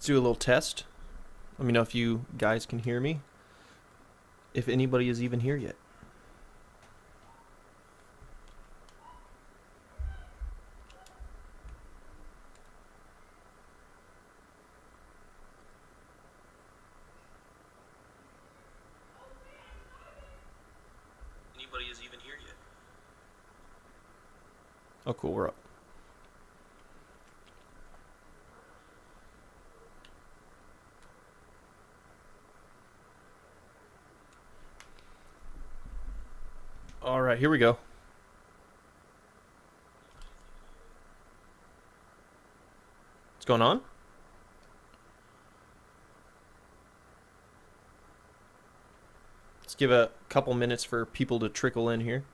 Let's do a little test. Let me know if you guys can hear me. If anybody is even here yet. Anybody is even here yet? Oh, cool. We're up. All right, here we go. What's going on? Let's give a couple minutes for people to trickle in here.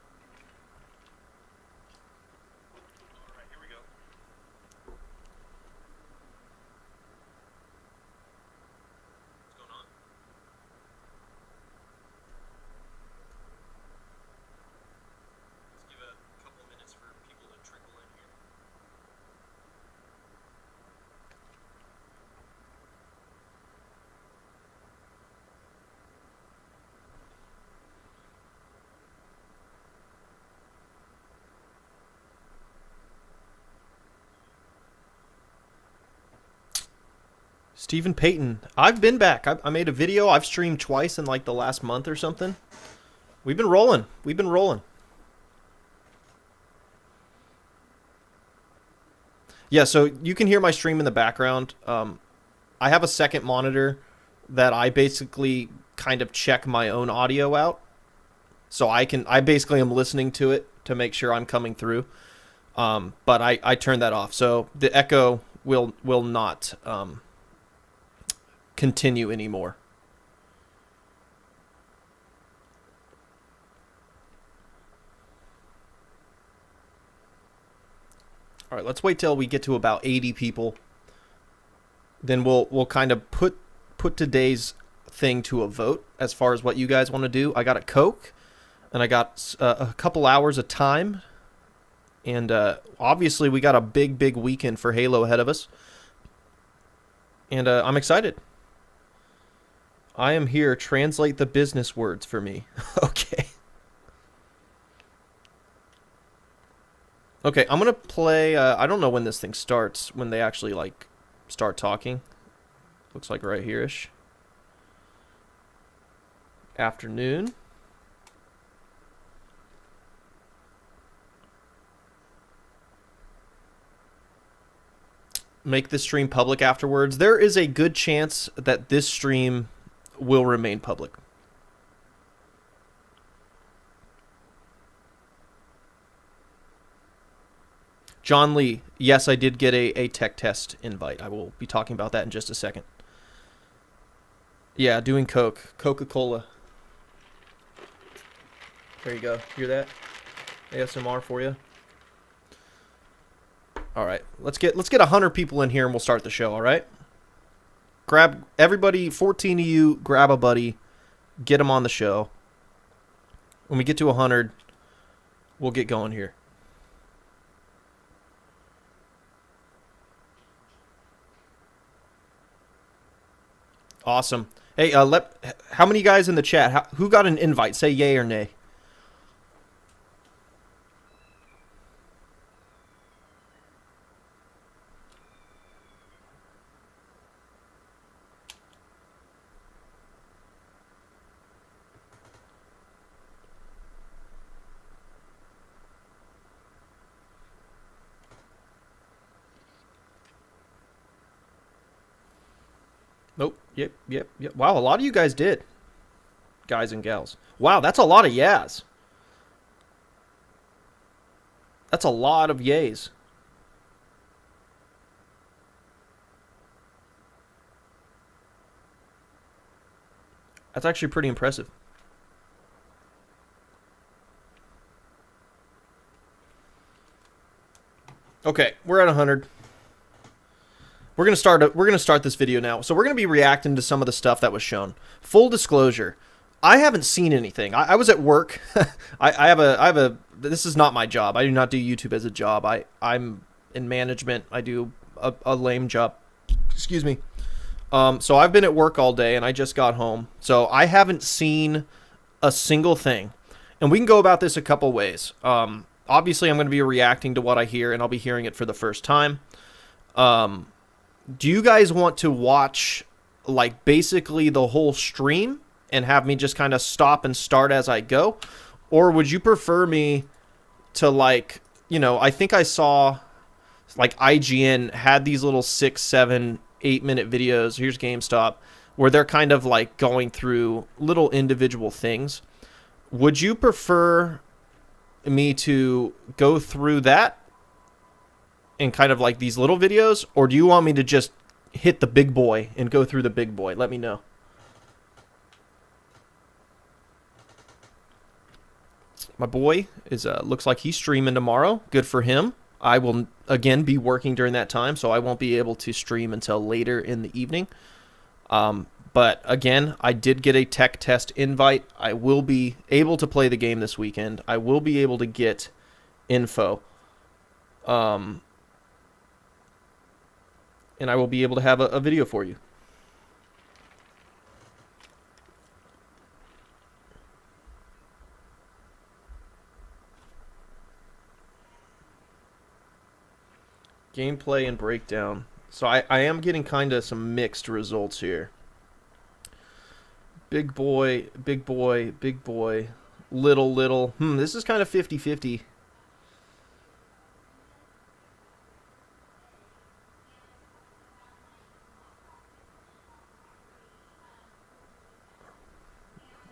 All right, here we go. What's going on? Let's give a couple minutes for people to trickle in here. Stephen Payton. I've been back. I made a video. I've streamed twice in like the last month or something. We've been rolling. We've been rolling. Yeah, so you can hear my stream in the background. I have a second monitor that I basically kind of check my own audio out. So I basically am listening to it to make sure I'm coming through. But I turned that off. So the echo will not continue anymore. All right, let's wait till we get to about 80 people. Then we'll kind of put today's thing to a vote as far as what you guys want to do. I got a Coke, and I got a couple hours of time, and obviously we got a big weekend for Halo ahead of us, and I'm excited. I am here. Translate the business words for me. Okay. Okay, I'm going to play... I don't know when this thing starts, when they actually, like, start talking. Looks like right here-ish. Afternoon. Make the stream public afterwards. There is a good chance that this stream will remain public. John Lee, yes, I did get a tech test invite. I will be talking about that in just a second. Yeah, doing Coca-Cola. There you go. Hear that? ASMR for you. All right, let's get 100 people in here and we'll start the show. All right. Grab everybody, 14 of you. Grab a buddy, get them on the show. When we get to 100, we'll get going here. Awesome. Hey, how many guys in the chat? Who got an invite? Say yay or nay. Nope. Yep. Wow, a lot of you guys did. Guys and gals. Wow, that's a lot of yeahs. That's a lot of yays. That's actually pretty impressive. Okay, we're at 100. We're gonna start this video now. So we're gonna be reacting to some of the stuff that was shown. Full disclosure, I haven't seen anything. I was at work. I have a. This is not my job. I do not do YouTube as a job. I'm in management. I do a lame job. Excuse me. So I've been at work all day, and I just got home. So I haven't seen a single thing. And we can go about this a couple ways. Obviously, I'm going to be reacting to what I hear, and I'll be hearing it for the first time. Do you guys want to watch, like, basically the whole stream and have me just kind of stop and start as I go? Or would you prefer me to, like, you know, I think I saw, like, IGN had these little 6, 7, 8-minute videos, here's GameStop, where they're kind of, like, going through little individual things. Would you prefer me to go through that in kind of like these little videos, or do you want me to just hit the big boy and go through the big boy? Let me know. My boy is looks like he's streaming tomorrow. Good for him. I will again be working during that time, so I won't be able to stream until later in the evening. But again, I did get a tech test invite. I will be able to play the game this weekend. I will be able to get info. And I will be able to have a video for you. Gameplay and breakdown. So I am getting kind of some mixed results here. Big boy, big boy, big boy, little, little. This is kind of 50-50.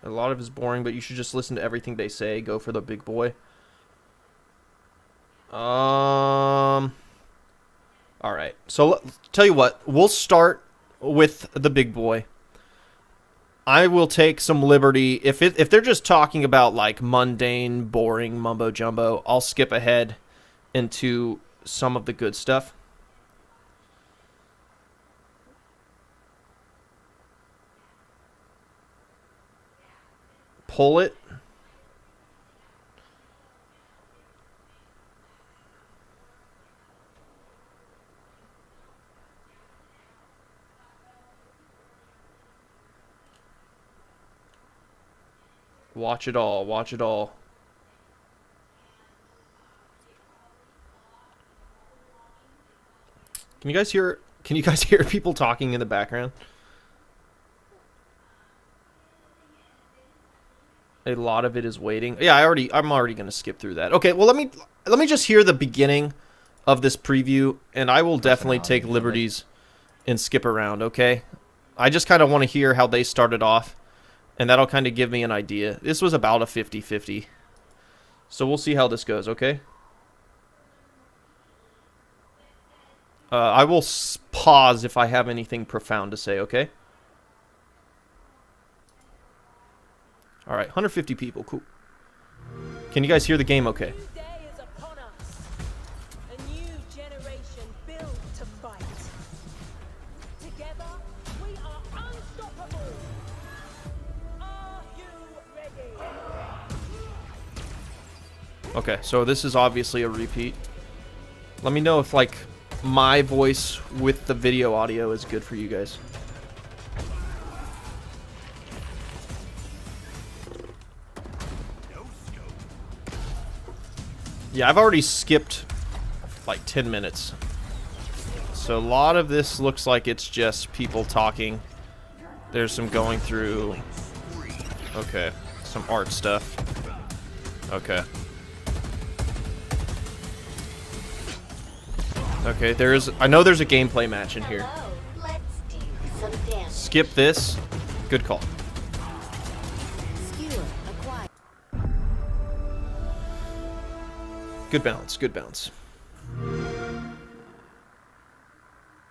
A lot of it is boring, but you should just listen to everything they say. Go for the big boy. All right. So tell you what, we'll start with the big boy. I will take some liberty. If they're just talking about like mundane, boring mumbo jumbo, I'll skip ahead into some of the good stuff. Pull it. Watch it all. Watch it all. Can you guys hear people talking in the background? A lot of it is waiting. Yeah, I'm already going to skip through that. Okay, well let me just hear the beginning of this preview, and I will definitely take liberties and skip around, okay? I just kind of want to hear how they started off, and that'll kind of give me an idea. This was about a 50-50. So we'll see how this goes, okay? I will pause if I have anything profound to say, okay? All right, 150 people, cool. Can you guys hear the game okay? Okay, so this is obviously a repeat. Let me know if, like, my voice with the video audio is good for you guys. Yeah, I've already skipped, like, 10 minutes. So a lot of this looks like it's just people talking. There's some going through... Okay, some art stuff. Okay. Okay, I know there's a gameplay match in here. Skip this. Good call. Good bounce, good bounce.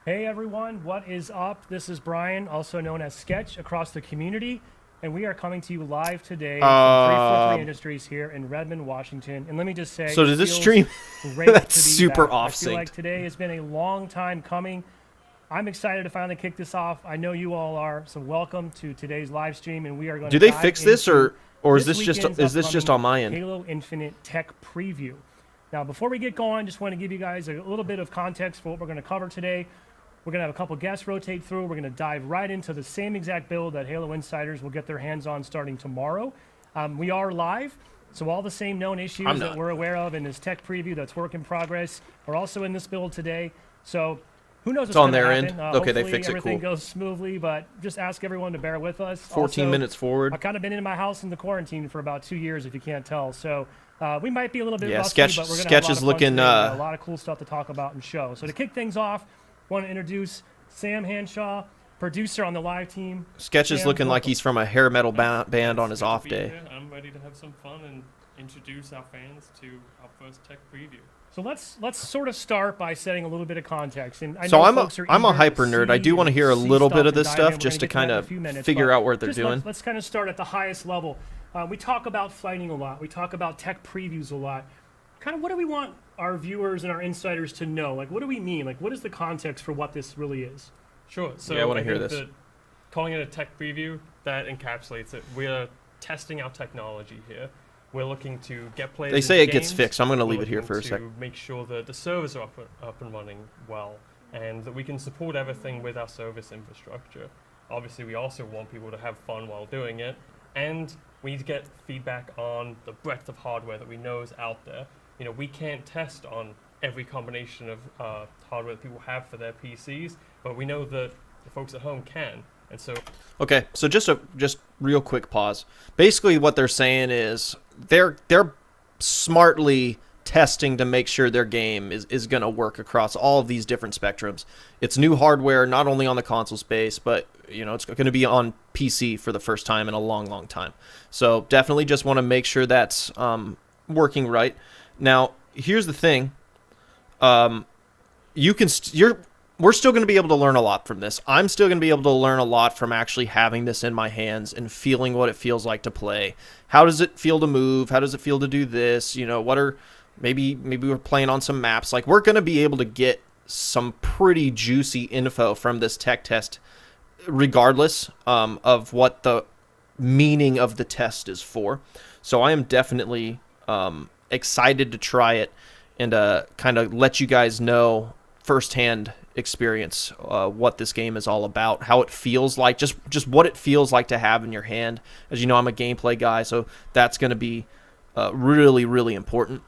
Hey everyone, what is up? This is Brian, also known as Sketch across the community, and we are coming to you live today from 343 Industries here in Redmond, Washington. And let me just say, so does this stream? That's super off-synced. I feel like today has been a long time coming. I'm excited to finally kick this off. I know you all are. So welcome to today's live stream, and we are going to. Do they fix this, or is this just on my end? Halo Infinite tech preview. Now, before we get going, just want to give you guys a little bit of context for what we're going to cover today. We're going to have a couple guests rotate through. We're going to dive right into the same exact build that Halo Insiders will get their hands on starting tomorrow. We are live, so all the same known issues that we're aware of in this tech preview that's work in progress are also in this build today. So who knows what's on going to their happen. end. Okay, they fix it. Everything Cool. goes smoothly, but just ask everyone to bear with us. 14 also, minutes forward. I've kind of been in my house in the quarantine for about 2 years, if you can't tell. So we might be a little bit rusty, Sketch, but we're going to Sketch have is a lot of fun looking. today. A lot of cool stuff to talk about and show. So to kick things off, want to introduce Sam Hanshaw, producer on the live team. Sketch is looking like he's from a hair metal band on his off day. I'm ready to have some fun and introduce our fans to our first tech preview. So let's sort of start by setting a little bit of context. And So I'm a hyper nerd. I do want to hear a little bit of this stuff just to kind of figure out what they're doing. Let's kind of start at the highest level. We talk about fighting a lot. We talk about tech previews a lot. Kind of what do we want our viewers and our insiders to know? Like, what do we mean? Like, what is the context for what this really is? Sure. So I want to hear think this. that calling it a tech preview, that encapsulates it. We're testing our technology here. We're looking to get players. They say into it gets games. fixed. I'm going to We're leave it here looking for a to second. make sure that the servers are up and running well, and that we can support everything with our service infrastructure. Obviously, we also want people to have fun while doing it, and we need to get feedback on the breadth of hardware that we know is out there. You know, we can't test on every combination of hardware that people have for their PCs, but we know that the folks at home can. And so, Okay, so just real quick pause. Basically, what they're saying is they're smartly testing to make sure their game is going to work across all of these different spectrums. It's new hardware, not only on the console space, but it's going to be on PC for the first time in a long, long time. So definitely just want to make sure that's working right. Now, here's the thing. We're still going to be able to learn a lot from this. I'm still going to be able to learn a lot from actually having this in my hands and feeling what it feels like to play. How does it feel to move? How does it feel to do this? What are maybe we're playing on some maps. Like, we're going to be able to get some pretty juicy info from this tech test, regardless of what the meaning of the test is for. So I am definitely excited to try it and kind of let you guys know firsthand experience what this game is all about, how it feels like, just what it feels like to have in your hand. As you know, I'm a gameplay guy, so that's going to be really, really important.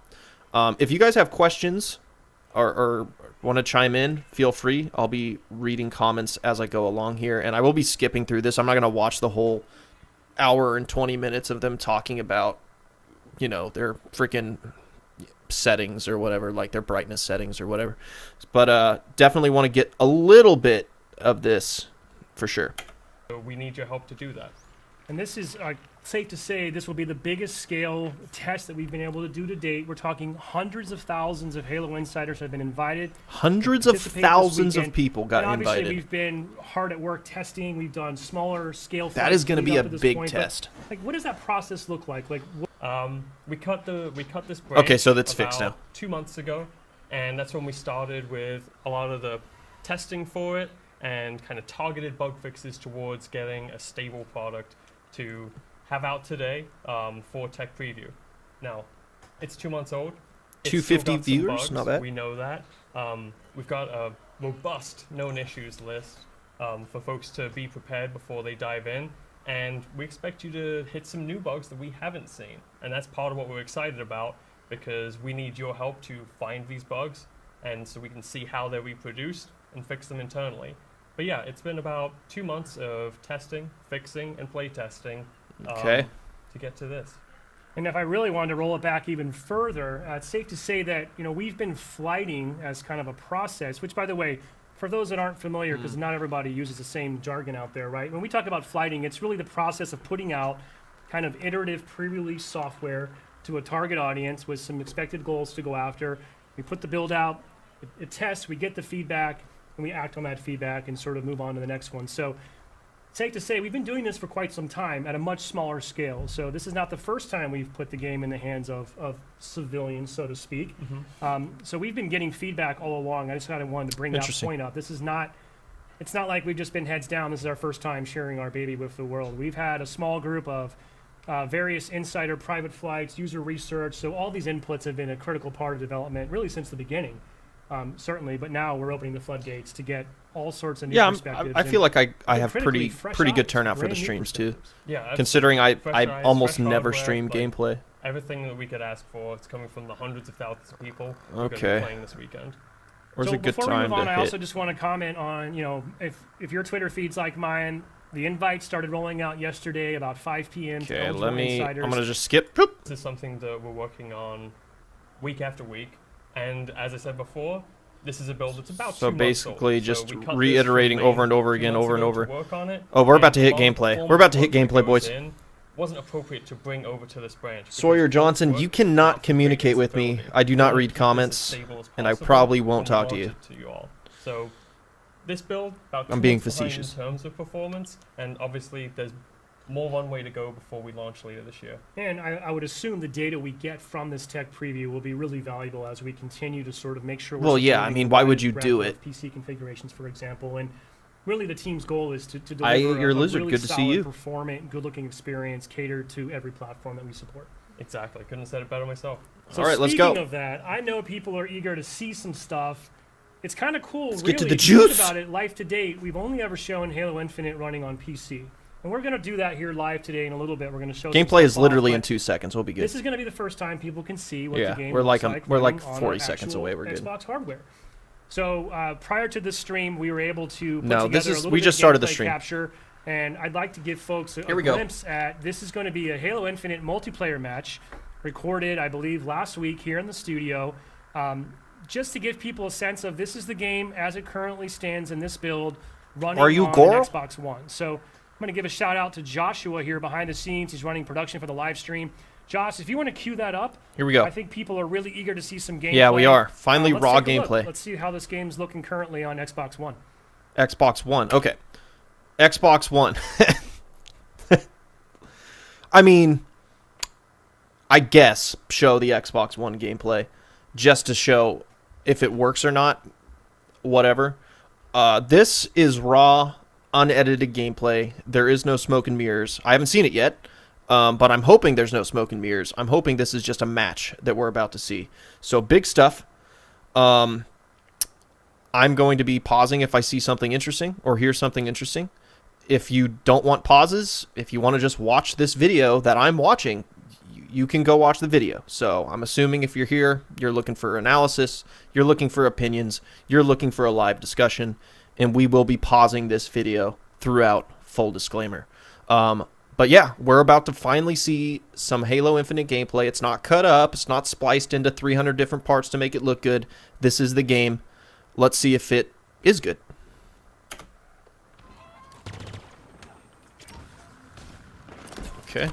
If you guys have questions or want to chime in, feel free. I'll be reading comments as I go along here, and I will be skipping through this. I'm not going to watch the whole hour and 20 minutes of them talking about their freaking settings or whatever, like their brightness settings or whatever, but definitely want to get a little bit of this for sure. we need your help to do that. And this is safe to say this will be the biggest scale test that we've been able to do to date. We're talking hundreds of thousands of Halo Insiders have been invited. Hundreds of thousands of people got obviously invited. We've been hard at work testing. We've done smaller scale. That is going to be a big test. But, what does that process look like? We cut this break. Okay, so that's fixed now. 2 months ago, and that's when we started with a lot of the testing for it and kind of targeted bug fixes towards getting a stable product to have out today for tech preview. Now, it's 2 months old. It's 250 viewers, bugs, not bad. We know that. We've got a robust known issues list for folks to be prepared before they dive in. And we expect you to hit some new bugs that we haven't seen. And that's part of what we're excited about, because we need your help to find these bugs, and so we can see how they're reproduced and fix them internally. But yeah, it's been about 2 months of testing, fixing, and play testing to get to this. And if I really wanted to roll it back even further, it's safe to say that we've been flighting as kind of a process, which, by the way, for those that aren't familiar, because not everybody uses the same jargon out there, right? When we talk about flighting, it's really the process of putting out kind of iterative pre-release software to a target audience with some expected goals to go after. We put the build out, it tests, we get the feedback, and we act on that feedback and sort of move on to the next one. So safe to say we've been doing this for quite some time at a much smaller scale. So this is not the first time we've put the game in the hands of civilians, so to speak. So we've been getting feedback all along. I just kind of wanted to bring that point up. It's not like we've just been heads down. This is our first time sharing our baby with the world. We've had a small group of various insider private flights, user research. So all these inputs have been a critical part of development really since the beginning. certainly. But now we're opening the floodgates to get all sorts of new Yeah, perspectives. I feel like I have critically pretty fresh good eyes, turnout for the brand new streams too. perspectives. Yeah, Considering I fresh eyes, almost fresh never hardware, stream like, gameplay. Everything that we could ask for, it's coming from the hundreds of thousands of people who are going to Okay. be playing this weekend. Where's So a good before we time move on, to I hit? also just want to comment on, if your Twitter feed's like mine, the invites started rolling out yesterday about 5 p.m. to Okay, eligible insiders. I'm gonna just skip. Boop. This is something that we're working on week after week, and as I said before, this is a build that's about So 2 months basically old. just we cut this reiterating from over and over 2 again, months over and ago over. to work on it, Oh, we're about and to hit the amount of gameplay. performance We're about to hit work that gameplay, goes boys. in wasn't appropriate to bring over to this branch. because Sawyer all the Johnson, work you is cannot not communicate with me. building. I do not We wanna read keep this as comments, stable as and I possible, probably won't and we talk to want you. it to you all. So this build, about I'm 2 being months behind facetious. in terms of performance, and obviously there's more runway to go before we launch later this year. And I would assume the data we get from this tech preview will be really valuable as we continue to sort of make sure we're Well, yeah, I supporting mean, the why would widest you breadth do of it? PC configurations, for example, and really the team's goal is to deliver You're a Lizard, really good to see solid, you. performant, good-looking experience catered to every platform that we support. Exactly. Couldn't have said it better myself. So All right, let's go. Speaking of that, I know people are eager to see some stuff. It's kind of cool, Let's really. get to the if you think juice. about it, life to date, we've only ever shown Halo Infinite running on PC. And we're going to do that here live today in a little bit. We're going to show some Gameplay is stuff off, literally but in 2 seconds. We'll be good. This is going to be the first time people can see what Yeah, the game we're looks like like. we're like running on 40 an seconds actual away. We're good. Xbox hardware. So prior to this stream, we were able to put No, together this is- a little we bit just of started the gameplay stream. capture, and I'd like to give folks a Here we go. glimpse at. This is going to be a Halo Infinite multiplayer match, recorded, I believe, last week here in the studio. Just to give people a sense of this is the game as it currently stands in this build, running Are you on Goro? an Xbox One. So I'm going to give a shout out to Joshua here behind the scenes. He's running production for the live stream. Josh, if you want to cue that up, Here we go. I think people are really eager to see some gameplay. Yeah, we are. Finally, Let's raw take a look. gameplay. Let's see how this game's looking currently on Xbox One. Xbox One. Okay. Xbox One. I mean, I guess show the Xbox One gameplay just to show if it works or not. Whatever. This is raw, unedited gameplay. There is no smoke and mirrors. I haven't seen it yet, but I'm hoping there's no smoke and mirrors. I'm hoping this is just a match that we're about to see. So big stuff. I'm going to be pausing if I see something interesting or hear something interesting. If you don't want pauses, if you want to just watch this video that I'm watching, you can go watch the video. So I'm assuming if you're here, you're looking for analysis, you're looking for opinions, you're looking for a live discussion, and we will be pausing this video throughout, full disclaimer. But yeah, we're about to finally see some Halo Infinite gameplay. It's not cut up, it's not spliced into 300 different parts to make it look good. This is the game. Let's see if it is good. Okay.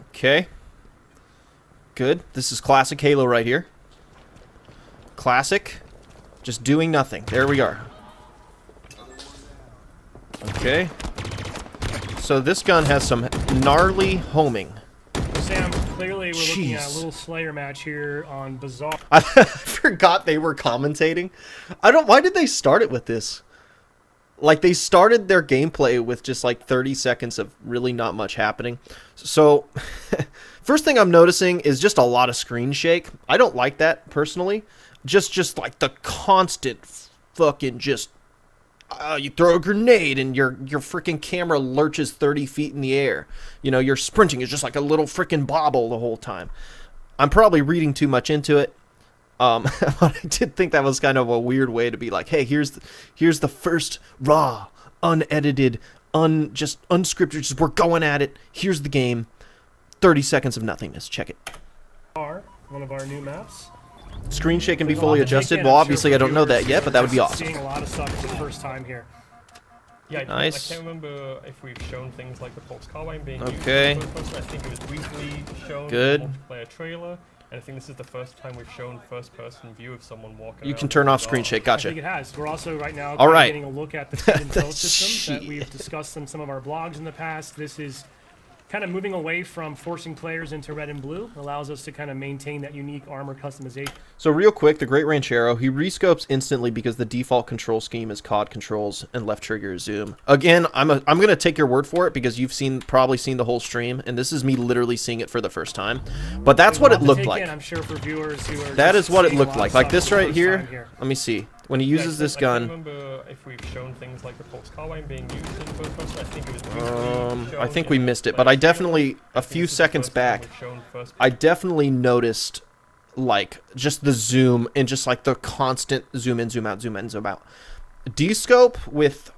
Okay. Good. This is classic Halo right here. Classic. Just doing nothing. There we are. Okay. So this gun has some gnarly homing. Sam, clearly we're looking at a Jeez. little Slayer match here on Bazaar. I forgot they were commentating. Why did they start it with this? Like, they started their gameplay with just like 30 seconds of really not much happening. So, first thing I'm noticing is just a lot of screen shake. I don't like that personally. Just like the constant fucking just you throw a grenade and your freaking camera lurches 30 feet in the air. You know, your sprinting is just like a little freaking bobble the whole time. I'm probably reading too much into it. But I did think that was kind of a weird way to be like, hey, here's the first raw, unedited, just unscripted, just we're going at it. Here's the game. 30 seconds of nothingness. Check it. One of our new maps. Screen shake can be There's a lot fully to take adjusted. in, Well, I'm sure, obviously for I don't know viewers that yet, but that would be who are awesome. Seeing a lot of stuff for the first time here. Yeah, Nice. I can't remember if we've shown things like the Pulse Carbine being Okay. used. I think it was briefly shown Good. in the multiplayer trailer, and I think this is the first time we've shown first-person view of someone walking You around can turn with off a screen dog. shake. I think Gotcha. it has. We're also right now All right. getting a look at the feed and tell system that Shit. we've discussed in some of our blogs in the past. This is kind of moving away from forcing players into red and blue allows us to kind of maintain that unique armor customization. So real quick, the Great Ranchero, he rescopes instantly because the default control scheme is COD controls and left trigger is zoom. Again, I'm going to take your word for it because you've probably seen the whole stream, and this is me literally seeing it for the first time. But that's what it looked like. I'm sure for viewers who are that is what it looked like. Like this right here. Let me see. When he uses this gun. I can't remember if we've shown things like the Pulse Carbine being used in first person. I think it was briefly I think we missed it, but I definitely, a few seconds back, I definitely noticed, like, just the zoom and just, like, the constant zoom in, zoom out, zoom in, zoom out. D-scope with,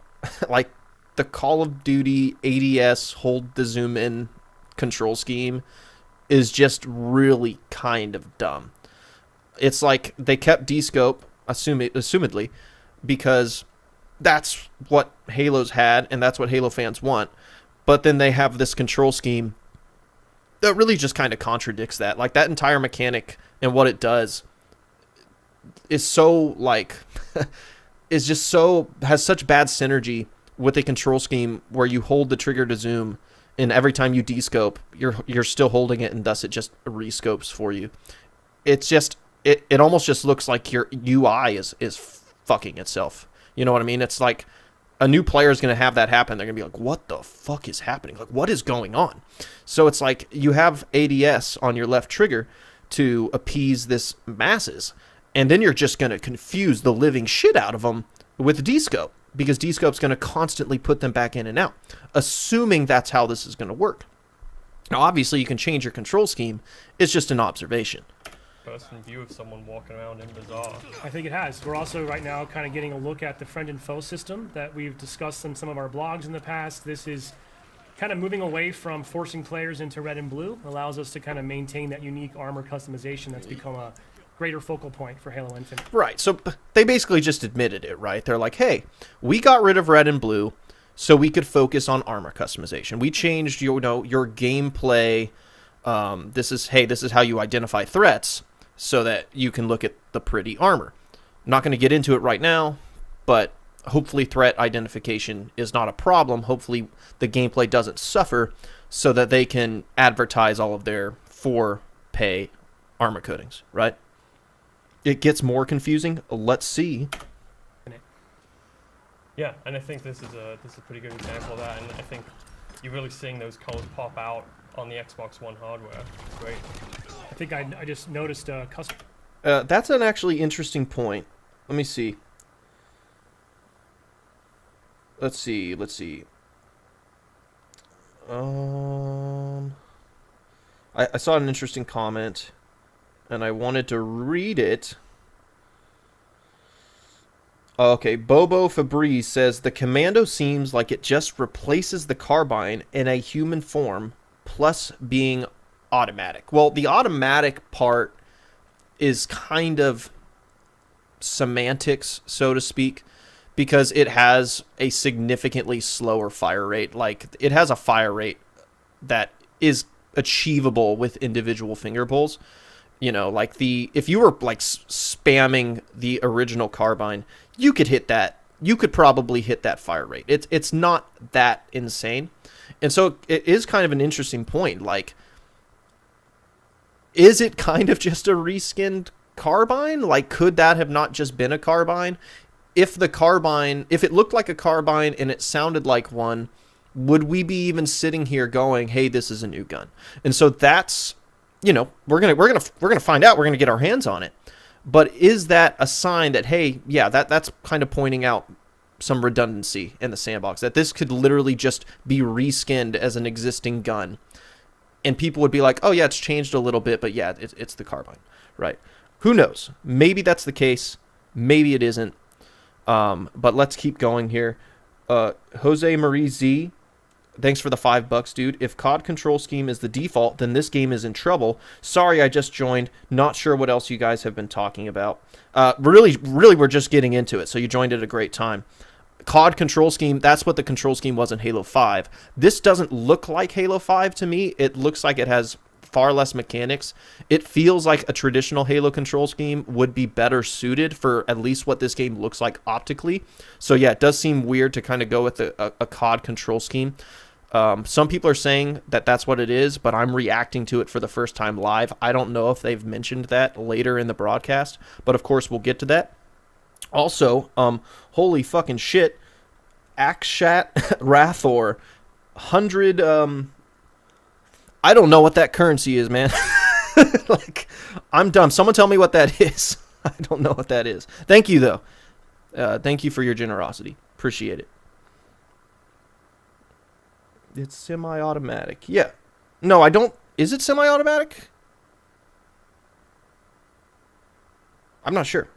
like, the Call of Duty ADS hold the zoom in control scheme is just really kind of dumb. It's like they kept D-scope, assumedly, because that's what Halo's had and that's what Halo fans want, but then they have this control scheme that really just kind of contradicts that. Like, that entire mechanic and what it does is so, like, is just so, has such bad synergy with a control scheme where you hold the trigger to zoom, and every time you descope, you're still holding it, and thus it just rescopes for you. It's just, it almost just looks like your UI is fucking itself. You know what I mean? It's like a new player is going to have that happen. They're going to be like, what the fuck is happening? Like, what is going on? So it's like you have ADS on your left trigger to appease this masses, and then you're just going to confuse the living shit out of them with D-scope, because D-scope's going to constantly put them back in and out, assuming that's how this is going to work. Now, obviously, you can change your control scheme. It's just an observation. Person view of someone walking around in Bazaar. I think it has. We're also right now kind of getting a look at the friend and foe system that we've discussed in some of our blogs in the past. This is kind of moving away from forcing players into red and blue, allows us to kind of maintain that unique armor customization that's become a greater focal point for Halo Infinite. Right, so they basically just admitted it, right? They're like, hey, we got rid of red and blue so we could focus on armor customization. We changed your gameplay. This is how you identify threats, so that you can look at the pretty armor. I'm not going to get into it right now, but hopefully threat identification is not a problem. Hopefully the gameplay doesn't suffer so that they can advertise all of their for-pay armor coatings, right? It gets more confusing. Let's see. Yeah, and I think this is a pretty good example of that, and I think you're really seeing those colors pop out on the Xbox One hardware. It's great. I think I just noticed a custom. That's an actually interesting point. Let me see. Let's see. I saw an interesting comment, and I wanted to read it. Okay, Bobo Fabrice says, the Commando seems like it just replaces the carbine in a human form, plus being automatic. Well, the automatic part is kind of semantics, so to speak, because it has a significantly slower fire rate. Like, it has a fire rate that is achievable with individual finger pulls. You know, like if you were like spamming the original carbine, you could hit that. You could probably hit that fire rate. It's not that insane. And so it is kind of an interesting point. Like, is it kind of just a reskinned carbine? Like, could that have not just been a carbine? If it looked like a carbine and it sounded like one, would we be even sitting here going, hey, this is a new gun? And so that's, we're gonna find out. We're gonna get our hands on it. But is that a sign that, hey, yeah, that's kind of pointing out some redundancy in the sandbox, that this could literally just be reskinned as an existing gun, and people would be like, oh yeah, it's changed a little bit, but yeah, it's the carbine, right? Who knows? Maybe that's the case. Maybe it isn't. But let's keep going here. Jose Marie Z, thanks for the $5, dude. If COD control scheme is the default, then this game is in trouble. Sorry, I just joined. Not sure what else you guys have been talking about. Really, we're just getting into it, so you joined at a great time. COD control scheme, that's what the control scheme was in Halo 5. This doesn't look like Halo 5 to me. It looks like it has far less mechanics. It feels like a traditional Halo control scheme would be better suited for at least what this game looks like optically. So yeah, it does seem weird to kind of go with a COD control scheme. Some people are saying that that's what it is, but I'm reacting to it for the first time live. I don't know if they've mentioned that later in the broadcast, but of course we'll get to that. Also, holy fucking shit, Akshat Rathor, 100, I don't know what that currency is, man. Like, I'm dumb. Someone tell me what that is. I don't know what that is. Thank you, though. Thank you for your generosity. Appreciate it. It's semi-automatic. Yeah. No, I don't. Is it semi-automatic? I'm not sure.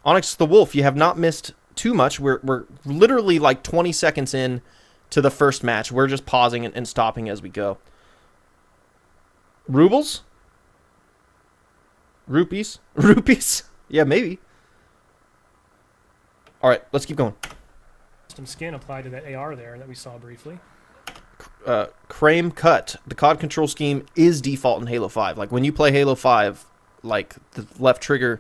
Onyx the Wolf, you have not missed too much. We're literally like 20 seconds in to the first match. We're just pausing and stopping as we go. Rubles? Rupees? Rupees? Yeah, maybe. All right, let's keep going. Custom skin applied to that AR there that we saw briefly. Crame cut. The COD control scheme is default in Halo 5. Like, when you play Halo 5, like, the left trigger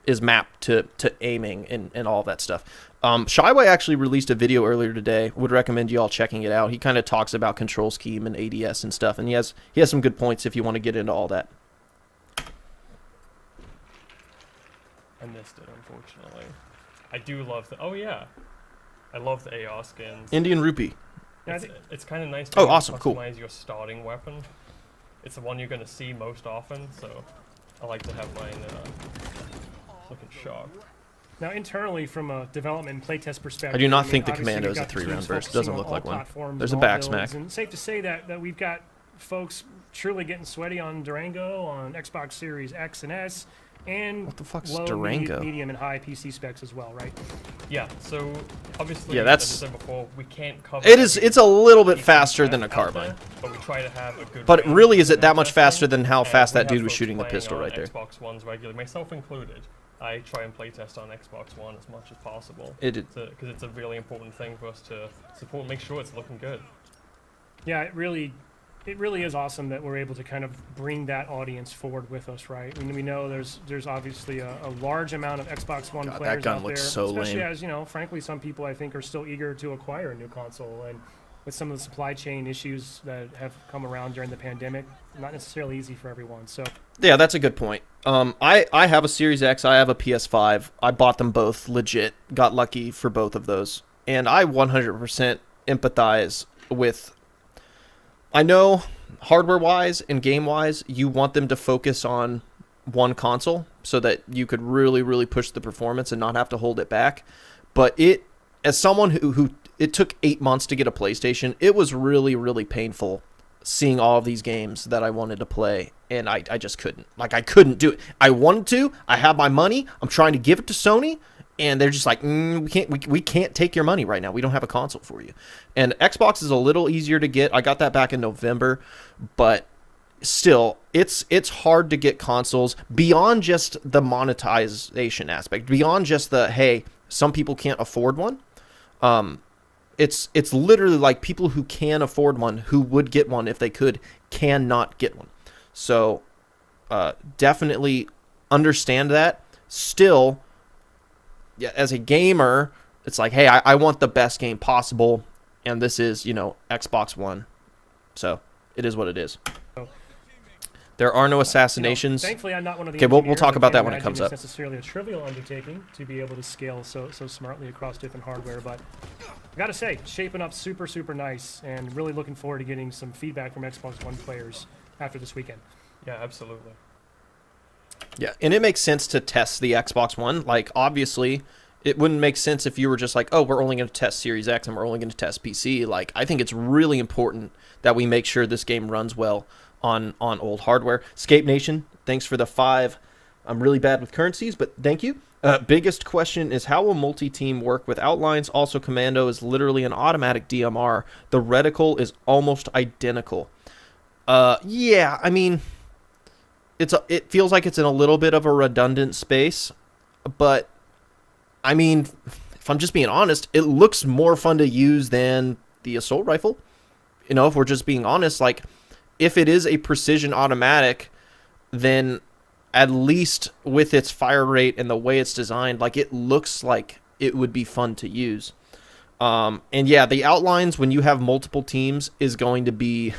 is mapped to aiming and all that stuff. Shyway actually released a video earlier today. Would recommend you all checking it out. He kind of talks about control scheme and ADS and stuff, and he has some good points if you want to get into all that. I missed it, unfortunately. I do love the... Oh, yeah. I love the AR skins. Indian Rupee. Yeah, It's kind of nice to awesome, cool. customize your starting weapon. It's the one you're going to see most often, so I like to have mine looking sharp. Now, internally, from a development and playtest perspective, I do not think the obviously Commando we've is a got the 3-round teams burst. It focusing doesn't on look all like one. platforms There's a and all back builds, smack. And safe to say that we've got folks truly getting sweaty on Durango, on Xbox Series X and S, and What the fuck's low, Durango? medium, and high PC specs as well, right? Yeah, so obviously, Yeah, that's- as I said before, we can't cover It's a little bit PC faster spec than a out carbine. there, but we try to have a good But range really, is for it that much testing, faster than how and fast we that have dude was folks shooting the playing pistol on right there? Xbox Ones regularly, myself included. I try and playtest on Xbox One as much as possible. It Because it's a really important thing for us to support, make sure it's looking good. Yeah, it really is awesome that we're able to kind of bring that audience forward with us, right? I mean, we know there's obviously a large amount of Xbox One God, that players gun out looks there, so especially lame. as, you know, frankly, some people I think are still eager to acquire a new console, and with some of the supply chain issues that have come around during the pandemic, not necessarily easy for everyone. So Yeah, that's a good point. I have a Series X. I have a PS5. I bought them both legit. Got lucky for both of those. And I 100% empathize with... I know hardware-wise and game-wise, you want them to focus on one console so that you could really, really push the performance and not have to hold it back. But as someone who it took 8 months to get a PlayStation, it was really, really painful seeing all of these games that I wanted to play, and I just couldn't. Like, I couldn't do it. I wanted to. I have my money. I'm trying to give it to Sony, and they're just like, we can't take your money right now. We don't have a console for you. And Xbox is a little easier to get. I got that back in November, but still, it's hard to get consoles beyond just the monetization aspect, beyond just the, hey, some people can't afford one. It's literally like people who can afford one, who would get one if they could, cannot get one. So definitely understand that. Still, yeah, as a gamer, it's like, hey, I want the best game possible, and this is, Xbox One. So it is what it is. There are no assassinations. Thankfully, I'm not one of the Okay, we'll engineers. talk I about can't that when it imagine comes it's up. necessarily a trivial undertaking to be able to scale so smartly across different hardware, but I gotta say, shaping up super, super nice, and really looking forward to getting some feedback from Xbox One players after this weekend. Yeah, absolutely. Yeah, and it makes sense to test the Xbox One. Like, obviously, it wouldn't make sense if you were just like, oh, we're only going to test Series X and we're only going to test PC. Like, I think it's really important that we make sure this game runs well on old hardware. Scape Nation, thanks for the 5. I'm really bad with currencies, but thank you. Biggest question is, how will multi-team work with outlines? Also, Commando is literally an automatic DMR. The reticle is almost identical. Yeah, I mean, it feels like it's in a little bit of a redundant space, but I mean, if I'm just being honest, it looks more fun to use than the assault rifle. If we're just being honest, like, if it is a precision automatic, then at least with its fire rate and the way it's designed, like, it looks like it would be fun to use. And yeah, the outlines when you have multiple teams is going to be,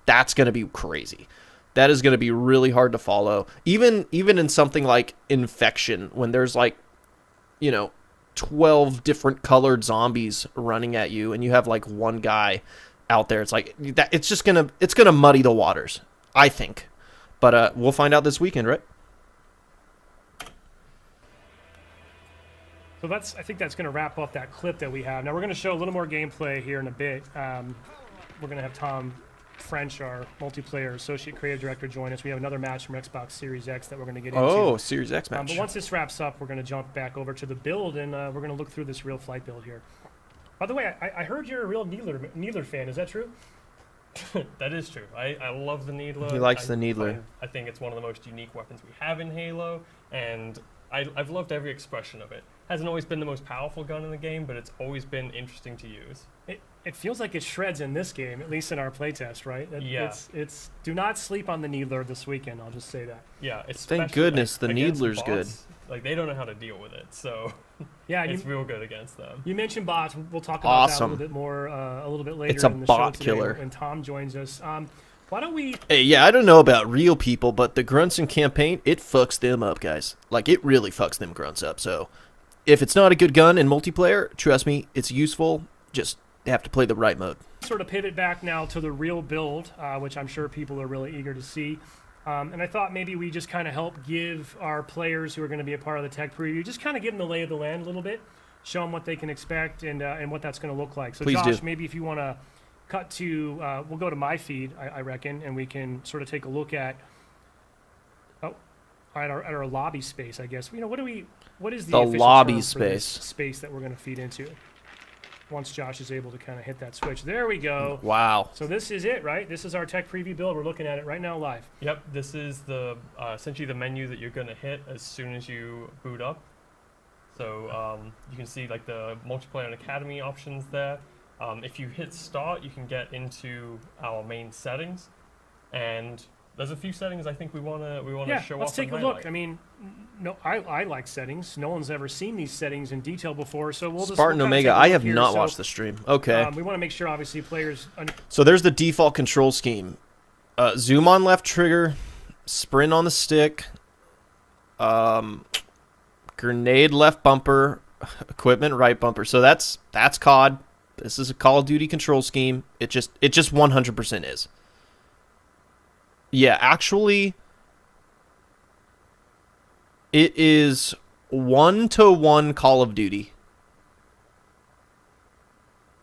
that's going to be crazy. That is going to be really hard to follow. Even in something like Infection, when there's like, 12 different colored zombies running at you, and you have like one guy out there. It's like that. It's gonna muddy the waters, I think. But we'll find out this weekend, right? So I think that's going to wrap up that clip that we have. Now we're going to show a little more gameplay here in a bit. We're going to have Tom French, our multiplayer associate creative director, join us. We have another match from Xbox Series X that we're going to get into. Oh, Series X match. But once this wraps up, we're going to jump back over to the build, and we're going to look through this real flight build here. By the way, I heard you're a real Needler fan. Is that true? That is true. I love the Needler. He likes the Needler. I think it's one of the most unique weapons we have in Halo, and I've loved every expression of it. Hasn't always been the most powerful gun in the game, but it's always been interesting to use. It feels like it shreds in this game, at least in our playtest, right? Yeah. It's do not sleep on the Needler this weekend. I'll just say that. Yeah. It's Thank goodness the Needler's good. Like they don't know how to deal with it, so yeah, it's real good against them. You mentioned bots. We'll talk about that a little bit more a little bit later. In the show today killer. When Tom joins us. Why don't we? Hey, yeah, I don't know about real people, but the grunts in campaign, it fucks them up, guys. Like it really fucks them grunts up. So if it's not a good gun in multiplayer, trust me, it's useful. Just have to play the right mode. Sort of pivot back now to the real build, which I'm sure people are really eager to see. And I thought maybe we just kind of help give our players who are going to be a part of the tech preview, just kind of give them the lay of the land a little bit, show them what they can expect and what that's going to look like. So, Please Josh, do. maybe if you want to cut to, we'll go to my feed, I reckon, and we can sort of take a look at our lobby space, I guess. What is the official lobby term for this space? Space that we're going to feed into? Once Josh is able to kind of hit that switch. There we go. Wow. So this is it, right? This is our tech preview build. We're looking at it right now live. Yep, this is the essentially the menu that you're going to hit as soon as you boot up. So you can see like the multiplayer and academy options there. If you hit start, you can get into our main settings, and there's a few settings I think we want to show off. Let's take a highlight. look. I mean, no, I like settings. No one's ever seen these settings in detail before, so we'll Spartan we'll Omega, I have not watched the stream. Okay. We want to make sure, obviously, players. So there's the default control scheme. Zoom on left trigger, sprint on the stick, grenade left bumper, equipment right bumper. So that's COD. This is a Call of Duty control scheme. It just 100% is. Yeah, actually, it is 1-to-1 Call of Duty.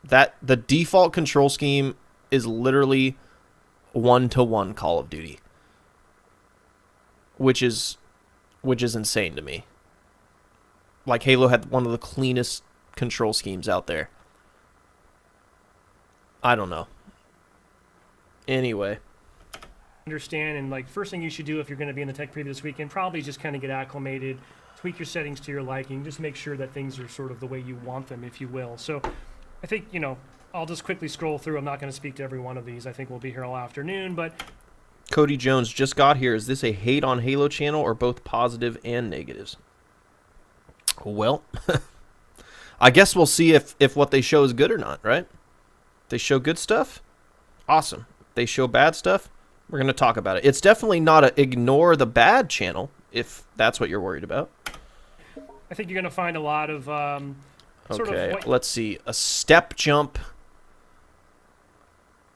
That the default control scheme is literally 1-to-1 Call of Duty, which is insane to me. Like Halo had one of the cleanest control schemes out there. I don't know. Anyway. Understand, and like first thing you should do if you're going to be in the tech preview this weekend, probably just kind of get acclimated, tweak your settings to your liking, just make sure that things are sort of the way you want them, if you will. So I think, I'll just quickly scroll through. I'm not going to speak to every one of these. I think we'll be here all afternoon, but Cody Jones just got here. Is this a hate on Halo channel or both positive and negatives? Well, I guess we'll see if what they show is good or not, right? If they show good stuff, awesome. If they show bad stuff, we're going to talk about it. It's definitely not a ignore the bad channel, if that's what you're worried about. I think you're going to find a lot of let's see. A step jump.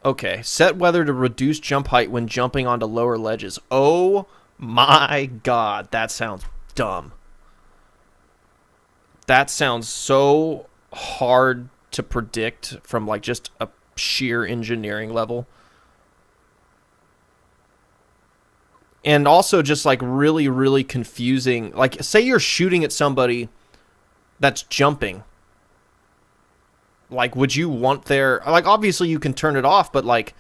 Okay, set weather to reduce jump height when jumping onto lower ledges. Oh my god, that sounds dumb. That sounds so hard to predict from like just a sheer engineering level. And also just like really, really confusing. Like say you're shooting at somebody that's jumping. Like would you want their... Like obviously you can turn it off, but like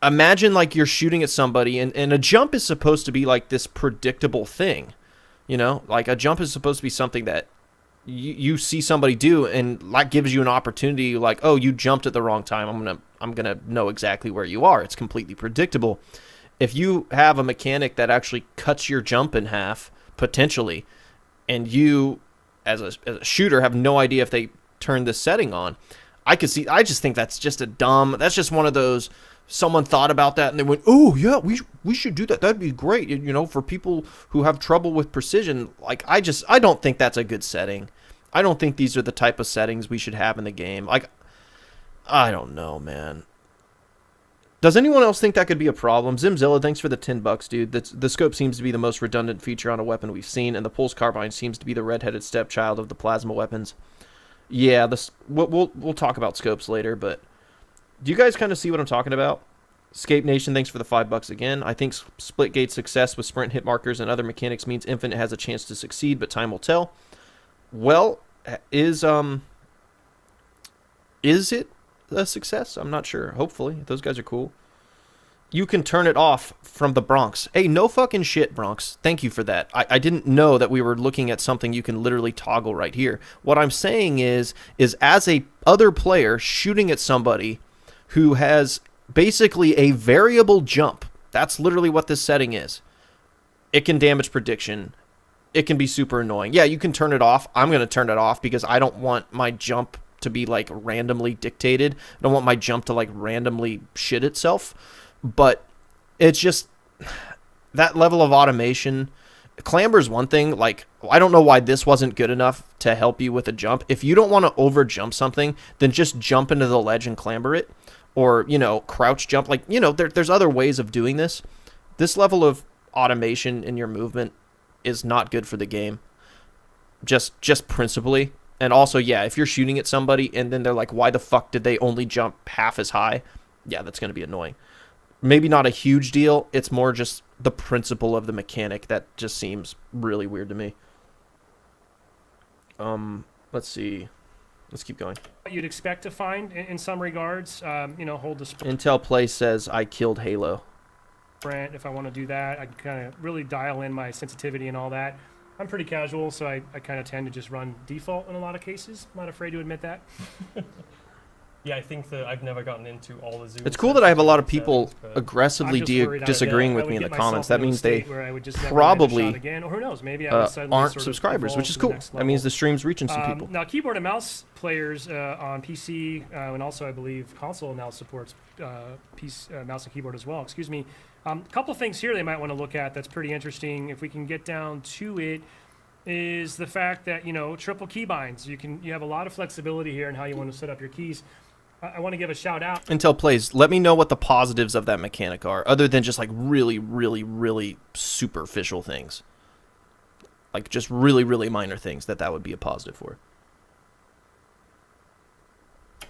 imagine like you're shooting at somebody and a jump is supposed to be like this predictable thing. Like a jump is supposed to be something that you see somebody do and like gives you an opportunity like, oh, you jumped at the wrong time. I'm gonna know exactly where you are. It's completely predictable. If you have a mechanic that actually cuts your jump in half, potentially, and you, as a shooter, have no idea if they turn this setting on. I just think that's just that's just one of those, someone thought about that and they went, oh yeah, we should do that. That'd be great. For people who have trouble with precision. Like, I don't think that's a good setting. I don't think these are the type of settings we should have in the game. Like, I don't know, man. Does anyone else think that could be a problem? Zimzilla, thanks for the $10, dude. The scope seems to be the most redundant feature on a weapon we've seen, and the pulse carbine seems to be the redheaded stepchild of the plasma weapons. Yeah, we'll talk about scopes later, but do you guys kind of see what I'm talking about? Scape Nation, thanks for the $5 again. I think Splitgate's success with sprint hit markers and other mechanics means Infinite has a chance to succeed, but time will tell. Well, is it a success? I'm not sure. Hopefully. Those guys are cool. You can turn it off from the Bronx. Hey, no fucking shit, Bronx. Thank you for that. I didn't know that we were looking at something you can literally toggle right here. What I'm saying is as a other player shooting at somebody who has basically a variable jump, that's literally what this setting is. It can damage prediction. It can be super annoying. Yeah, you can turn it off. I'm going to turn it off because I don't want my jump to be like randomly dictated. I don't want my jump to like randomly shit itself. But it's just that level of automation. Clamber's one thing. Like, I don't know why this wasn't good enough to help you with a jump. If you don't want to over jump something, then just jump into the ledge and clamber it, or crouch jump. Like, there's other ways of doing this. This level of automation in your movement is not good for the game. Just principally. And also, yeah, if you're shooting at somebody and then they're like, why the fuck did they only jump half as high? Yeah, that's going to be annoying. Maybe not a huge deal. It's more just the principle of the mechanic that just seems really weird to me. Let's see. Let's keep going. What you'd expect to find in some regards, hold the Intel Play says I killed Halo. sprint. If I want to do that, I can kind of really dial in my sensitivity and all that. I'm pretty casual, so I kind of tend to just run default in a lot of cases. I'm not afraid to admit that. Yeah, I think that I've never gotten into all the zoom. It's cool that I have a lot of people aggressively I'm just worried disagreeing I with would me in the get myself comments. That into a means they state where I would just never probably get a shot again, or who knows, maybe I would suddenly aren't sort of subscribers, which evolve is to the cool. next That means level. the stream's reaching some people. Now, keyboard and mouse players on PC, and also I believe console now supports mouse and keyboard as well. Excuse me. A couple things here they might want to look at that's pretty interesting. If we can get down to it, is the fact that triple keybinds. You have a lot of flexibility here in how you want to set up your keys. I want to give a shout out. Intel Plays, let me know what the positives of that mechanic are, other than just like really, really, really superficial things. Like just really, really minor things that would be a positive for.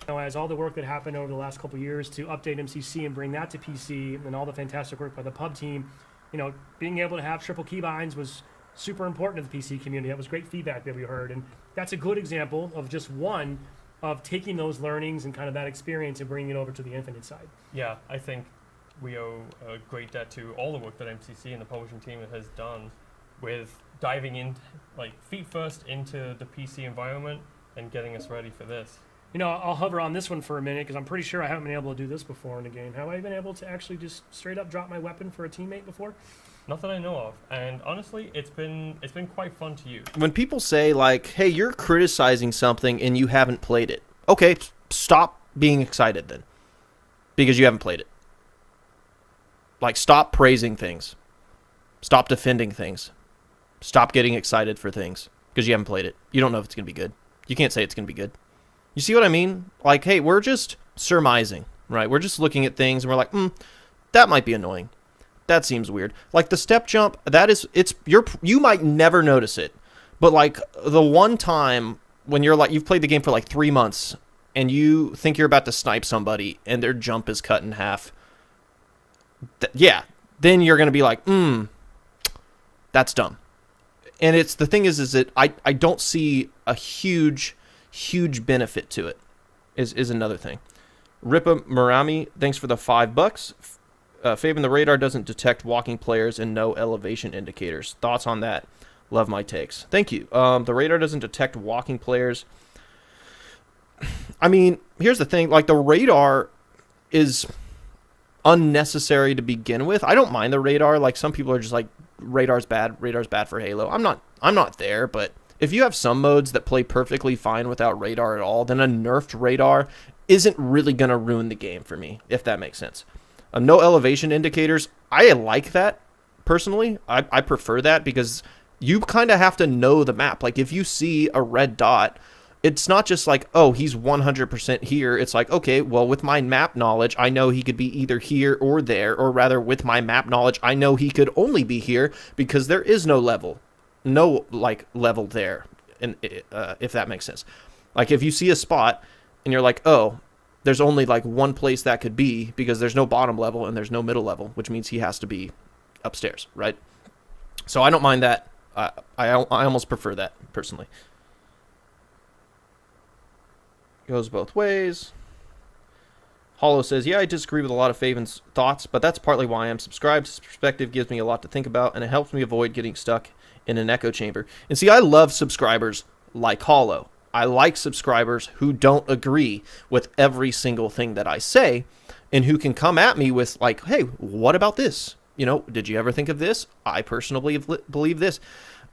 As all the work that happened over the last couple of years to update MCC and bring that to PC, and all the fantastic work by the pub team, being able to have triple keybinds was super important to the PC community. That was great feedback that we heard, and that's a good example of just one of taking those learnings and kind of that experience and bringing it over to the Infinite side. Yeah, I think we owe a great debt to all the work that MCC and the publishing team has done with diving in, like, feet first into the PC environment and getting us ready for this. I'll hover on this one for a minute because I'm pretty sure I haven't been able to do this before in a game. Have I been able to actually just straight up drop my weapon for a teammate before? Not that I know of, and honestly, it's been quite fun to use. When people say like, "Hey, you're criticizing something and you haven't played it," okay, stop being excited then, because you haven't played it. Like, stop praising things, stop defending things, stop getting excited for things because you haven't played it. You don't know if it's gonna be good. You can't say it's gonna be good. You see what I mean? Like, hey, we're just surmising, right? We're just looking at things and we're like, that might be annoying. That seems weird. Like the step jump, you might never notice it, but like the one time when you're like, you've played the game for like 3 months and you think you're about to snipe somebody and their jump is cut in half. Then you're going to be like, that's dumb. And the thing is that I don't see a huge benefit to it is another thing. Ripa Murami, thanks for the $5. Favyn, the radar doesn't detect walking players and no elevation indicators. Thoughts on that? Love my takes. Thank you. The radar doesn't detect walking players. I mean, here's the thing. Like, the radar is unnecessary to begin with. I don't mind the radar. Like, some people are just like, radar's bad for Halo. I'm not there, but If you have some modes that play perfectly fine without radar at all, then a nerfed radar isn't really going to ruin the game for me, if that makes sense. No elevation indicators, I like that personally. I prefer that because you kind of have to know the map. Like if you see a red dot, it's not just like, oh, he's 100% here. It's like, okay, well, with my map knowledge, I know he could be either here or there, or rather with my map knowledge, I know he could only be here because there is no level there, and if that makes sense. Like if you see a spot and you're like, oh, there's only like one place that could be because there's no bottom level and there's no middle level, which means he has to be upstairs, right? So I don't mind that. I almost prefer that personally. Goes both ways. Hollow says, yeah, I disagree with a lot of Favyn's thoughts, but that's partly why I'm subscribed. His perspective gives me a lot to think about, and it helps me avoid getting stuck in an echo chamber. And see, I love subscribers like Hollow. I like subscribers who don't agree with every single thing that I say and who can come at me with like, hey, what about this? You know, did you ever think of this? I personally believe this.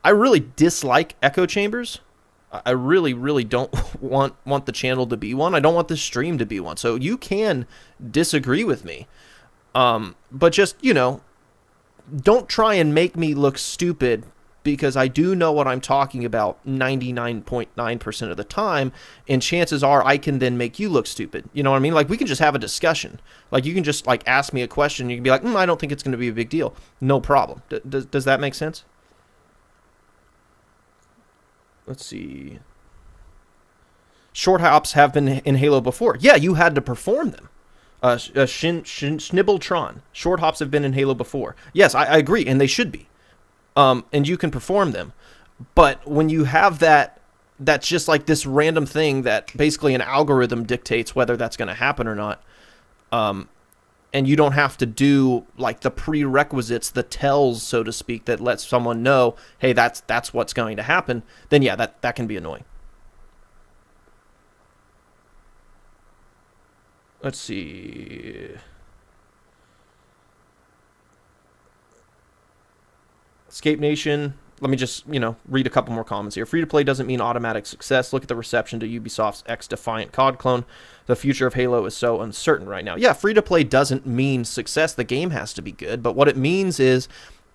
I really dislike echo chambers. I really, really don't want the channel to be one. I don't want the stream to be one. So you can disagree with me. But just, you know, don't try and make me look stupid because I do know what I'm talking about 99.9% of the time, and chances are I can then make you look stupid. You know what I mean? Like, we can just have a discussion. Like, you can just, like, ask me a question, and you can be like, I don't think it's going to be a big deal. No problem. Does that make sense? Let's see. Short hops have been in Halo before. Yeah, you had to perform them. Schnibbletron. Short hops have been in Halo before. Yes, I agree, and they should be. And you can perform them. But when you have that's just like this random thing that basically an algorithm dictates whether that's going to happen or not. And you don't have to do like the prerequisites, the tells, so to speak, that lets someone know, hey, that's what's going to happen. Then yeah, that can be annoying. Let's see. Escape Nation. Let me just, read a couple more comments here. Free-to-play doesn't mean automatic success. Look at the reception to Ubisoft's X-Defiant COD clone. The future of Halo is so uncertain right now. Yeah, free-to-play doesn't mean success. The game has to be good. But what it means is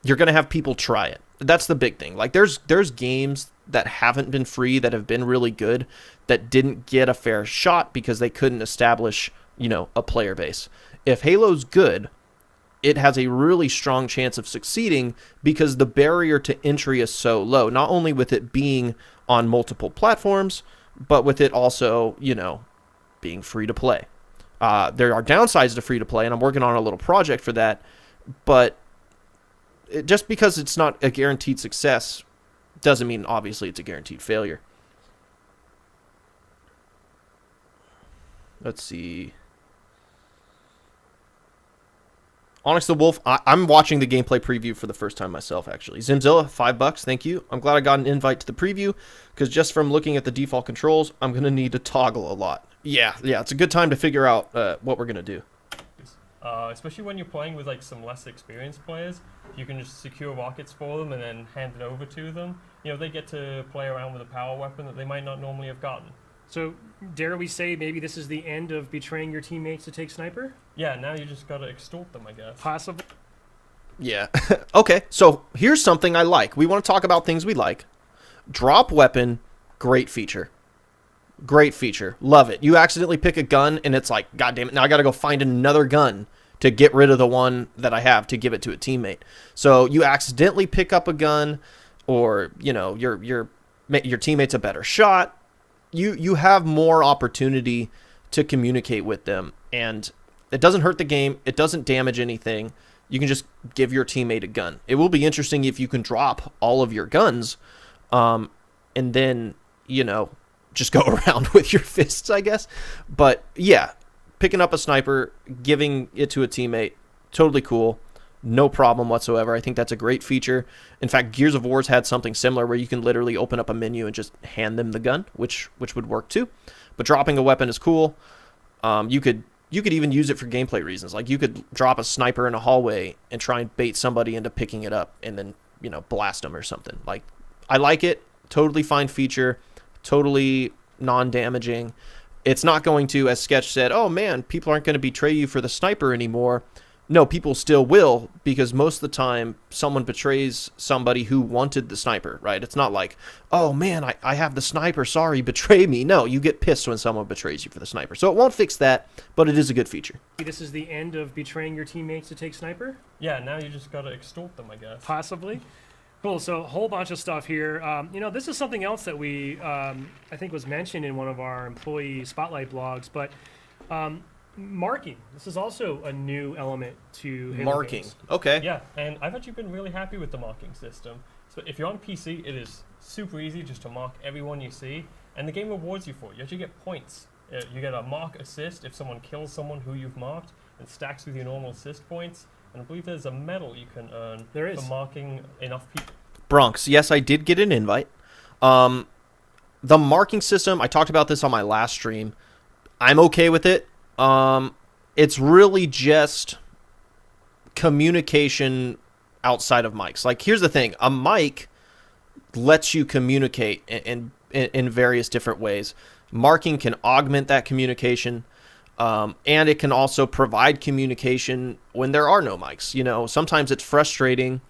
you're going to have people try it. That's the big thing. Like, there's games that haven't been free that have been really good that didn't get a fair shot because they couldn't establish, a player base. If Halo's good, it has a really strong chance of succeeding because the barrier to entry is so low, not only with it being on multiple platforms, but with it also, being free to play. There are downsides to free to play, and I'm working on a little project for that, but just because it's not a guaranteed success doesn't mean obviously it's a guaranteed failure. Let's see. Onyx the Wolf, I'm watching the gameplay preview for the first time myself, actually. Zimzilla, $5, thank you. I'm glad I got an invite to the preview, because just from looking at the default controls, I'm going to need to toggle a lot. Yeah, it's a good time to figure out what we're going to do. Especially when you're playing with like some less experienced players, you can just secure rockets for them and then hand it over to them. They get to play around with a power weapon that they might not normally have gotten. So, dare we say maybe this is the end of betraying your teammates to take sniper? Yeah, now you just gotta extort them, I guess. Possible. Yeah. Okay, so here's something I like. We want to talk about things we like. Drop weapon, great feature. Great feature. Love it. You accidentally pick a gun, and it's like, God damn it, now I gotta go find another gun to get rid of the one that I have to give it to a teammate. So you accidentally pick up a gun, or, your teammate's a better shot. You have more opportunity to communicate with them, and it doesn't hurt the game. It doesn't damage anything. You can just give your teammate a gun. It will be interesting if you can drop all of your guns, and then, just go around with your fists, I guess. But yeah, picking up a sniper, giving it to a teammate, totally cool. No problem whatsoever. I think that's a great feature. In fact, Gears of War's had something similar where you can literally open up a menu and just hand them the gun, which would work too. But dropping a weapon is cool. You could even use it for gameplay reasons. Like, you could drop a sniper in a hallway and try and bait somebody into picking it up and then, blast them or something. Like, I like it. Totally fine feature, totally non-damaging. It's not going to, as Sketch said, oh man, people aren't going to betray you for the sniper anymore. No, people still will, because most of the time someone betrays somebody who wanted the sniper, right? It's not like, oh man, I have the sniper, sorry, betray me. No, you get pissed when someone betrays you for the sniper. So it won't fix that, but it is a good feature. This is the end of betraying your teammates to take sniper? Yeah, now you just gotta extort them, I guess. Possibly. Cool, so a whole bunch of stuff here. This is something else that we, I think was mentioned in one of our employee spotlight blogs, but marking. This is also a new element to Halo Marking. games. Okay. Yeah, and I've actually been really happy with the marking system. So if you're on PC, it is super easy just to mark everyone you see, and the game rewards you for it. You actually get points. You get a mark assist if someone kills someone who you've marked, and stacks with your normal assist points. And I believe there's a medal you can earn for marking enough people. Bronx, yes, I did get an invite. The marking system, I talked about this on my last stream. I'm okay with it. It's really just communication outside of mics. Like, here's the thing. A mic lets you communicate in various different ways. Marking can augment that communication, and it can also provide communication when there are no mics. You know, sometimes it's frustrating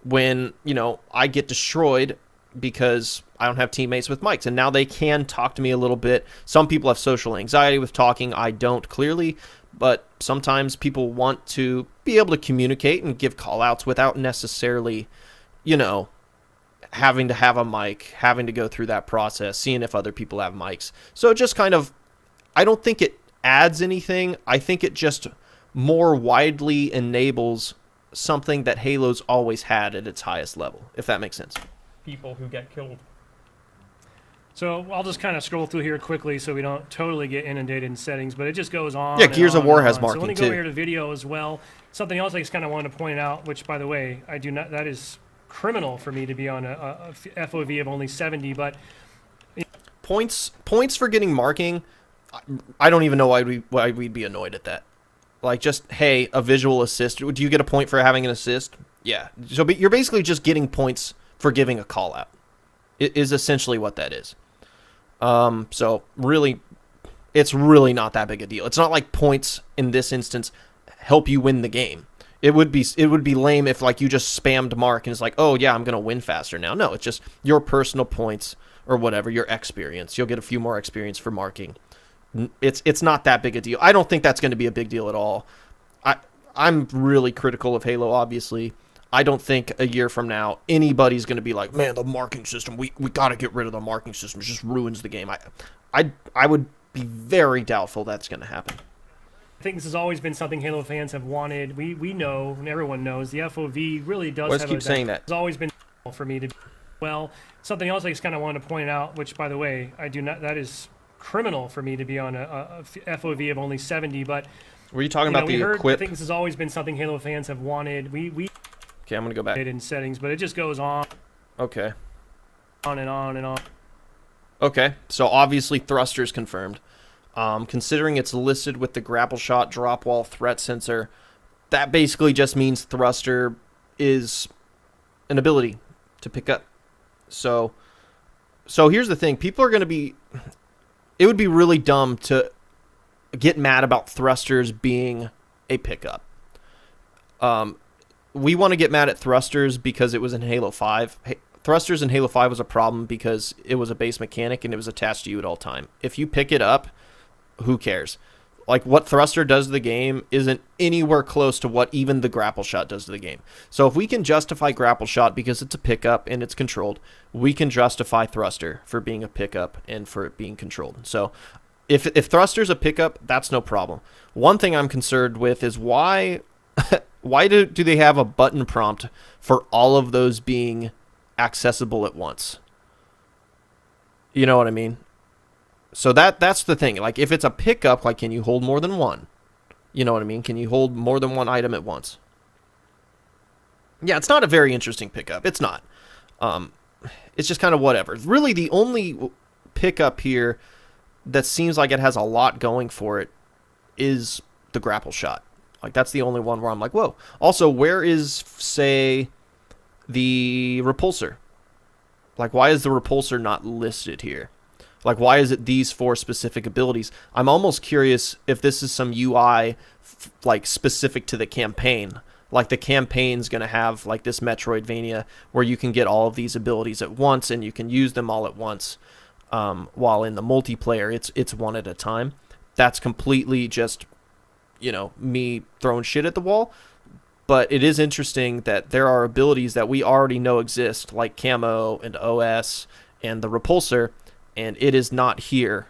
when, I get destroyed because I don't have teammates with mics, and now they can talk to me a little bit. Some people have social anxiety with talking. I don't, clearly, but sometimes people want to be able to communicate and give call-outs without necessarily, having to have a mic, having to go through that process, seeing if other people have mics. So it just kind of, I don't think it adds anything. I think it just more widely enables something that Halo's always had at its highest level, if that makes sense. People who get killed. So I'll just kind of scroll through here quickly so we don't totally get inundated in settings, but it just goes on. Yeah, Gears of War has on. marking So let me too. go here to video as well. Something else I just kind of wanted to point out, which, by the way, I do not. That is criminal for me to be on a FOV of only 70, but Points for getting marking, I don't even know why we'd be annoyed at that. Like, just, hey, a visual assist. Do you get a point for having an assist? Yeah. So you're basically just getting points for giving a call out. It is essentially what that is. So really, it's really not that big a deal. It's not like points in this instance help you win the game. It would be lame if, like, you just spammed mark and it's like, oh yeah, I'm gonna win faster now. No, it's just your personal points or whatever, your experience. You'll get a few more experience for marking. It's not that big a deal. I don't think that's going to be a big deal at all. I'm really critical of Halo, obviously. I don't think a year from now anybody's going to be like, man, the marking system, we got to get rid of the marking system. It just ruins the game. I would be very doubtful that's going to happen. I think this has always been something Halo fans have wanted. We know, and everyone knows, the FOV really does Let's have keep saying that. It's always been for me to be. Well, something else I just kind of wanted to point out, which, by the way, I do not. That is criminal for me to be on a FOV of only 70, but Were you talking about the equip? I think this has always been something Halo fans have wanted. Okay, I'm going to go back. In settings, but it just goes on. Okay. On and on and on. Okay, so obviously thrusters confirmed. Considering it's listed with the grapple shot drop wall threat sensor, that basically just means thruster is an ability to pick up. So here's the thing. People are going to be... It would be really dumb to get mad about thrusters being a pickup. We want to get mad at thrusters because it was in Halo 5. Thrusters in Halo 5 was a problem because it was a base mechanic and it was attached to you at all time. If you pick it up, who cares? Like, what thruster does to the game isn't anywhere close to what even the grapple shot does to the game. So if we can justify grapple shot because it's a pickup and it's controlled, we can justify thruster for being a pickup and for it being controlled. So if thruster's a pickup, that's no problem. One thing I'm concerned with is why do they have a button prompt for all of those being accessible at once? You know what I mean? So that's the thing. Like, if it's a pickup, like, can you hold more than one? You know what I mean? Can you hold more than one item at once? Yeah, it's not a very interesting pickup. It's not. It's just kind of whatever. Really, the only pickup here that seems like it has a lot going for it is the grapple shot. Like, that's the only one where I'm like, whoa. Also, where is, say, the repulsor? Like, why is the repulsor not listed here? Like, why is it these 4 specific abilities? I'm almost curious if this is some UI like specific to the campaign. Like the campaign's going to have like this Metroidvania where you can get all of these abilities at once and you can use them all at once. While in the multiplayer, it's one at a time. That's completely just, me throwing shit at the wall. But it is interesting that there are abilities that we already know exist, like Camo and OS and the repulsor, and it is not here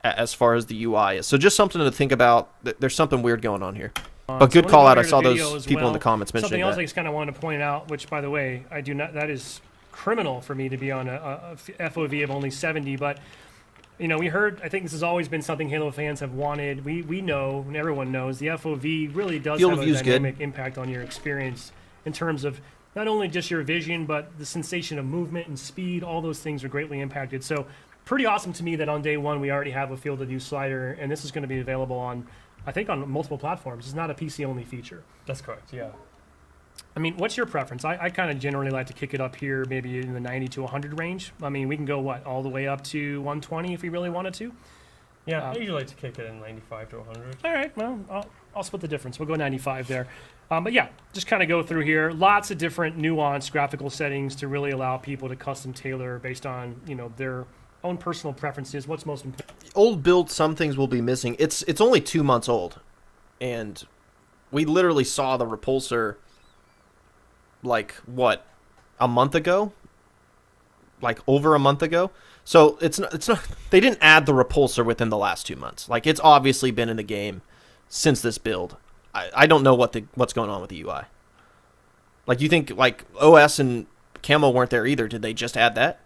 as far as the UI is. So just something to think about. There's something weird going on here. But good call out. I saw those people in the comments mentioning something else that. I just kind of wanted to point out, which, by the way, I do not. That is criminal for me to be on a FOV of only 70. But we heard. I think this has always been something Halo fans have wanted. We know, and everyone knows, the FOV really does have a dynamic impact on your experience in terms of not only just your vision, but the sensation of movement and speed. All those things are greatly impacted. So, pretty awesome to me that on day one we already have a field of view slider, and this is going to be available on, I think, on multiple platforms. It's not a PC-only feature. That's correct, yeah. I mean, what's your preference? I kind of generally like to kick it up here maybe in the 90 to 100 range. I mean, we can go, all the way up to 120 if we really wanted to? Yeah, I usually like to kick it in 95 to 100. All right, well, I'll split the difference. We'll go 95 there. But yeah, just kind of go through here. Lots of different nuanced graphical settings to really allow people to custom tailor based on, their own personal preferences. What's most important? Old build, some things will be missing. It's only 2 months old, and we literally saw the repulsor a month ago, over a month ago. So it's not they didn't add the repulsor within the last 2 months. Like, it's obviously been in the game since this build. I don't know what's going on with the UI. Like, you think OS and Camo weren't there either? Did they just add that?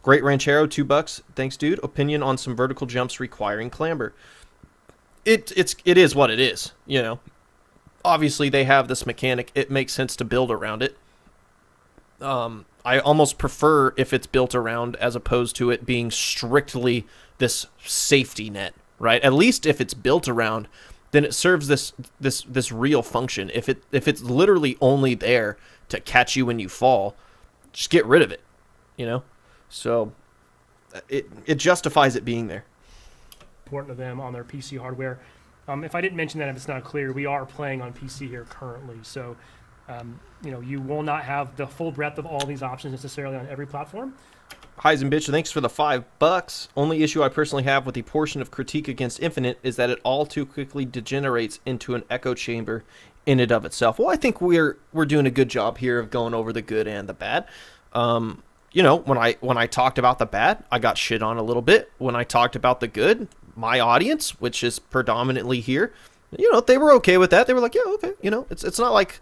Great Ranchero, $2. Thanks, dude. Opinion on some vertical jumps requiring clamber. It is what it is. Obviously they have this mechanic. It makes sense to build around it. I almost prefer if it's built around as opposed to it being strictly this safety net, right? At least if it's built around, then it serves this real function. If it's literally only there to catch you when you fall, just get rid of it. So it justifies it being there. Important to them on their PC hardware. If I didn't mention that, if it's not clear, we are playing on PC here currently. So, you will not have the full breadth of all these options necessarily on every platform. Heisenbitch, thanks for the $5. Only issue I personally have with the portion of Critique Against Infinite is that it all too quickly degenerates into an echo chamber in and of itself. Well, I think we're doing a good job here of going over the good and the bad. When I talked about the bad, I got shit on a little bit. When I talked about the good, my audience, which is predominantly here, they were okay with that. They were like, yeah, okay. It's not like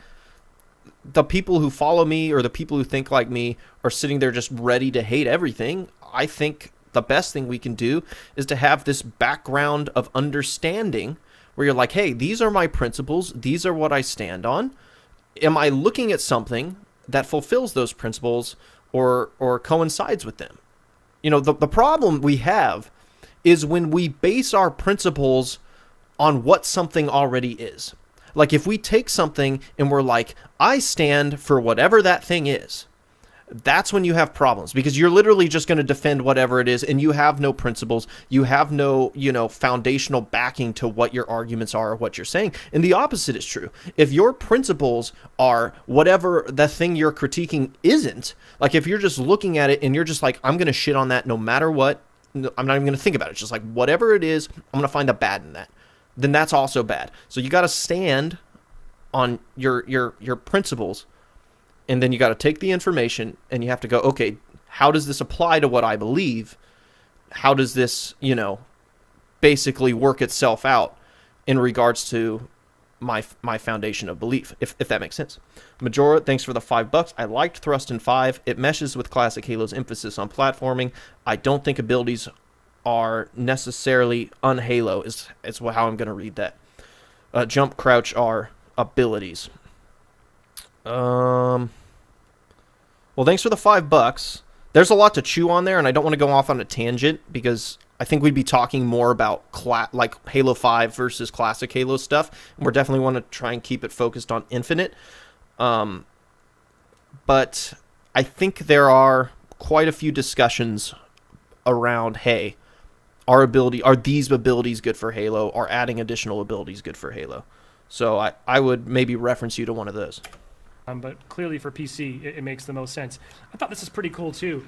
the people who follow me or the people who think like me are sitting there just ready to hate everything. I think the best thing we can do is to have this background of understanding where you're like, hey, these are my principles. These are what I stand on. Am I looking at something that fulfills those principles or coincides with them? The problem we have is when we base our principles on what something already is. Like, if we take something and we're like, I stand for whatever that thing is, that's when you have problems, because you're literally just going to defend whatever it is, and you have no principles, you have no, foundational backing to what your arguments are or what you're saying. And the opposite is true. If your principles are whatever the thing you're critiquing isn't, like if you're just looking at it and you're just like, I'm going to shit on that no matter what, I'm not even going to think about it. It's just like, whatever it is, I'm going to find the bad in that. Then that's also bad. So you got to stand on your principles, and then you got to take the information and you have to go, okay, how does this apply to what I believe? How does this, basically work itself out in regards to my foundation of belief, if that makes sense. Majora, thanks for the $5. I liked Thrust in 5. It meshes with classic Halo's emphasis on platforming. I don't think abilities are necessarily un-Halo is how I'm going to read that. Jump, crouch are abilities. Well, thanks for the $5. There's a lot to chew on there, and I don't want to go off on a tangent because I think we'd be talking more about like Halo 5 versus classic Halo stuff. And we're definitely want to try and keep it focused on Infinite. But I think there are quite a few discussions around, hey, are these abilities good for Halo? Are adding additional abilities good for Halo? So I would maybe reference you to one of those. But clearly for PC, it makes the most sense. I thought this is pretty cool too,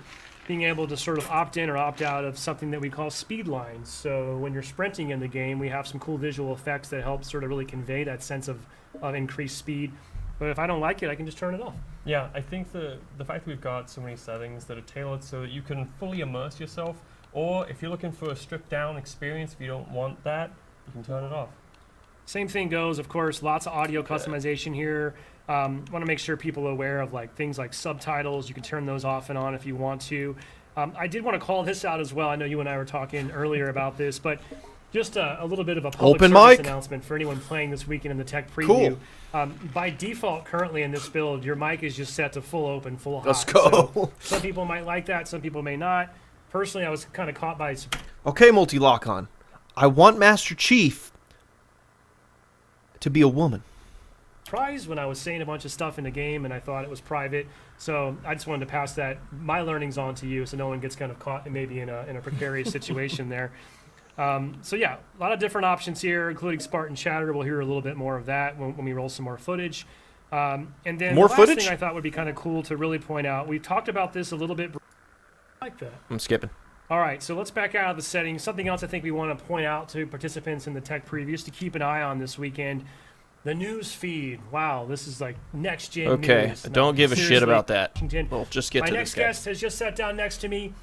being able to sort of opt in or opt out of something that we call speed lines. So when you're sprinting in the game, we have some cool visual effects that help sort of really convey that sense of increased speed. But if I don't like it, I can just turn it off. Yeah, I think the fact that we've got so many settings that are tailored so that you can fully immerse yourself, or if you're looking for a stripped down experience, if you don't want that, you can turn it off. Same thing goes, of course, lots of audio customization here. Want to make sure people are aware of things like subtitles. You can turn those off and on if you want to. I did want to call this out as well. I know you and I were talking earlier about this, but just a little bit of a public Open service mic announcement for anyone playing this weekend in the tech preview. Cool. By default, currently in this build, your mic is just set to full open, full high. Let's go. So some people might like that, some people may not. Personally, I was kind of caught by Okay, multi-lock-on. I want Master Chief to be a woman. surprise when I was saying a bunch of stuff in the game and I thought it was private. So I just wanted to pass my learnings on to you so no one gets kind of caught maybe in a precarious situation there. So yeah, a lot of different options here, including Spartan Chatter. We'll hear a little bit more of that when we roll some more footage. And then More the last footage? thing I thought would be kind of cool to really point out, we've talked about this a little bit. I like that. I'm skipping. All right, so let's back out of the settings. Something else I think we want to point out to participants in the tech previews to keep an eye on this weekend. The news feed. Wow, this is like next gen Okay, news. don't give a shit Seriously, about that. Washington. We'll just get My to next this guy. guest has just sat down next to me.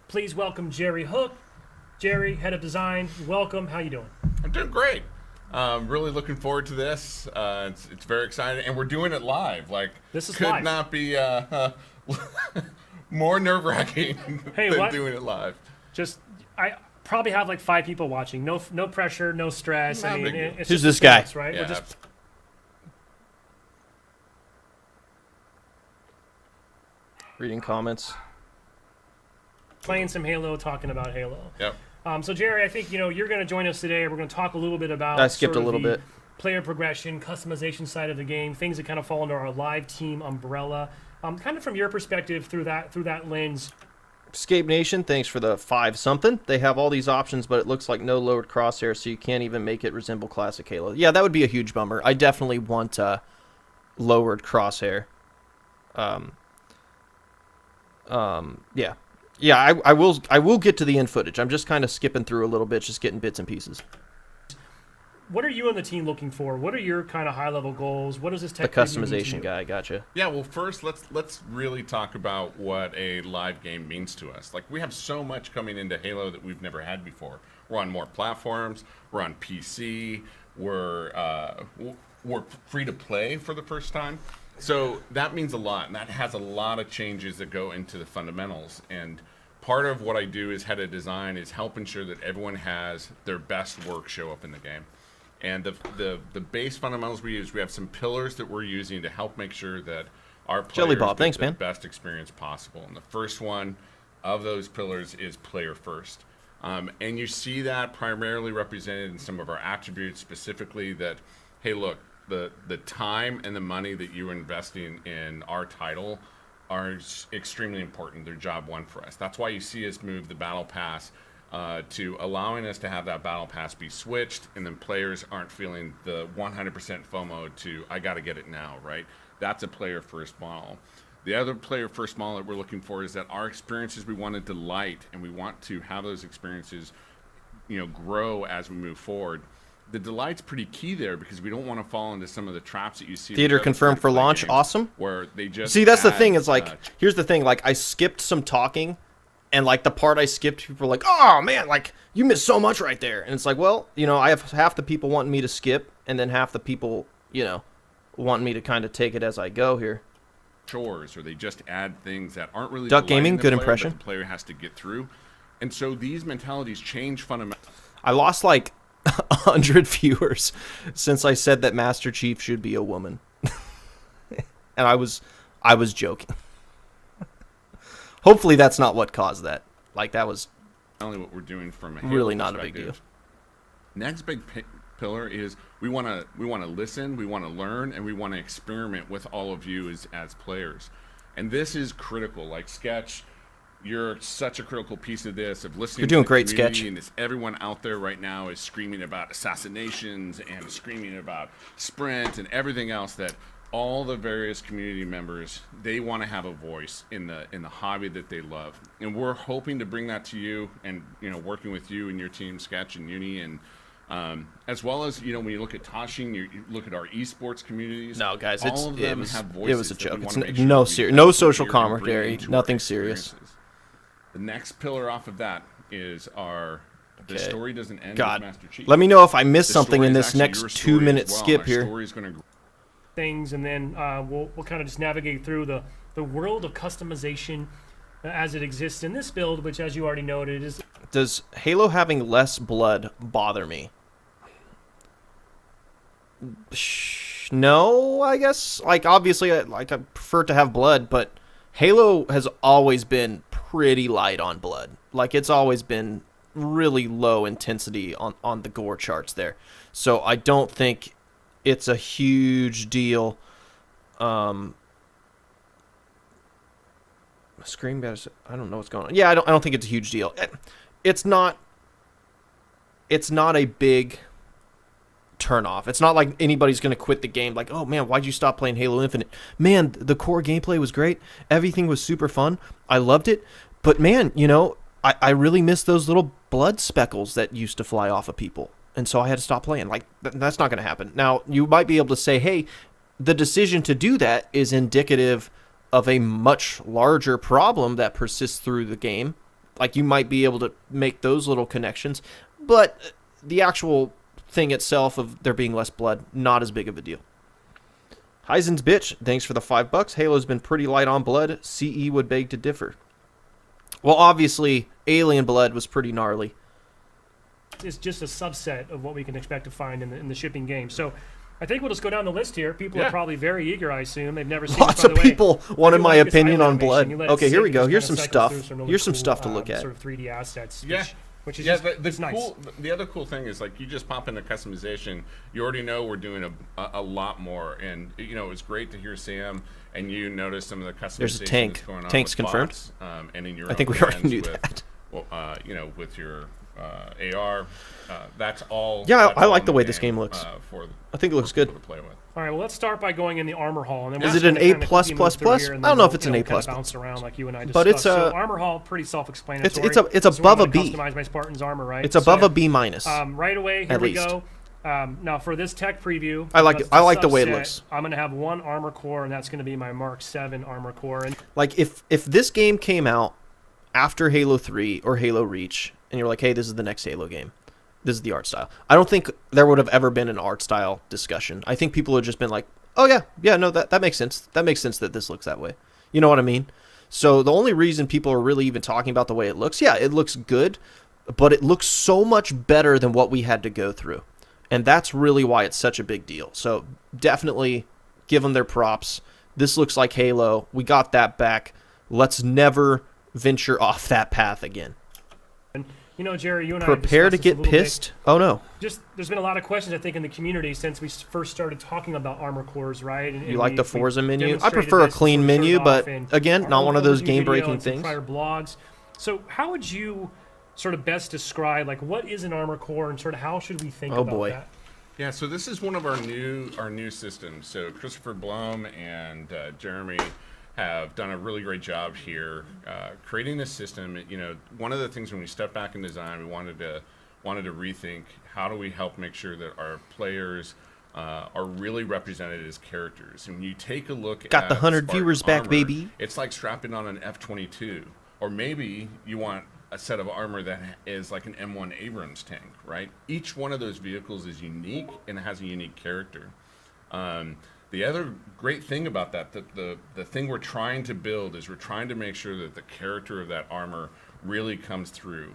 Please welcome Jerry Hook. Jerry, head of design. Welcome. How you doing? I'm doing great. Really looking forward to this. It's very exciting, and we're doing it live. This is could live. not be more nerve-wracking Hey, than what? doing it live. I probably have like 5 people watching. No pressure, no stress. Not I a mean, big deal. it's Who's just this between guy? us, right? Yeah, We're just Reading comments. playing some Halo, talking about Halo. Yep. So Jerry, I think you're going to join us today. We're going to talk a little bit about I skipped sort a of little the bit. player progression, customization side of the game, things that kind of fall under our live team umbrella. Kind of from your perspective through that lens. Escape Nation, thanks for the 5-something. They have all these options, but it looks like no lowered crosshair, so you can't even make it resemble classic Halo. Yeah, that would be a huge bummer. I definitely want lowered crosshair. Yeah. Yeah, I will get to the end footage. I'm just kind of skipping through a little bit, just getting bits and pieces. What are you and the team looking for? What are your kind of high-level goals? What does this The tech preview mean to customization you? guy, gotcha. Yeah. Well, first let's really talk about what a live game means to us. We have so much coming into Halo that we've never had before. We're on more platforms. We're on PC. We're free to play for the first time. So that means a lot, and that has a lot of changes that go into the fundamentals. And part of what I do as head of design is help ensure that everyone has their best work show up in the game. And the base fundamentals we use, we have some pillars that we're using to help make sure that our players Jelly Bob, get thanks, the man. best experience possible. And the first one of those pillars is player first. And you see that primarily represented in some of our attributes, specifically that, hey, look, the time and the money that you're investing in our title are extremely important. They're job one for us. That's why you see us move the battle pass to allowing us to have that battle pass be switched, and then players aren't feeling the 100% FOMO to, I got to get it now, right? That's a player first model. The other player first model that we're looking for is that our experiences, we want to delight, and we want to have those experiences, grow as we move forward. The delight's pretty key there because we don't want to fall into some of the traps that you see. Theater with other confirmed for free-to-play launch. games Awesome. Where they just See, that's the add, thing. Is here's the thing. I skipped some talking, and the part I skipped, people were like, "Oh man, you missed so much right there." And it's like, well, I have half the people wanting me to skip, and then half the people, wanting me to kind of take it as I go here. chores, or they just add things that aren't really Duck delighting Gaming, the good player, impression. that the player has to get through. And so these mentalities change fundamentally. I lost 100 viewers since I said that Master Chief should be a woman, and I was joking. Hopefully, that's not what caused that. That was Only what we're doing from a Halo really not a big deal. perspective. Next big pillar is we want to listen, we want to learn, and we want to experiment with all of you as players. And this is critical. Sketch, you're such a critical piece of this, of listening You're doing to the great, community, Sketch. and everyone out there right now is screaming about assassinations and screaming about Sprint and everything else, that all the various community members, they want to have a voice in the hobby that they love. And we're hoping to bring that to you, and working with you and your team, Sketch and Uni, and as well as when you look at Toshing, you look at our esports communities. No, guys, all of them have voices. it was a that we joke. It's wanna make sure no that we serious, no have social here and bring commentary, into our nothing serious. experiences. The next pillar off of that is the Okay. story doesn't end God, with Master Chief. let me know if I missed The something story in is this actually next your story 2-minute as well. skip Our here. story is going to things, and then we'll kind of just navigate through the world of customization as it exists in this build, which, as you already noted, is Does Halo having less blood bother me? No, I guess. Like, obviously, I prefer to have blood, but Halo has always been pretty light on blood. Like, it's always been really low intensity on the gore charts there. So I don't think it's a huge deal. Screen batters, I don't know what's going on. Yeah, I don't think it's a huge deal. It's not a big turn off. It's not like anybody's going to quit the game like, oh man, why'd you stop playing Halo Infinite? Man, the core gameplay was great. Everything was super fun. I loved it. But man, I really miss those little blood speckles that used to fly off of people. And so I had to stop playing. Like, that's not going to happen. Now, you might be able to say, hey, the decision to do that is indicative of a much larger problem that persists through the game. Like, you might be able to make those little connections. But the actual thing itself of there being less blood, not as big of a deal. Heisen's bitch, thanks for the $5. Halo's been pretty light on blood. CE would beg to differ. Well, obviously, Alien Blood was pretty gnarly. it's just a subset of what we can expect to find in the shipping game. So I think we'll just go down the list here. People are probably very eager, I assume. They've never seen Lots it, by of the way. people wanted my opinion on blood. You let it Okay, here sit, we it go. just Here's kinda some cycles stuff. through some really Here's some cool, stuff to look at. Sort of 3D assets. Yeah. Which is Yeah, just, the it's nice. cool. The other cool thing is, like, you just pop into customization. You already know we're doing a lot more, and it was great to hear Sam and you notice some of the customization There's a tank. that's going on. Tank's with confirmed. bots, and in your I think own we already hands knew with, that. Well, with your AR, that's all. Yeah, that's I all like in the way this game looks. For I think it looks for good. people to play with. All right, well, let's start by going in the armor hall. And then Is we're it an just gonna A++++? kinda quickly move through here, and I don't know then if it's an A++. kinda bounce around like you and I But it's discussed. a- So armor hall, pretty self-explanatory. it's So above we a wanna B. Customize my Spartan's armor, right? It's above So, a B minus. Right away, here at we least. go. Now for this tech preview, I like that's I like the way it subset, looks. I'm going to have one armor core, and that's going to be my Mark 7 armor core. And Like, if this game came out after Halo 3 or Halo Reach, and you're like, hey, this is the next Halo game, this is the art style, I don't think there would have ever been an art style discussion. I think people would have just been like, oh yeah, no, that makes sense. That makes sense that this looks that way. You know what I mean? So the only reason people are really even talking about the way it looks, yeah, it looks good, but it looks so much better than what we had to go through. And that's really why it's such a big deal. So definitely give them their props. This looks like Halo. We got that back. Let's never venture off that path again. Jerry, you and I Prepare to discussed this a get little pissed. Oh, no. Just there's been a lot of questions, I think, in the community since we first started talking about armor cores, right? And You like we- the Forza we menu? I demonstrated prefer a this, clean sort of menu, showed but off in again, our not own one of those overview video game-breaking and some things. prior blogs. So how would you sort of best describe, like, what is an armor core, and sort of how should we think Oh, about boy. that? Yeah, so this is one of our new systems. So Christopher Blum and Jeremy have done a really great job here creating this system. One of the things when we stepped back in design, we wanted to rethink how do we help make sure that our players are really represented as characters. And when you take a look Got at the 100 Spartan viewers back, armor, baby. it's like strapping on an F-22, or maybe you want a set of armor that is like an M1 Abrams tank, right? Each one of those vehicles is unique and has a unique character. The other great thing about that, the thing we're trying to build is we're trying to make sure that the character of that armor really comes through.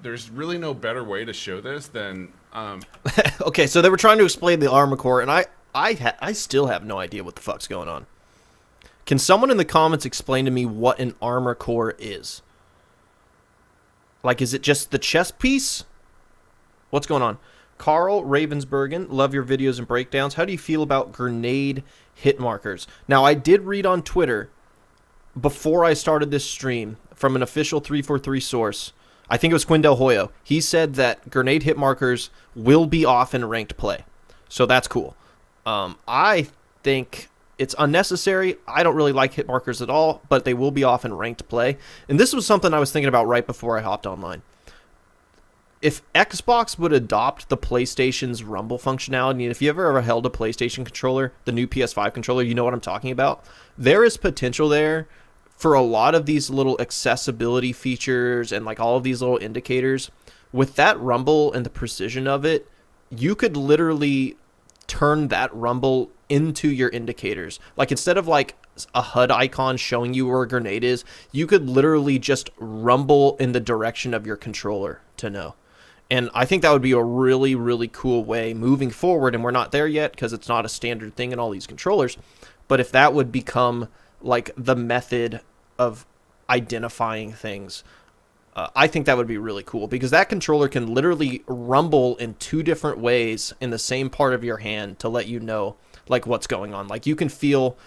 There's really no better way to show this than Okay, so they were trying to explain the armor core, and I still have no idea what the fuck's going on. Can someone in the comments explain to me what an armor core is? Like, is it just the chest piece? What's going on? Carl Ravensbergen, love your videos and breakdowns. How do you feel about grenade hit markers? Now, I did read on Twitter before I started this stream, from an official 343 source, I think it was Quindel Hoyo, he said that grenade hit markers will be off in ranked play. So that's cool. I think it's unnecessary. I don't really like hit markers at all, but they will be off in ranked play. And this was something I was thinking about right before I hopped online. If Xbox would adopt the PlayStation's Rumble functionality, and if you ever held a PlayStation controller, the new PS5 controller, you know what I'm talking about. There is potential there for a lot of these little accessibility features and like all of these little indicators. With that Rumble and the precision of it, you could literally turn that Rumble into your indicators. Like instead of like a HUD icon showing you where a grenade is, you could literally just rumble in the direction of your controller to know. And I think that would be a really, really cool way moving forward. And we're not there yet because it's not a standard thing in all these controllers. But if that would become like the method of identifying things, I think that would be really cool, because that controller can literally rumble in two different ways in the same part of your hand to let you know like what's going on. Like you can feel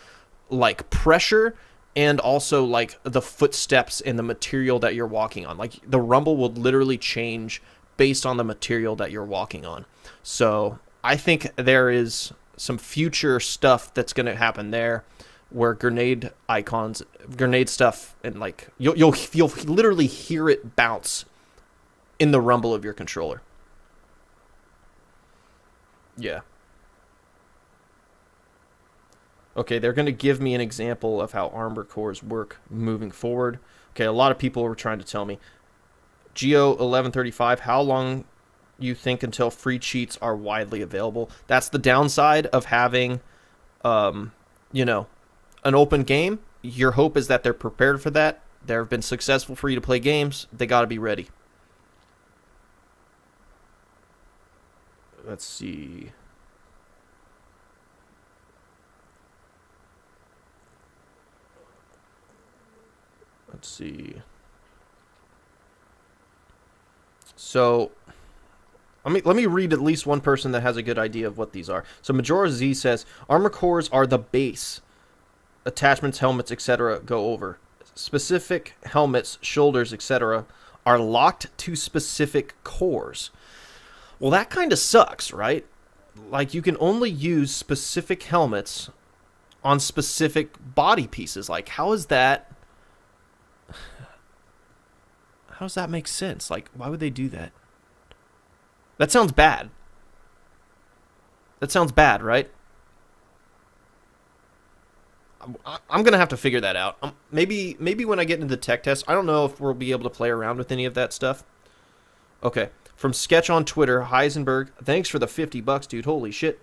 like pressure and also like the footsteps in the material that you're walking on. Like the rumble will literally change based on the material that you're walking on. So I think there is some future stuff that's going to happen there, where grenade icons, grenade stuff, and like you'll literally hear it bounce in the rumble of your controller. Yeah. Okay, they're going to give me an example of how armor cores work moving forward. Okay, a lot of people were trying to tell me. Geo 1135, how long you think until free cheats are widely available? That's the downside of having, an open game. Your hope is that they're prepared for that. They've been successful free-to-play games. They got to be ready. Let's see. So let me read at least one person that has a good idea of what these are. So Majora Z says, armor cores are the base. Attachments, helmets, etc. go over. Specific helmets, shoulders, etc. are locked to specific cores. Well, that kind of sucks, right? Like you can only use specific helmets on specific body pieces. Like how does that make sense? Like why would they do that? That sounds bad. That sounds bad, right? I'm going to have to figure that out. Maybe when I get into the tech test, I don't know if we'll be able to play around with any of that stuff. Okay. From Sketch on Twitter, Heisenberg, thanks for the $50, dude. Holy shit.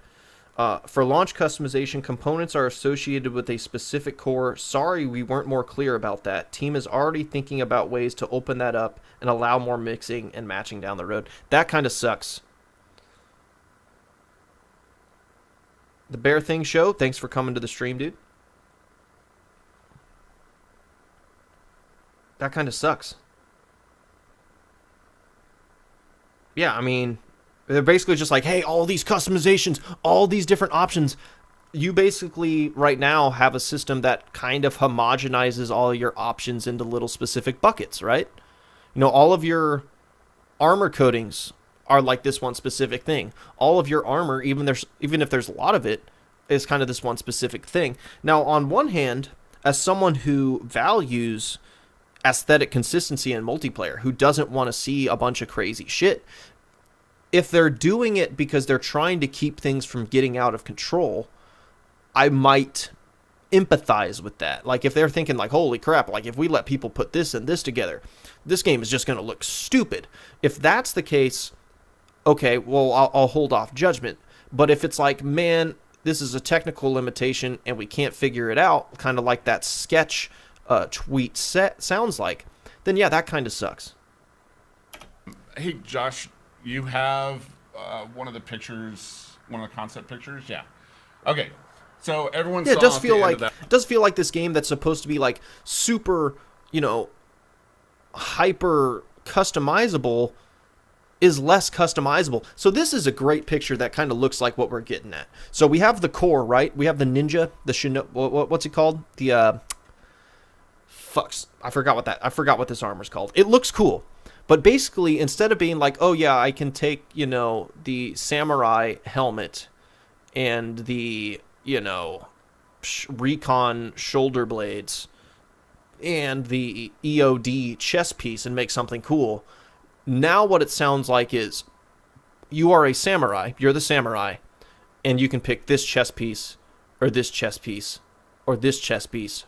For launch customization, components are associated with a specific core. Sorry we weren't more clear about that. Team is already thinking about ways to open that up and allow more mixing and matching down the road. That kind of sucks. The Bear Thing Show, thanks for coming to the stream, dude. That kind of sucks. Yeah, I mean, they're basically just like, hey, all these customizations, all these different options. You basically, right now, have a system that kind of homogenizes all your options into little specific buckets, right? You know, all of your armor coatings are like this one specific thing. All of your armor, even if there's a lot of it, is kind of this one specific thing. Now, on one hand, as someone who values aesthetic consistency in multiplayer, who doesn't want to see a bunch of crazy shit, if they're doing it because they're trying to keep things from getting out of control, I might empathize with that. Like if they're thinking like, holy crap, like if we let people put this and this together, this game is just going to look stupid. If that's the case, okay, well, I'll hold off judgment. But if it's like, man, this is a technical limitation and we can't figure it out, kind of like that Sketch tweet sounds like, then yeah, that kind of sucks. Hey, Josh, you have one of the pictures, one of the concept pictures? Yeah. Okay. So everyone saw it does at feel the end like of that. it does feel like this game that's supposed to be like super, hyper customizable is less customizable. So this is a great picture that kind of looks like what we're getting at. So we have the core, right? We have the ninja, the what's it called? fucks. I forgot what this armor's called. It looks cool. But basically, instead of being like, oh yeah, I can take, the samurai helmet and the, recon shoulder blades and the EOD chest piece and make something cool. Now what it sounds like is you are a samurai, you're the samurai, and you can pick this chest piece, or this chest piece, or this chest piece,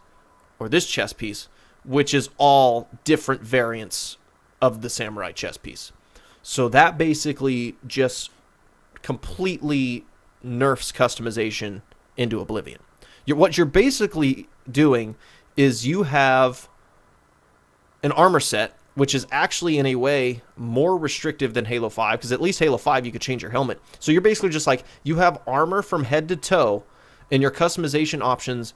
or this chest piece, which is all different variants of the samurai chest piece. So that basically just completely nerfs customization into oblivion. What you're basically doing is you have an armor set, which is actually in a way more restrictive than Halo 5, because at least Halo 5 you could change your helmet. So you're basically just like, you have armor from head to toe, and your customization options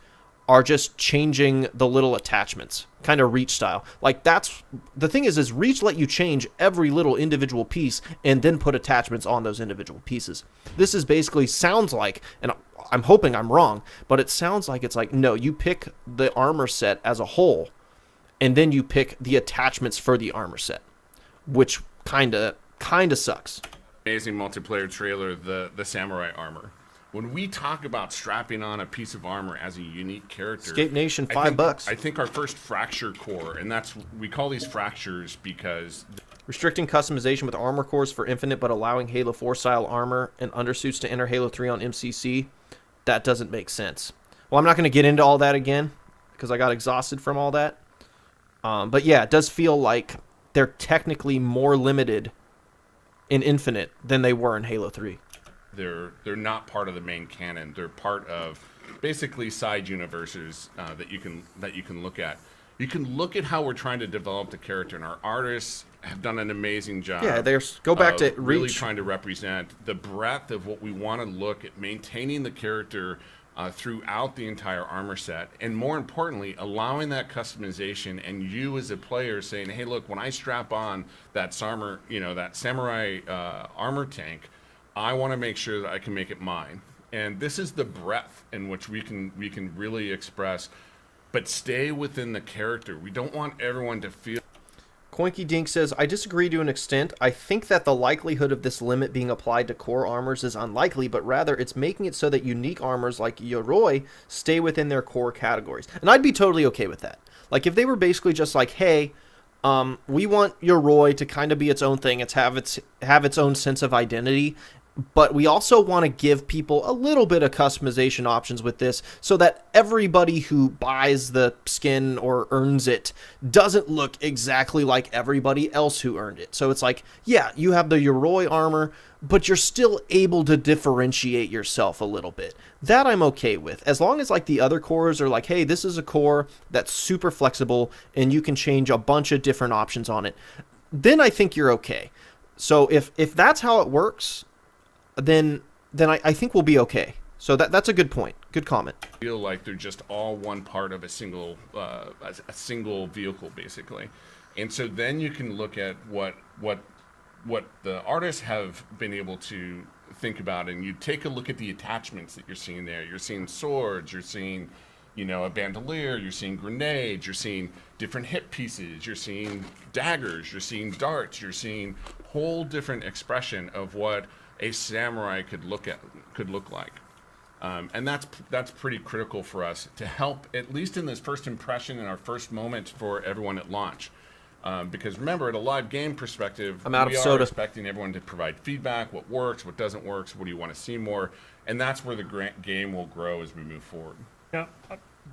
are just changing the little attachments, kind of Reach style. Like, that's the thing is Reach let you change every little individual piece and then put attachments on those individual pieces. This is basically sounds like, and I'm hoping I'm wrong, but it sounds like it's like, no, you pick the armor set as a whole, and then you pick the attachments for the armor set, which kind of sucks. Amazing multiplayer trailer, the samurai armor. When we talk about strapping on a piece of armor as a unique character, Escape Nation, $5. I think our first fracture core, and we call these fractures because restricting customization with armor cores for Infinite, but allowing Halo 4 style armor and undersuits to enter Halo 3 on MCC, that doesn't make sense. Well, I'm not going to get into all that again because I got exhausted from all that. But yeah, it does feel like they're technically more limited in Infinite than they were in Halo 3. They're not part of the main canon. They're part of basically side universes that you can look at. You can look at how we're trying to develop the character, and our artists have done an amazing job. Yeah, go back to Reach. Really trying to represent the breadth of what we want to look at, maintaining the character throughout the entire armor set, and more importantly, allowing that customization, and you as a player saying, "Hey, look, when I strap on that samurai armor tank, I want to make sure that I can make it mine." And this is the breadth in which we can really express, but stay within the character. We don't want everyone to feel. Coinky Dink says, I disagree to an extent. I think that the likelihood of this limit being applied to core armors is unlikely, but rather it's making it so that unique armors like Yoroi stay within their core categories. And I'd be totally okay with that. Like, if they were basically just like, hey, we want Yoroi to kind of be its own thing, have its own sense of identity, but we also want to give people a little bit of customization options with this so that everybody who buys the skin or earns it doesn't look exactly like everybody else who earned it. So it's like, yeah, you have the Yoroi armor, but you're still able to differentiate yourself a little bit. That I'm okay with. As long as like the other cores are like, hey, this is a core that's super flexible and you can change a bunch of different options on it, then I think you're okay. So if that's how it works, then I think we'll be okay. So that's a good point. Good comment. Feel like they're just all one part of a single vehicle, basically. And so then you can look at what the artists have been able to think about, and you take a look at the attachments that you're seeing there. You're seeing swords, you're seeing, a bandolier, you're seeing grenades, you're seeing different hip pieces, you're seeing daggers, you're seeing darts, you're seeing whole different expression of what a samurai could look like, and that's pretty critical for us to help, at least in this first impression and our first moment for everyone at launch. Because remember, at a live game perspective, we are expecting everyone to provide feedback: what works, what doesn't work, what do you want to see more, and that's where the game will grow as we move forward. Yeah,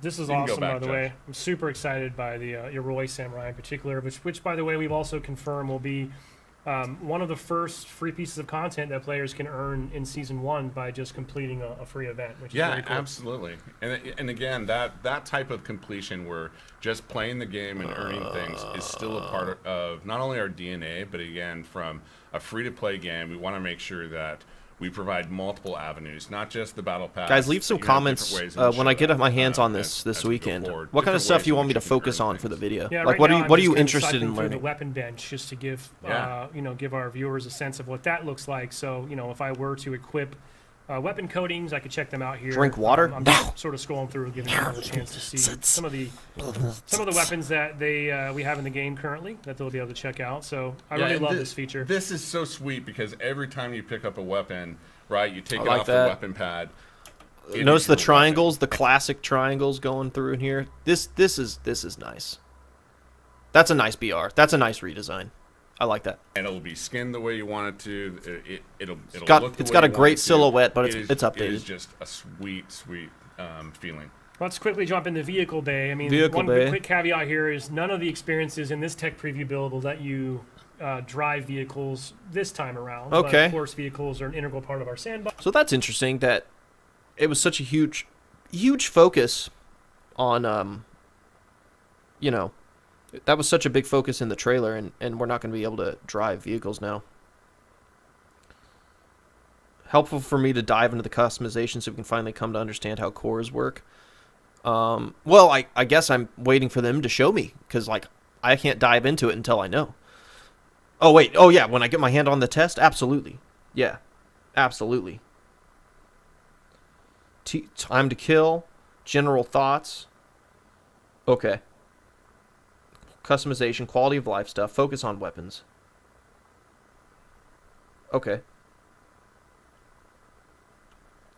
this is awesome. By the way, I'm super excited by the Yoroi Samurai in particular, which by the way we've also confirmed will be one of the first free pieces of content that players can earn in Season 1 by just completing a free event, which is very cool. Absolutely. And again, that type of completion where just playing the game and earning things is still a part of not only our DNA, but again, from a free-to-play game, we want to make sure that we provide multiple avenues, not just the battle pass. Guys, leave some comments when I get my hands on this weekend. What kind of stuff you want me to focus on for the video? Yeah, like, right what are you interested in learning? The weapon bench, just to give give our viewers a sense of what that looks like. So if I were to equip weapon coatings. I could check them out here. Drink water? I'm just sort of scrolling through, giving people a chance to see some of the weapons that we have in the game currently that they'll be able to check out. So I really love this feature. This is so sweet because every time you pick up a weapon, right, you take it like off that. the weapon pad. Notice the triangles, the classic triangles going through in here. This is nice. That's a nice BR. That's a nice redesign. I like that. And it'll be skinned the way you want it to. It'll It's got a great silhouette, but it's updated. It is just a sweet feeling. Let's quickly jump into vehicle bay. I mean, Vehicle one bay. quick caveat here is none of the experiences in this tech preview build will let you drive vehicles this time around. Okay. But of course, vehicles are an integral part of our sandbox. So that's interesting that it was such a huge focus on, that was such a big focus in the trailer, and we're not going to be able to drive vehicles now. Helpful for me to dive into the customization so we can finally come to understand how cores work. Well, I guess I'm waiting for them to show me, because, I can't dive into it until I know. Oh, wait. Oh, yeah, when I get my hand on the test? Absolutely. Yeah, absolutely. Time to kill, general thoughts. Okay. Customization, quality of life stuff, focus on weapons. Okay.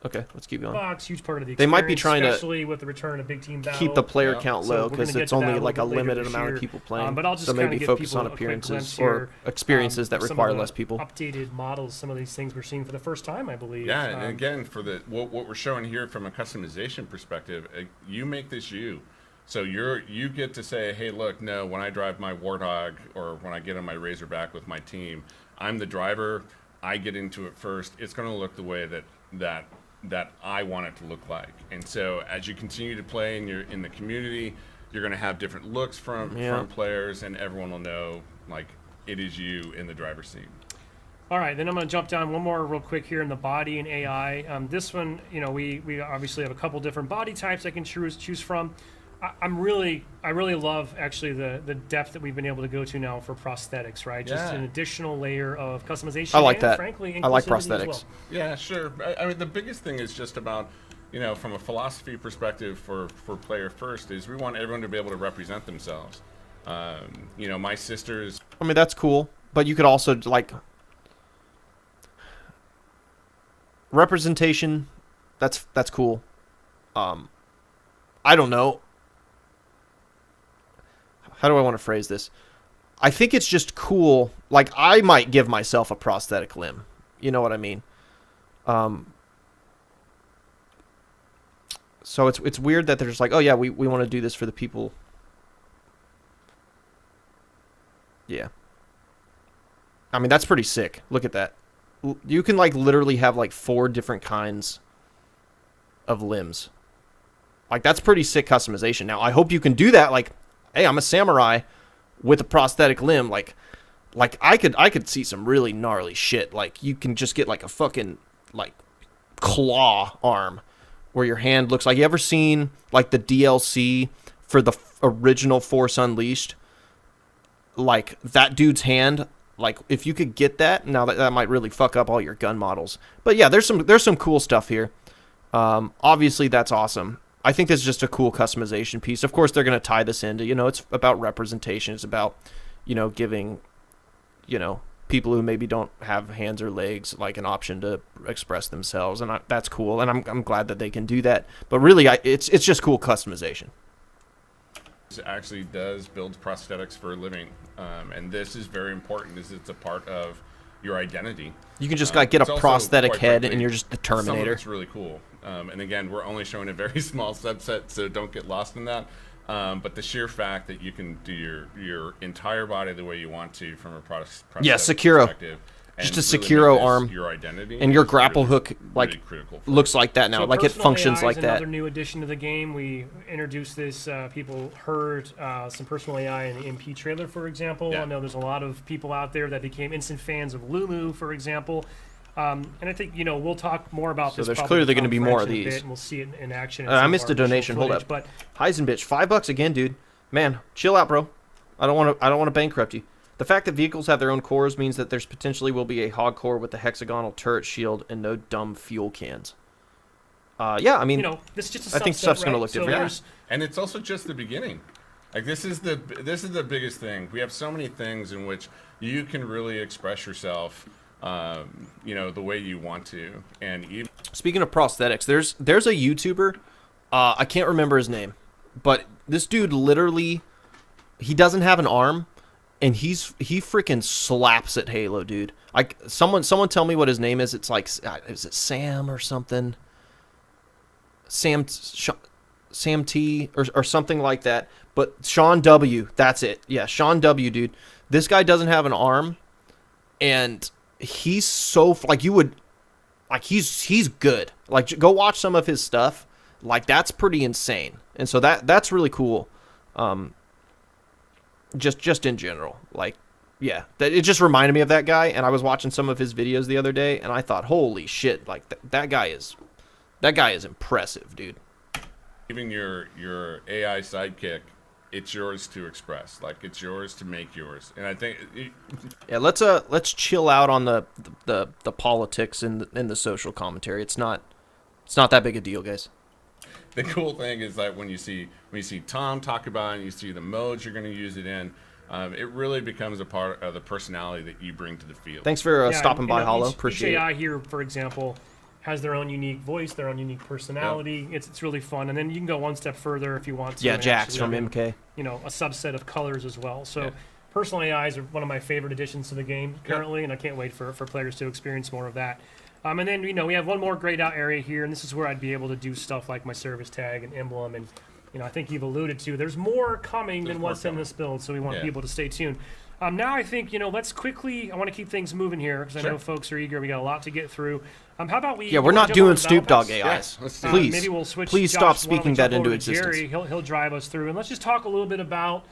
Okay, let's keep going. Box, huge part of the experience, They might be trying to especially with the return of big team battle. keep the player Yeah. count So low we're because gonna get it's to that only a little a bit later limited this amount year. of people playing. But I'll just so kinda maybe give focus people on a quick appearances glimpse or here, experiences that some of require the less people. Updated models, some of these things we're seeing for the first time, I believe. Yeah, and again, for what we're showing here from a customization perspective, you make this you. So you get to say, hey, look, no, when I drive my Warthog or when I get on my Razorback with my team, I'm the driver. I get into it first. It's going to look the way that I want it to look like. And so as you continue to play and you're in the community, you're going to have different looks from players, and everyone will know it is you in the driver's seat. All right, then I'm going to jump down one more real quick here in the body and AI. This one, we obviously have a couple different body types I can choose from. I really love actually the depth that we've been able to go to now for prosthetics, right? Just an additional layer of customization. I like and, that. Frankly, I like inclusivity as prosthetics. well. Yeah, sure. I mean, the biggest thing is just about, from a philosophy perspective for player first is we want everyone to be able to represent themselves. My sisters. I mean, that's cool, but you could also representation. That's cool. I don't know. How do I want to phrase this? I think it's just cool. I might give myself a prosthetic limb. You know what I mean? So it's weird that they're just oh yeah, we want to do this for the people. Yeah. I mean, that's pretty sick. Look at that. You can literally have 4 different kinds of limbs. That's pretty sick customization. Now, I hope you can do that. Hey, I'm a samurai with a prosthetic limb. I could see some really gnarly shit. You can just get a fucking claw arm where your hand looks like. You ever seen the DLC for the original Force Unleashed? That dude's hand. If you could get that, now that might really fuck up all your gun models. But yeah, there's some cool stuff here. Obviously that's awesome. I think this is just a cool customization piece. Of course, they're going to tie this into, it's about representation. It's about, giving, people who maybe don't have hands or legs an option to express themselves, and that's cool. And I'm glad that they can do that. But really, it's just cool customization. This actually does build prosthetics for a living, and this is very important. It's a part of your identity. You can just get a prosthetic head, and you're just the Terminator. It's really cool. And again, we're only showing a very small subset, so don't get lost in that. But the sheer fact that you can do your entire body the way you want to from a prosthetic Sekiro. perspective. Just a really Sekiro make this arm. Your identity. And your grapple hook really critical for looks like that now. So It personal functions AI like is that. Another new addition to the game. We introduced this. People heard some personal AI in the MP trailer, for example. Yeah. I know there's a lot of people out there that became instant fans of Lumu, for example. And I think we'll talk more about this. there's probably clearly with going to be Tom more French of in a these. bit, and we'll see it in action. I missed a donation. Hold up. But Heisenbitch, $5 again, dude. Man, chill out, bro. I don't want to bankrupt you. The fact that vehicles have their own cores means that there's potentially will be a hog core with a hexagonal turret shield and no dumb fuel cans. Yeah, I mean, this is just a I think subset, stuff's gonna right? look So different. there's- And it's also just the beginning. Like this is the biggest thing. We have so many things in which you can really express yourself, the way you want to. And even Speaking of prosthetics, there's a YouTuber, I can't remember his name, but this dude literally, he doesn't have an arm, and he freaking slaps at Halo, dude. Someone tell me what his name is. It's like, is it Sam or something? Sam T or something like that. But Sean W, that's it. Yeah, Sean W, dude. This guy doesn't have an arm, and he's so he's good. Like, go watch some of his stuff. Like, that's pretty insane. And so that's really cool. Just in general, like, yeah, it just reminded me of that guy. And I was watching some of his videos the other day, and I thought, holy shit, like that guy is impressive, dude. even your AI sidekick, it's yours to express. Like it's yours to make yours. And I think Yeah, let's chill out on the politics and the social commentary. It's not that big a deal, guys. the cool thing is that when you see Tom talk about it and you see the modes you're going to use it in, it really becomes a part of the personality that you bring to the field. Thanks for Yeah, stopping by, Hollow. Each Appreciate AI it. here, for example, has their own unique voice, their own unique personality. It's really fun, and then you can go one step further if you want to. Yeah, and Jax from actually have, MK. a subset of colors as well. So Yeah. personal AIs are one of my favorite additions to the game currently, and I can't wait for players to experience more of that. And then we have one more grayed out area here, and this is where I'd be able to do stuff like my service tag and emblem, and I think you've alluded to there's more coming than what's in this build, so we want people to stay tuned. Now I think let's quickly. I want to keep things moving here because I know folks are eager. We got a lot to get through. How about we? Yeah, we're you wanna not jump doing on Snoop Battle Dogg Pass? AIs. let's do it. Please, Maybe we'll switch. please Josh, stop why don't we speaking jump that into over to existence. Jerry? He'll drive us through, and let's just talk a little bit about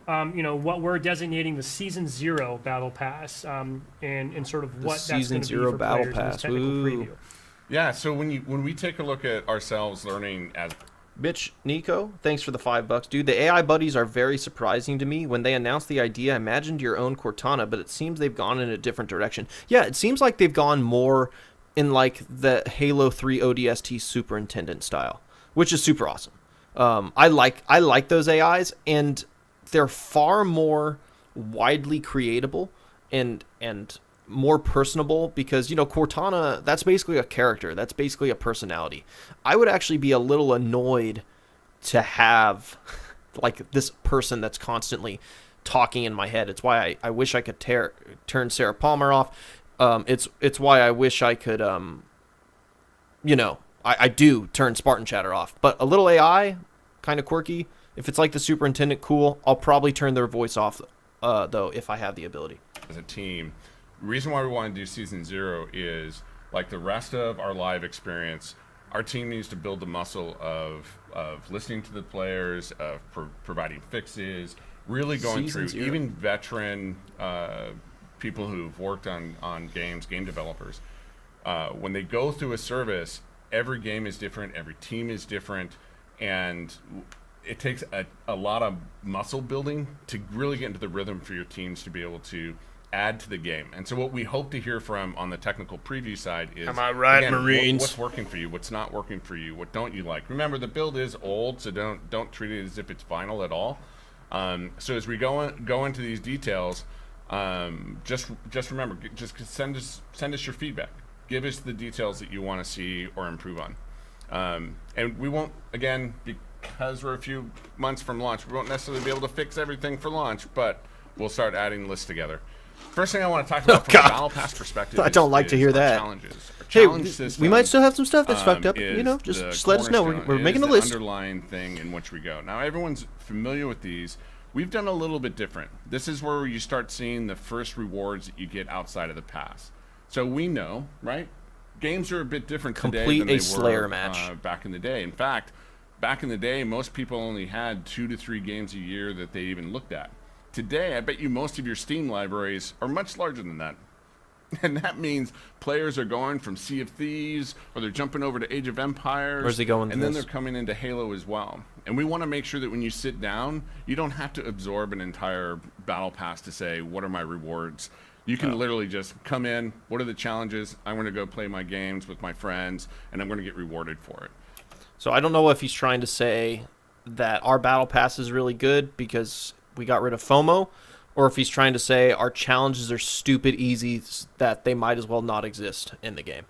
what we're designating the Season 0 Battle Pass, and sort of what that's going Season to be 0 for Battle players in this Pass. technical Ooh. preview. Yeah, so when we take a look at ourselves learning as Bitch, Nico, thanks for the $5, dude. The AI buddies are very surprising to me. When they announced the idea, I imagined your own Cortana, but it seems they've gone in a different direction. Yeah, it seems like they've gone more in like the Halo 3 ODST superintendent style, which is super awesome. I like those AIs, and they're far more widely creatable and more personable because Cortana, that's basically a character, that's basically a personality. I would actually be a little annoyed to have like this person that's constantly talking in my head. It's why I wish I could turn Sarah Palmer off. It's why I wish I could I do turn Spartan Chatter off. But a little AI, kind of quirky. If it's like the superintendent, cool. I'll probably turn their voice off though if I have the ability. a team. The reason why we want to do Season 0 is, like the rest of our live experience, our team needs to build the muscle of listening to the players, of providing fixes, really going Season through 0. even veteran people who've worked on games, game developers. When they go through a service, every game is different, every team is different, and it takes a lot of muscle building to really get into the rhythm for your teams to be able to add to the game. And so what we hope to hear from on the technical preview side is, Am I right, again, Marines? what's working for you, what's not working for you, what don't you like. Remember, the build is old, so don't treat it as if it's final at all. So as we go into these details, just remember, just send us your feedback. Give us the details that you want to see or improve on. And we won't, again, because we're a few months from launch, we won't necessarily be able to fix everything for launch, but we'll start adding lists together. First thing I want to talk about from a Battle Pass perspective I don't like is to hear our that. challenges. Our Hey, challenge system, we might still have some stuff that's fucked up. is Just the let us know. cornerstone, We're making a is list. the underlying thing in which we go. Now, everyone's familiar with these. We've done a little bit different. This is where you start seeing the first rewards that you get outside of the pass. So we know, right? Games are a bit different today Complete than they a Slayer were match. back in the day. In fact, back in the day, most people only had 2 to 3 games a year that they even looked at. Today, I bet you most of your Steam libraries are much larger than that. And that means players are going from Sea of Thieves, or they're jumping over to Age of Empires. Where's he going? And then they're coming into Halo as well. And we want to make sure that when you sit down, you don't have to absorb an entire battle pass to say, what are my rewards? You can literally just come in, what are the challenges? I'm going to go play my games with my friends, and I'm going to get rewarded for it. So I don't know if he's trying to say that our battle pass is really good because we got rid of FOMO, or if he's trying to say our challenges are stupid easy that they might as well not exist in the game.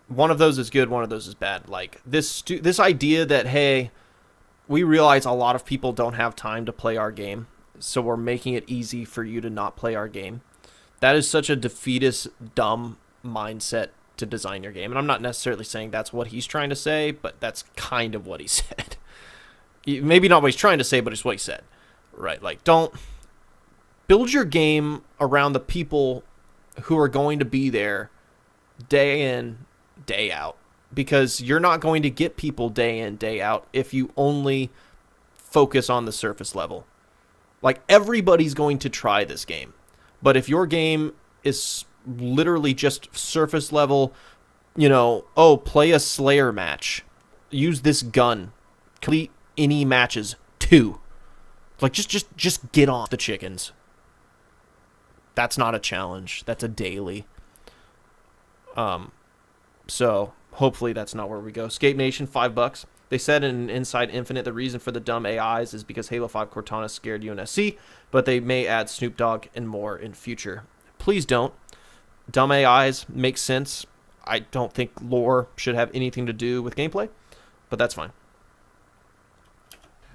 One of those is good, one of those is bad. Like this idea that, hey, we realize a lot of people don't have time to play our game, so we're making it easy for you to not play our game. That is such a defeatist, dumb mindset to design your game. And I'm not necessarily saying that's what he's trying to say, but that's kind of what he said. Maybe not what he's trying to say, but it's what he said. Right? Like, don't build your game around the people who are going to be there day in, day out. Because you're not going to get people day in, day out if you only focus on the surface level. Like, everybody's going to try this game. But if your game is literally just surface level, play a Slayer match, use this gun, complete any matches, 2. Like, just get off the chickens. That's not a challenge. That's a daily. So hopefully that's not where we go. Escape Nation, $5. They said in Inside Infinite the reason for the dumb AIs is because Halo 5 Cortana scared UNSC, but they may add Snoop Dogg and more in future. Please don't. Dumb AIs make sense. I don't think lore should have anything to do with gameplay, but that's fine.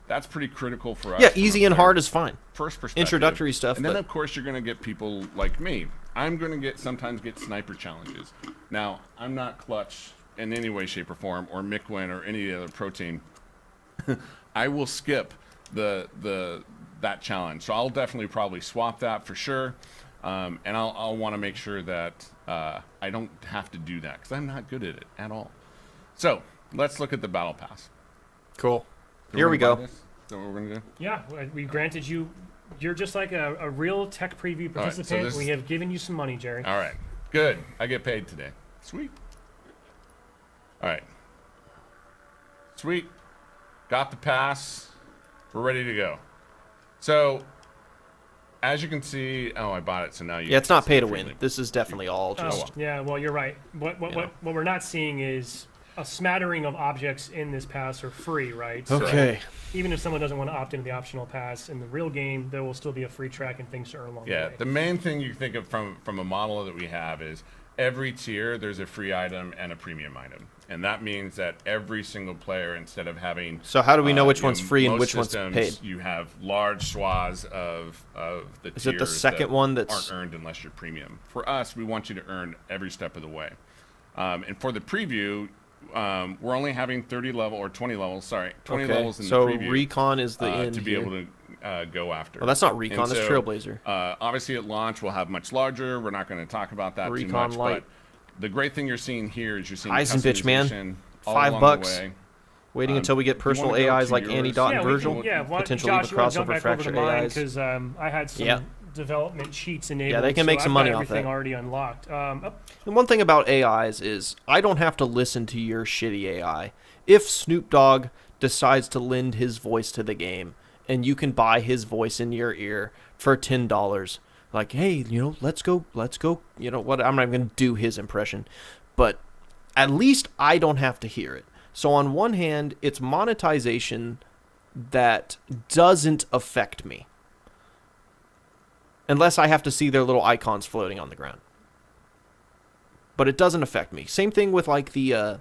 That's pretty critical for us. Yeah, easy and hard is fine. First perspective. Introductory stuff. And then, of course, you're going to get people like me. I'm going to sometimes get sniper challenges. Now, I'm not Clutch in any way, shape, or form, or Micwin or any other pro team. I will skip that challenge. So I'll definitely probably swap that for sure. And I'll want to make sure that I don't have to do that because I'm not good at it at all. So let's look at the battle pass. Cool. Here we go. Is that what we're going to do? Yeah, we granted you. You're just like a real tech preview participant. Right, so we have given you some money, Jerry. All right. Good. I get paid today. Sweet. All right. Sweet. Got the pass. We're ready to go. So, as you can see, I bought it, so now you. Yeah, it's not pay to win. This is definitely all just. Yeah, well, you're right. What we're not seeing is a smattering of objects in this pass are free, right? Okay. So even if someone doesn't want to opt into the optional pass in the real game, there will still be a free track and things to earn along the way. Yeah, the main thing you think of from a model that we have is every tier there's a free item and a premium item. And that means that every single player, instead of having... So how do we know which one's free and which one's paid? You have large swaths of the Is tiers it the second one that's... aren't earned unless you're premium. For us, we want you to earn every step of the way. And for the preview, we're only having 20 levels in the preview. So Recon is the end to be here. able to go after. Well, that's not Recon, And that's so, Trailblazer. Obviously, at launch, we'll have much larger. We're not going to talk about that Recon too much. Light. But the great thing you're seeing here is you're seeing Eisenbitch, man. customization all $5. along the way. Waiting until we get if you wanna personal go AIs to like yours- Annie Dot and we Virgil. can- yeah, potentially Josh, even you want to jump crossover back over to fracture mine AIs. because I had some development cheats enabled. Yeah, they can so make some I've money got off everything that. already unlocked. And one thing about AIs is I don't have to listen to your shitty AI. If Snoop Dogg decides to lend his voice to the game and you can buy his voice in your ear for $10, like, hey, let's go, what, I'm not even going to do his impression, but at least I don't have to hear it. So on one hand, it's monetization that doesn't affect me. Unless I have to see their little icons floating on the ground. But it doesn't affect me. Same thing with like the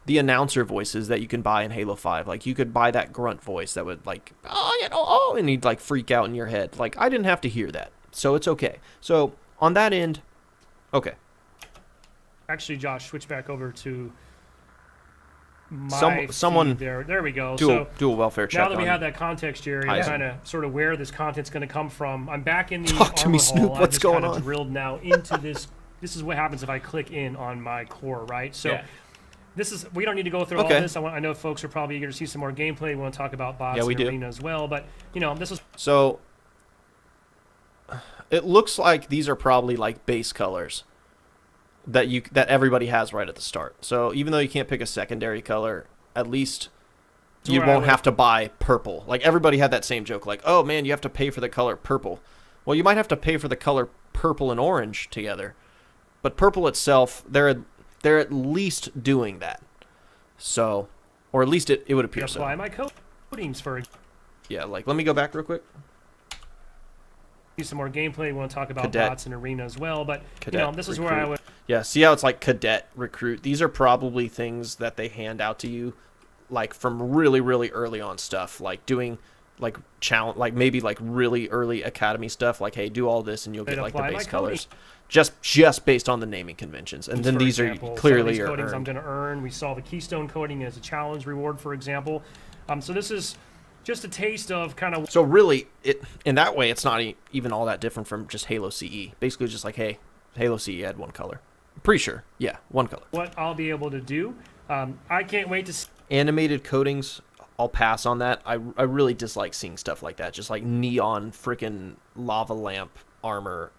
announcer voices that you can buy in Halo 5. Like you could buy that grunt voice that would like, and he'd like freak out in your head. Like I didn't have to hear that. So it's okay. So on that end, okay. Actually, Josh, switch back over to my someone feed there. There we go. Do a welfare check. Now that we on have that context, Jerry, and kind of sort of where this content's going to come from, I'm back in the Talk to me, armor Snoop. hall. What's I just going kinda on? drilled now into this. This is what happens if I click in on my core, right? So Yeah. this is, we don't need to go through all Okay. this. I know folks are probably eager to see some more gameplay. We want to talk about bots Yeah, we and do. arena as well. But, this is... So it looks like these are probably like base colors that everybody has right at the start. So even though you can't pick a secondary color, at least So you where I won't would- have to buy purple. Like everybody had that same joke, like, oh man, you have to pay for the color purple. Well, you might have to pay for the color purple and orange together, but purple itself, they're at least doing that. So, or at least it would appear so. apply my coatings for Yeah, like let me go back real quick. some more gameplay. We want to talk about Cadet. bots and arena as well, but Cadet, this is where I recruit. would. Yeah, see how it's like cadet, recruit. These are probably things that they hand out to you, like from really, really early on stuff, like doing like challenge, like maybe like really early academy stuff. Like, hey, do all this and you'll get like the apply my base coding. colors, just based on the naming conventions. And then For these example, are some clearly of these your coatings I'm earned. going to earn. We saw the Keystone coating as a challenge reward, for example. So this is just a taste of kind of So really, it in that way, it's not even all that different from just Halo CE. Basically, just like, hey, Halo CE had one color. Pretty sure, yeah, one color. what I'll be able to do. I can't wait to see Animated coatings, I'll pass on that. I really dislike seeing stuff like that. Just like neon freaking lava lamp armor.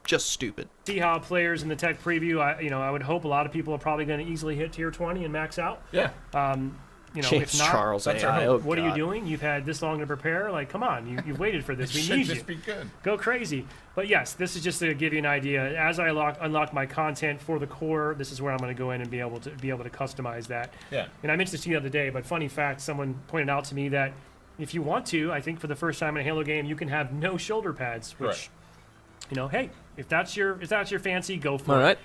Just stupid. how players in the tech preview. I would hope a lot of people are probably going to easily hit tier 20 and max out. Yeah. James if not, Charles that's AI. our Oh, what are you God. doing? You've had this long to prepare. Like, come on, you've waited for this. It We should need just you. be good. Go crazy. But yes, this is just to give you an idea. As I unlock my content for the core, this is where I'm going to go in and be able to customize that. Yeah. And I mentioned this to you the other day, but funny fact, someone pointed out to me that if you want to, I think for the first time in a Halo game, you can have no shoulder pads. Which, Right. hey, if that's your fancy, go for All it. right.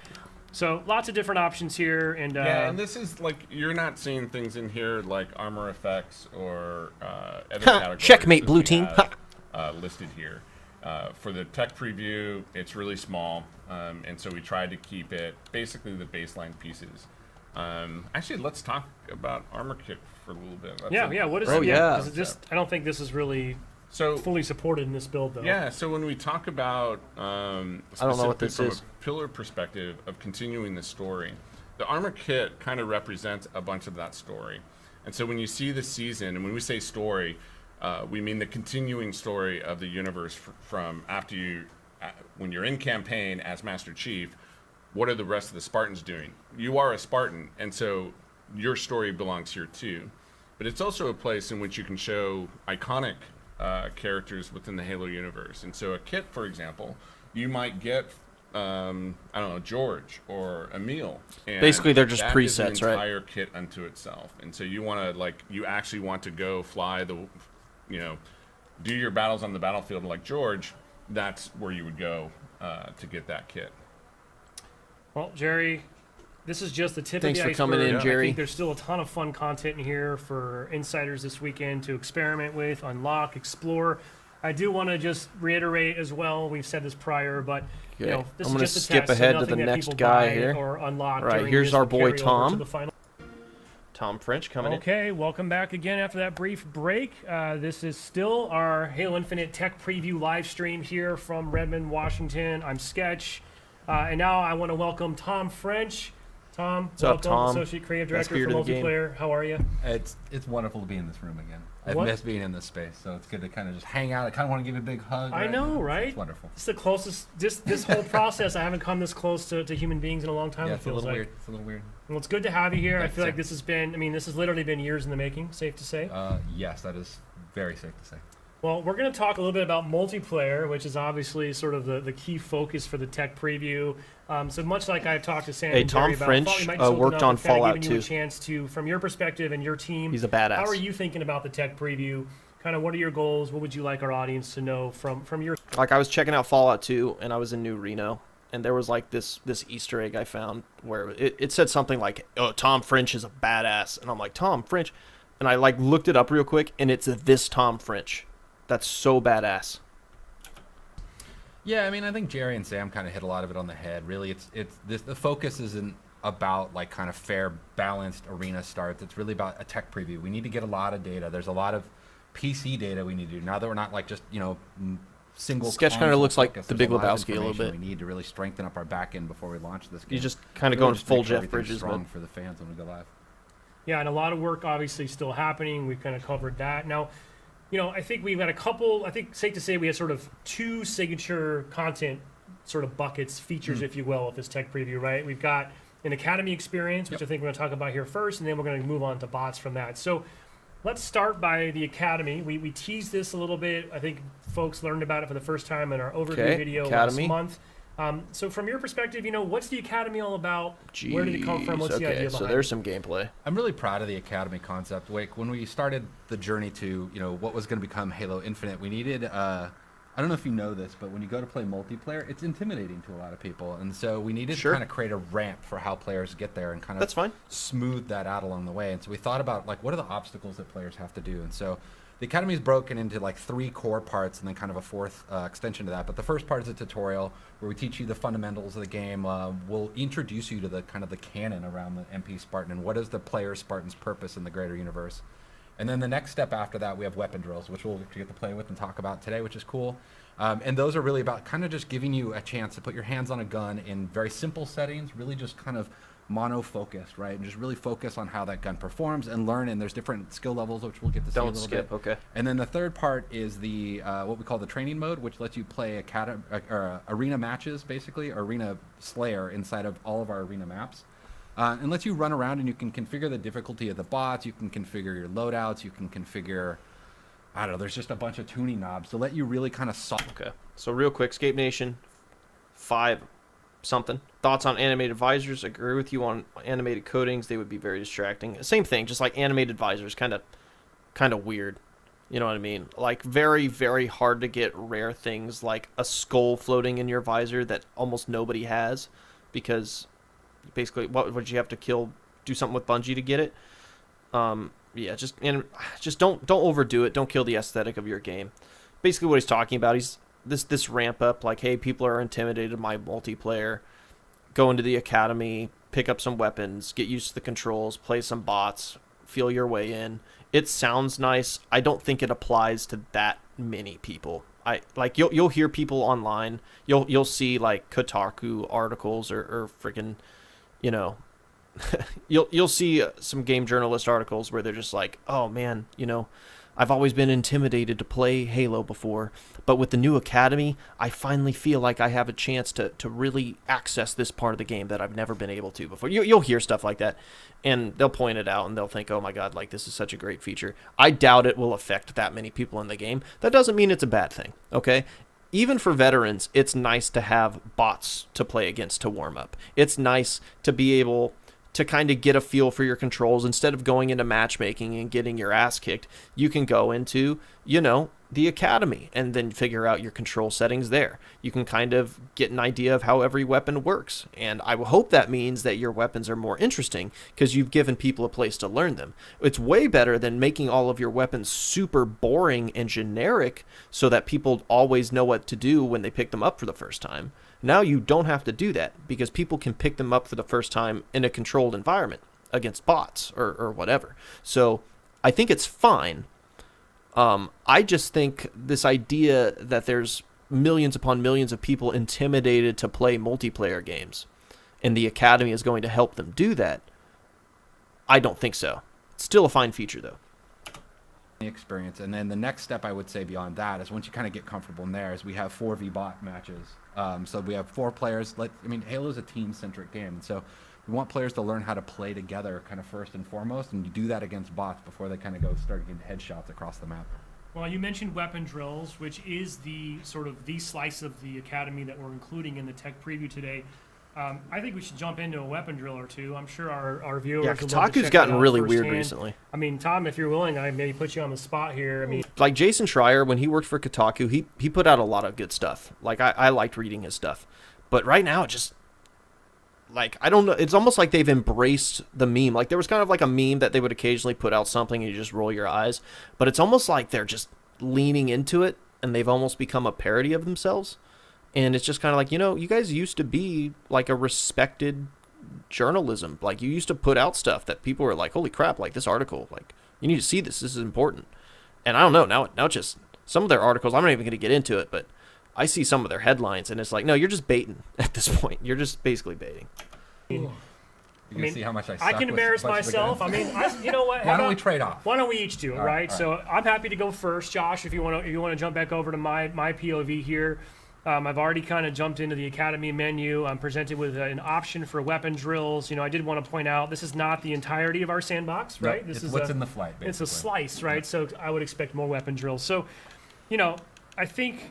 So lots of different options here, and Yeah, and this is like you're not seeing things in here like armor effects or other categories. Checkmate, that blue we team. have, listed here. For the tech preview, it's really small, and so we tried to keep it basically the baseline pieces. Actually, let's talk about armor kit for a little bit. That's yeah. What is Oh, it? yeah. 'Cause I don't think this is really So fully supported in this build, though. yeah, so when we talk about I don't know what this specifically is. from a pillar perspective of continuing the story, the armor kit kind of represents a bunch of that story. And so when you see the season, and when we say story, we mean the continuing story of the universe from after you, when you're in campaign as Master Chief. What are the rest of the Spartans doing? You are a Spartan, and so your story belongs here too. But it's also a place in which you can show iconic characters within the Halo universe. And so a kit, for example, you might get, I don't know, George or Emil. And Basically, they're just that presets, is an right? entire kit unto itself. And so you want to, you actually want to go fly the, do your battles on the battlefield like George. That's where you would go to get that kit. Well, Jerry, this is just the tip Thanks of the for coming iceberg. in, I Jerry. think there's still a ton of fun content in here for insiders this weekend to experiment with, unlock, explore. I do want to just reiterate as well, we've said this prior, but Okay. this I'm is gonna just a skip test, so ahead to nothing the that next people guy buy here. or unlock Right, during here's this our will boy carry over Tom. to the final. Tom French coming in. Okay, welcome back again after that brief break. This is still our Halo Infinite Tech Preview live stream here from Redmond, Washington. I'm Sketch. And now I want to welcome Tom French. Tom, What's up, welcome, Tom? Associate Creative Best Director for beard in the game. Multiplayer. How are you? It's wonderful to be in this room again. I've What? missed being in this space, so it's good to kind of just hang out. I kind of want to give you a big hug. I know, right? It's wonderful. It's the closest, this whole process, I haven't come this close to human beings in a long time, Yeah, it it's a feels little like. weird. It's a little weird. Well, it's good to have you here. Thanks, I feel like sir. this has been, this has literally been years in the making, safe to say. Yes, that is very safe to say. Well, we're going to talk a little bit about multiplayer, which is obviously sort of the key focus for the tech preview. So much like I've talked to Sam Hey, and Jerry Tom about, French, we might just open worked up on with kinda Fallout giving you a 2. chance to, from your perspective and your team, He's a badass. how are you thinking about the tech preview? Kind of what are your goals? What would you like our audience to know from your... Like I was checking out Fallout 2 and I was in New Reno and there was like this Easter egg I found where it said something like, oh, Tom French is a badass. And I'm like, Tom French? And I like looked it up real quick and it's this Tom French. That's so badass. Yeah, I think Jerry and Sam kind of hit a lot of it on the head. Really, the focus isn't about like kind of fair, balanced arena starts. It's really about a tech preview. We need to get a lot of data. There's a lot of PC data we need to do now that we're not like just single. Sketch kinda console looks like focus. The There's Big lot of Lebowski a little information bit. We need to really strengthen up our back end before we launch this game. You just kind of Really going just full make sure Jeff everything's Bridges, strong man. for the fans when we go live. Yeah, and a lot of work obviously still happening. We've kind of covered that. Now, I think we've got a couple. I think safe to say we have sort of 2 signature content sort of buckets, features, if you will, of this tech preview, right? We've got an Academy experience, which I think we're going to talk about here first, and then we're going to move on to bots from that. So let's start by the Academy. We teased this a little bit. I think folks learned about it for the first time in our overview video Academy. last month. So from your perspective, what's the Academy all about? Where did it come from? What's the idea behind so there's some gameplay. I'm really proud of the Academy concept. When we started the journey to, what was going to become Halo Infinite, we needed, I don't know if you know this, but when you go to play multiplayer, it's intimidating to a lot of people. And so we needed to kind of create a ramp for how players get there and kind of smooth that out along the way. And so we thought about, what are the obstacles that players have to do? And so the Academy is broken into 3 core parts and then kind of a 4th extension to that. But the first part is a tutorial where we teach you the fundamentals of the game. We'll introduce you to the kind of the canon around the MP Spartan and what is the player Spartan's purpose in the greater universe. And then the next step after that, we have weapon drills, which we'll get to play with and talk about today, which is cool. And those are really about kind of just giving you a chance to put your hands on a gun in very simple settings, really just kind of mono-focused, right? And just really focus on how that gun performs and learn. And there's different skill levels, which we'll get to see a little bit. Okay. And then the third part is the what we call the training mode, which lets you play arena matches, basically, arena slayer inside of all of our arena maps. And lets you run around and you can configure the difficulty of the bots, you can configure your loadouts, you can configure, I don't know, there's just a bunch of tuning knobs to let you really kind of Okay, so real quick, Scape Nation, 5 something. Thoughts on animated visors? Agree with you on animated coatings. They would be very distracting. Same thing, just like animated visors, kind of weird. You know what I mean? Very, very hard to get rare things like a skull floating in your visor that almost nobody has because... Basically, what would you have to do something with Bungie to get it? Yeah, just don't overdo it. Don't kill the aesthetic of your game. Basically, what he's talking about, he's this ramp up. Hey, people are intimidated by multiplayer. Go into the Academy, pick up some weapons, get used to the controls, play some bots, feel your way in. It sounds nice. I don't think it applies to that many people. You'll hear people online. You'll see Kotaku articles or freaking. You'll see some game journalist articles where they're just oh man, I've always been intimidated to play Halo before, but with the new Academy, I finally feel like I have a chance to really access this part of the game that I've never been able to before. You'll hear stuff like that, and they'll point it out, and they'll think, oh my god, this is such a great feature. I doubt it will affect that many people in the game. That doesn't mean it's a bad thing, okay? Even for veterans, it's nice to have bots to play against to warm up. It's nice to be able to kind of get a feel for your controls. Instead of going into matchmaking and getting your ass kicked, you can go into, the Academy and then figure out your control settings there. You can kind of get an idea of how every weapon works. And I hope that means that your weapons are more interesting because you've given people a place to learn them. It's way better than making all of your weapons super boring and generic so that people always know what to do when they pick them up for the first time. Now you don't have to do that because people can pick them up for the first time in a controlled environment against bots or whatever. So I think it's fine. I just think this idea that there's millions upon millions of people intimidated to play multiplayer games and the Academy is going to help them do that, I don't think so. It's still a fine feature, though. Experience. And then the next step I would say beyond that is once you kind of get comfortable in there is we have 4v bot matches. So we have 4 players. Halo is a team-centric game. And so we want players to learn how to play together kind of first and foremost, and you do that against bots before they kind of start getting headshots across the map. Well, you mentioned weapon drills, which is the slice of the Academy that we're including in the tech preview today. I think we should jump into a weapon drill or two. I'm sure our viewers. Yeah, will love to Kotaku's check gotten it out really firsthand. weird recently. Tom, if you're willing, I maybe put you on the spot here. Jason Schreier, when he worked for Kotaku, he put out a lot of good stuff. I liked reading his stuff, but right now it just I don't know. It's almost like they've embraced the meme. There was kind of a meme that they would occasionally put out something and you just roll your eyes, but it's almost like they're just leaning into it and they've almost become a parody of themselves. And it's just kind of you guys used to be a respected journalism. You used to put out stuff that people were holy crap, this article, you need to see this. This is important. And I don't know, now just some of their articles, I'm not even going to get into it, but I see some of their headlines and it's no, you're just baiting at this point. You're just basically baiting. You can see how much I suck I can with embarrass a bunch of the myself. I guns. mean, you know what? Why don't we trade off? Why don't we each do it, right? all So I'm happy to go first, Josh. If you want to jump back over to my POV here, I've already kind of jumped into the academy menu. I'm presented with an option for weapon drills. You know, I did want to point out this is not the entirety of our sandbox, right? Nope, This it's what's in the flight. Basically. It's a slice, right? So I would expect more weapon drills. So, you know, I think.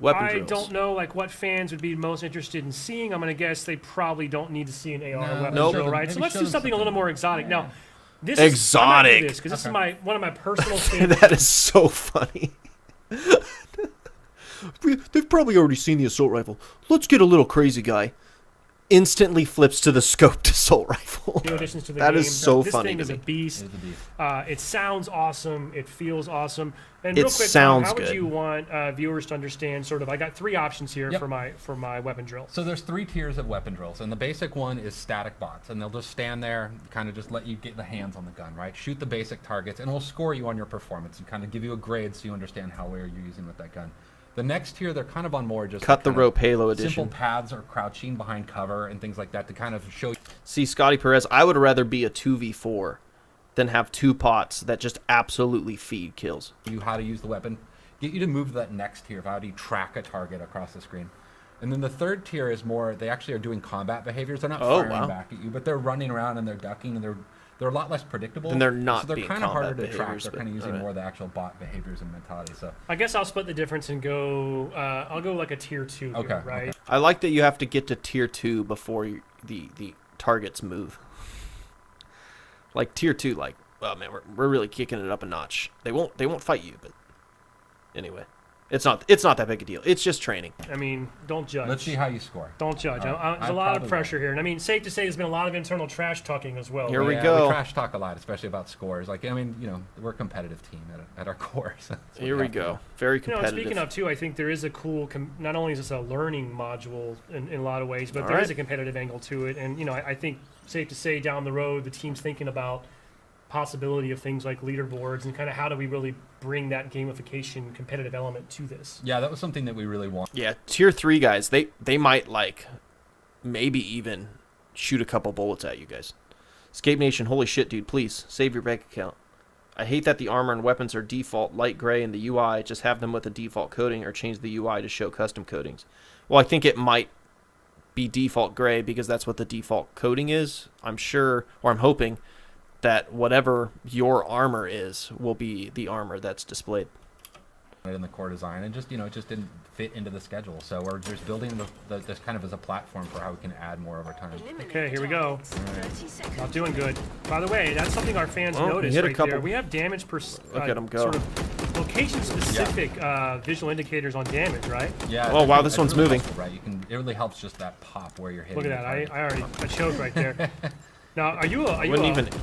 Weapon I drills. don't know like what fans would be most interested in seeing. I'm going to guess they probably don't need to see an AR weapon Nope. drill, right? So Maybe let's show do them something a little more exotic. Yeah. Now, this Exotic. is because this is one of my personal favorites. That is so funny. They've probably already seen the assault rifle. Let's get a little crazy guy. Instantly flips to the scoped assault rifle. New additions to the That game. is so this funny thing to is me. a beast. It is a beast. It sounds awesome. It feels awesome. And It real quick, Tom, sounds how would good. you want viewers to understand? Sort of, I got 3 options here Yep. for my weapon drill. So there's 3 tiers of weapon drills, and the basic one is static bots, and they'll just stand there, kind of just let you get the hands on the gun, right? Shoot the basic targets, and it'll score you on your performance and kind of give you a grade so you understand how well you're using with that gun. The next tier, they're kind of on more just Cut the kind of rope Halo simple edition. paths or crouching behind cover and things like that to kind of show See, Scotty Perez, I would rather be a 2v4 than have 2 pots that just absolutely feed kills. you how to use the weapon, get you to move to that next tier of how do you track a target across the screen. And then the third tier is more, they actually are doing combat behaviors. They're not Oh, firing wow. back at you, but they're running around and they're ducking and they're a lot less predictable. Then they're not so they're being kind of harder combat to track. behaviors, They're but- kind of using alright. more of the actual bot behaviors and mentality. So I guess I'll split the difference and go. I'll go like a tier 2 here, Okay, right? okay. I like that you have to get to tier 2 before the targets move. Like tier 2, like, oh man, we're really kicking it up a notch. They won't fight you, but anyway, it's not that big a deal. It's just training. I mean, don't judge. let's see how you score. Don't judge. All right. There's a I lot of probably pressure here. And I mean, safe to say there's been a lot of internal trash talking as well. Here right? we Yeah, go. We trash talk a lot, especially about scores. Like, I mean, you know, we're a competitive team at our core. So that's what Here we have to go. do. Very You know, and competitive. speaking of, too, I think there is a cool, not only is this a learning module in a lot of ways, but All there is right. a competitive angle to it. And, you know, I think safe to say down the road, the team's thinking about possibility of things like leaderboards and kind of how do we really bring that gamification competitive element to this. Yeah, that was something that we really want. Yeah, tier 3 guys, they might like maybe even shoot a couple bullets at you guys. Escape Nation, holy shit, dude, please save your bank account. I hate that the armor and weapons are default light gray in the UI. Just have them with a default coating or change the UI to show custom coatings. Well, I think it might be default gray because that's what the default coating is. I'm sure, or I'm hoping, that whatever your armor is will be the armor that's displayed. In the core design, and just, you know, it just didn't fit into the schedule. So we're just building this kind of as a platform for how we can add more over time. Okay, here we go. Not doing good. By the way, that's something our fans Oh, we noticed hit a right couple. there. We have damage per Look at 'em go. sort of location-specific visual indicators on damage, right? Yeah. Oh, it's wow, really- this it's one's really moving. helpful, right? It really helps just that pop where you're hitting. Look at the that. target. I choked right there. Now, are you a I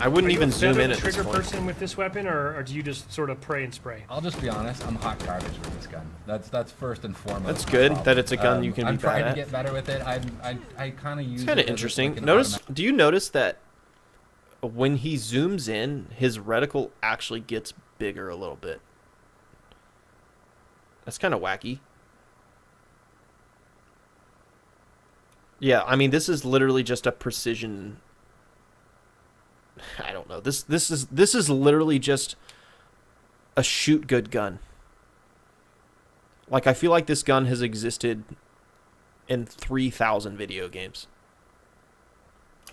wouldn't even zoom in at this trigger point. person with this weapon, or do you just sort of pray and spray? I'll just be honest. I'm hot garbage with this gun. That's first and foremost. That's my good problem. that it's a gun you can I'm be trying bad to at. get better with it. I kind of use. It's kind of interesting. Do you notice that when he zooms in, his reticle actually gets bigger a little bit? That's kind of wacky. Yeah, I mean, this is literally just a precision. I don't know. This is literally just a shoot good gun. Like, I feel like this gun has existed in 3,000 video games.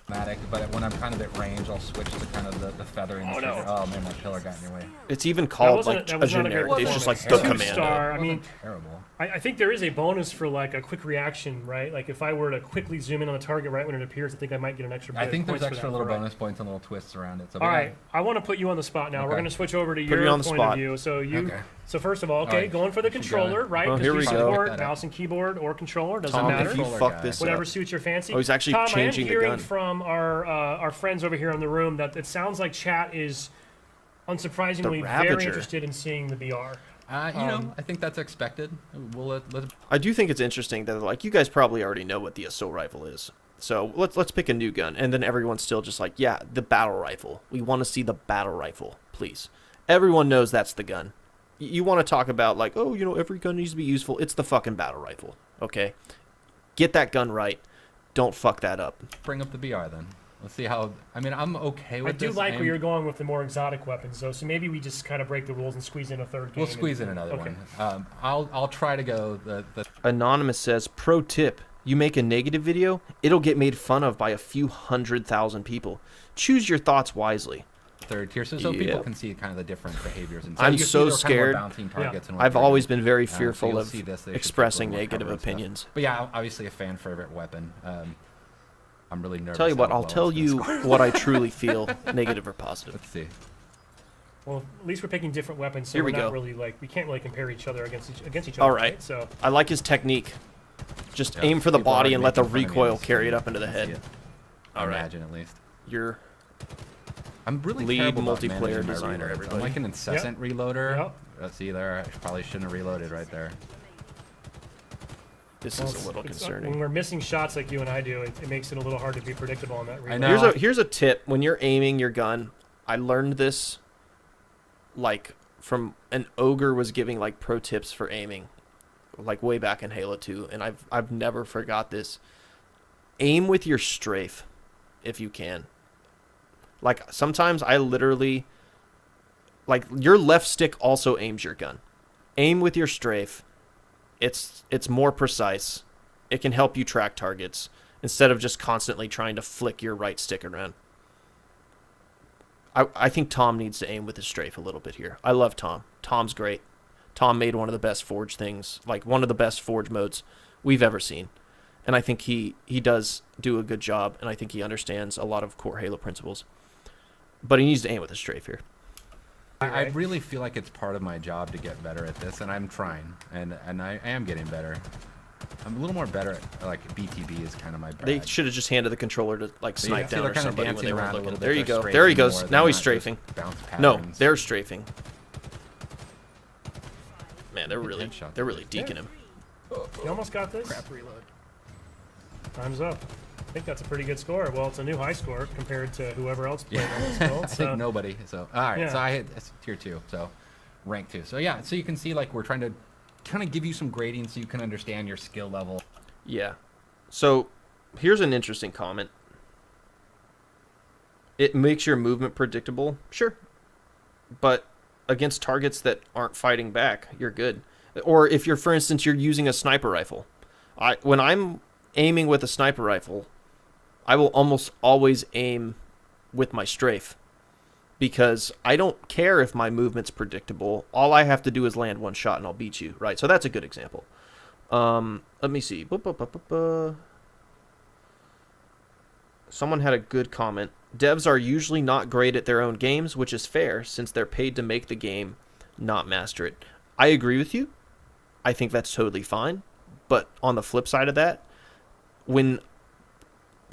But when I'm kind of at range, I'll switch to kind of the feathering. Oh, no. Oh man, my pillar got in your way. It's even called wasn't like that a was not a great generic. It's just like the performance. commando. Two-star. I It mean, wasn't terrible. I think there is a bonus for like a quick reaction, right? Like if I were to quickly zoom in on the target right when it appears, I think I might get an extra. I bit think of there's points for extra that, little right? bonus points and little twists around it. So All we right, I want to put you on the spot now. We're Okay. going to switch over to Put your me on the point spot. of view. So you, Okay. so first of all, okay, Alright. going for the She got controller, it. right? Oh, 'Cause here we we go. support That up. mouse and keyboard or controller, doesn't Tom, matter. if you Controller fuck guy. this Whatever up. suits your fancy. Oh, he's actually Tom, changing I the am hearing gun. from our friends over here in the room that it sounds like chat is unsurprisingly The very Ravager. interested in seeing the BR. You know, I think that's expected. We'll let I do think it's interesting that, like, you guys probably already know what the assault rifle is. So let's pick a new gun, and then everyone's still just like, yeah, the battle rifle. We want to see the battle rifle, please. Everyone knows that's the gun. You want to talk about, like, oh, you know, every gun needs to be useful. It's the fucking battle rifle, okay? Get that gun right. don't fuck that up. Bring up the BR then. Let's see how. I mean, I'm okay with I do this. like where you're going with the more exotic weapons, though. So maybe we just kind of break the rules and squeeze in a third game. We'll squeeze in another Okay. one. I'll try to go the Anonymous says, pro tip, you make a negative video, it'll get made fun of by a few 100,000 people. Choose your thoughts wisely. third tier, so Yeah. people can see kind of the different behaviors. And I'm you can see so they're kind of more scared. bouncing targets and I've what always they're been very so fearful you'll of see this, they should expressing take a little more negative cover and stuff. opinions. But yeah, obviously a fan favorite weapon. I'm really nervous. Tell you what, how I'll well tell it's you gonna score. what I truly feel, negative or positive. Let's see. Well, at least we're picking different weapons, so Here we're we not go. really we can't really compare each other against each All other. right. So I like his technique. Just Yeah, aim for the people body are and let the making fun of me on recoil the carry it screen. up into the You can see head. it. All right. Imagine at least. You're I'm really Lead terrible about multiplayer managing my designer, reloads. everybody. I'm like an incessant reloader. Yep. See there, I probably shouldn't have reloaded right there. this well, is a little when concerning. we're missing shots like you and I do, it makes it a little hard to be predictable on that. I reload. know. Here's a tip. When you're aiming your gun, I learned this like from an ogre was giving like pro tips for aiming, like way back in Halo 2, and I've never forgot this. Aim with your strafe, if you can. Like sometimes I literally, like your left stick also aims your gun. Aim with your strafe. It's more precise. It can help you track targets instead of just constantly trying to flick your right stick around. I think Tom needs to aim with his strafe a little bit here. I love Tom. Tom's great. Tom made one of the best Forge things, like one of the best Forge modes we've ever seen. And I think he does do a good job, and I think he understands a lot of core Halo principles. But he needs to aim with his strafe here. I really feel like it's part of my job to get better at this, and I'm trying, and I am getting better. I'm a little more better at, like, BTB is kind of my bag. They should have just handed the controller to like But yeah, snipe see, down they're or kind of somebody when dancing they around were a little looking. bit. There you They're go. There he strafing goes. more. Now They're he's not just strafing. bounce No, patterns. they're strafing. Man, they're Good really headshot. deking him. You almost got this. Crap reload. Time's up. I think that's a pretty good score. Well, it's a new high score compared to whoever else played on this build. I think nobody. So all right, Yeah. so I hit tier 2, so rank 2. So yeah, so you can see like we're trying to kind of give you some grading so you can understand your skill level. Yeah. So here's an interesting comment. It makes your movement predictable. Sure. But against targets that aren't fighting back, you're good. Or if you're, for instance, you're using a sniper rifle. When I'm aiming with a sniper rifle, I will almost always aim with my strafe. Because I don't care if my movement's predictable. All I have to do is land one shot and I'll beat you, right? So that's a good example. Let me see. Someone had a good comment. Devs are usually not great at their own games, which is fair since they're paid to make the game, not master it. I agree with you. I think that's totally fine. But on the flip side of that, when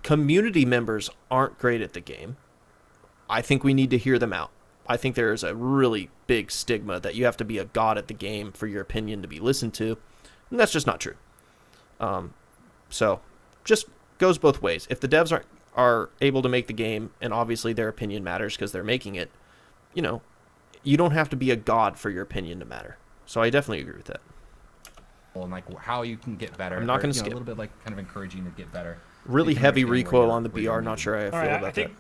community members aren't great at the game, I think we need to hear them out. I think there is a really big stigma that you have to be a god at the game for your opinion to be listened to. And that's just not true. So just goes both ways. If the devs are able to make the game, and obviously their opinion matters because they're making it, you don't have to be a god for your opinion to matter. So I definitely agree with that. And like how you can get better. I'm not gonna skip. A little bit like kind of encouraging to get better. Really You can heavy understand where recoil you're- on the where you're BR. Not moving. sure how I feel All right, about that.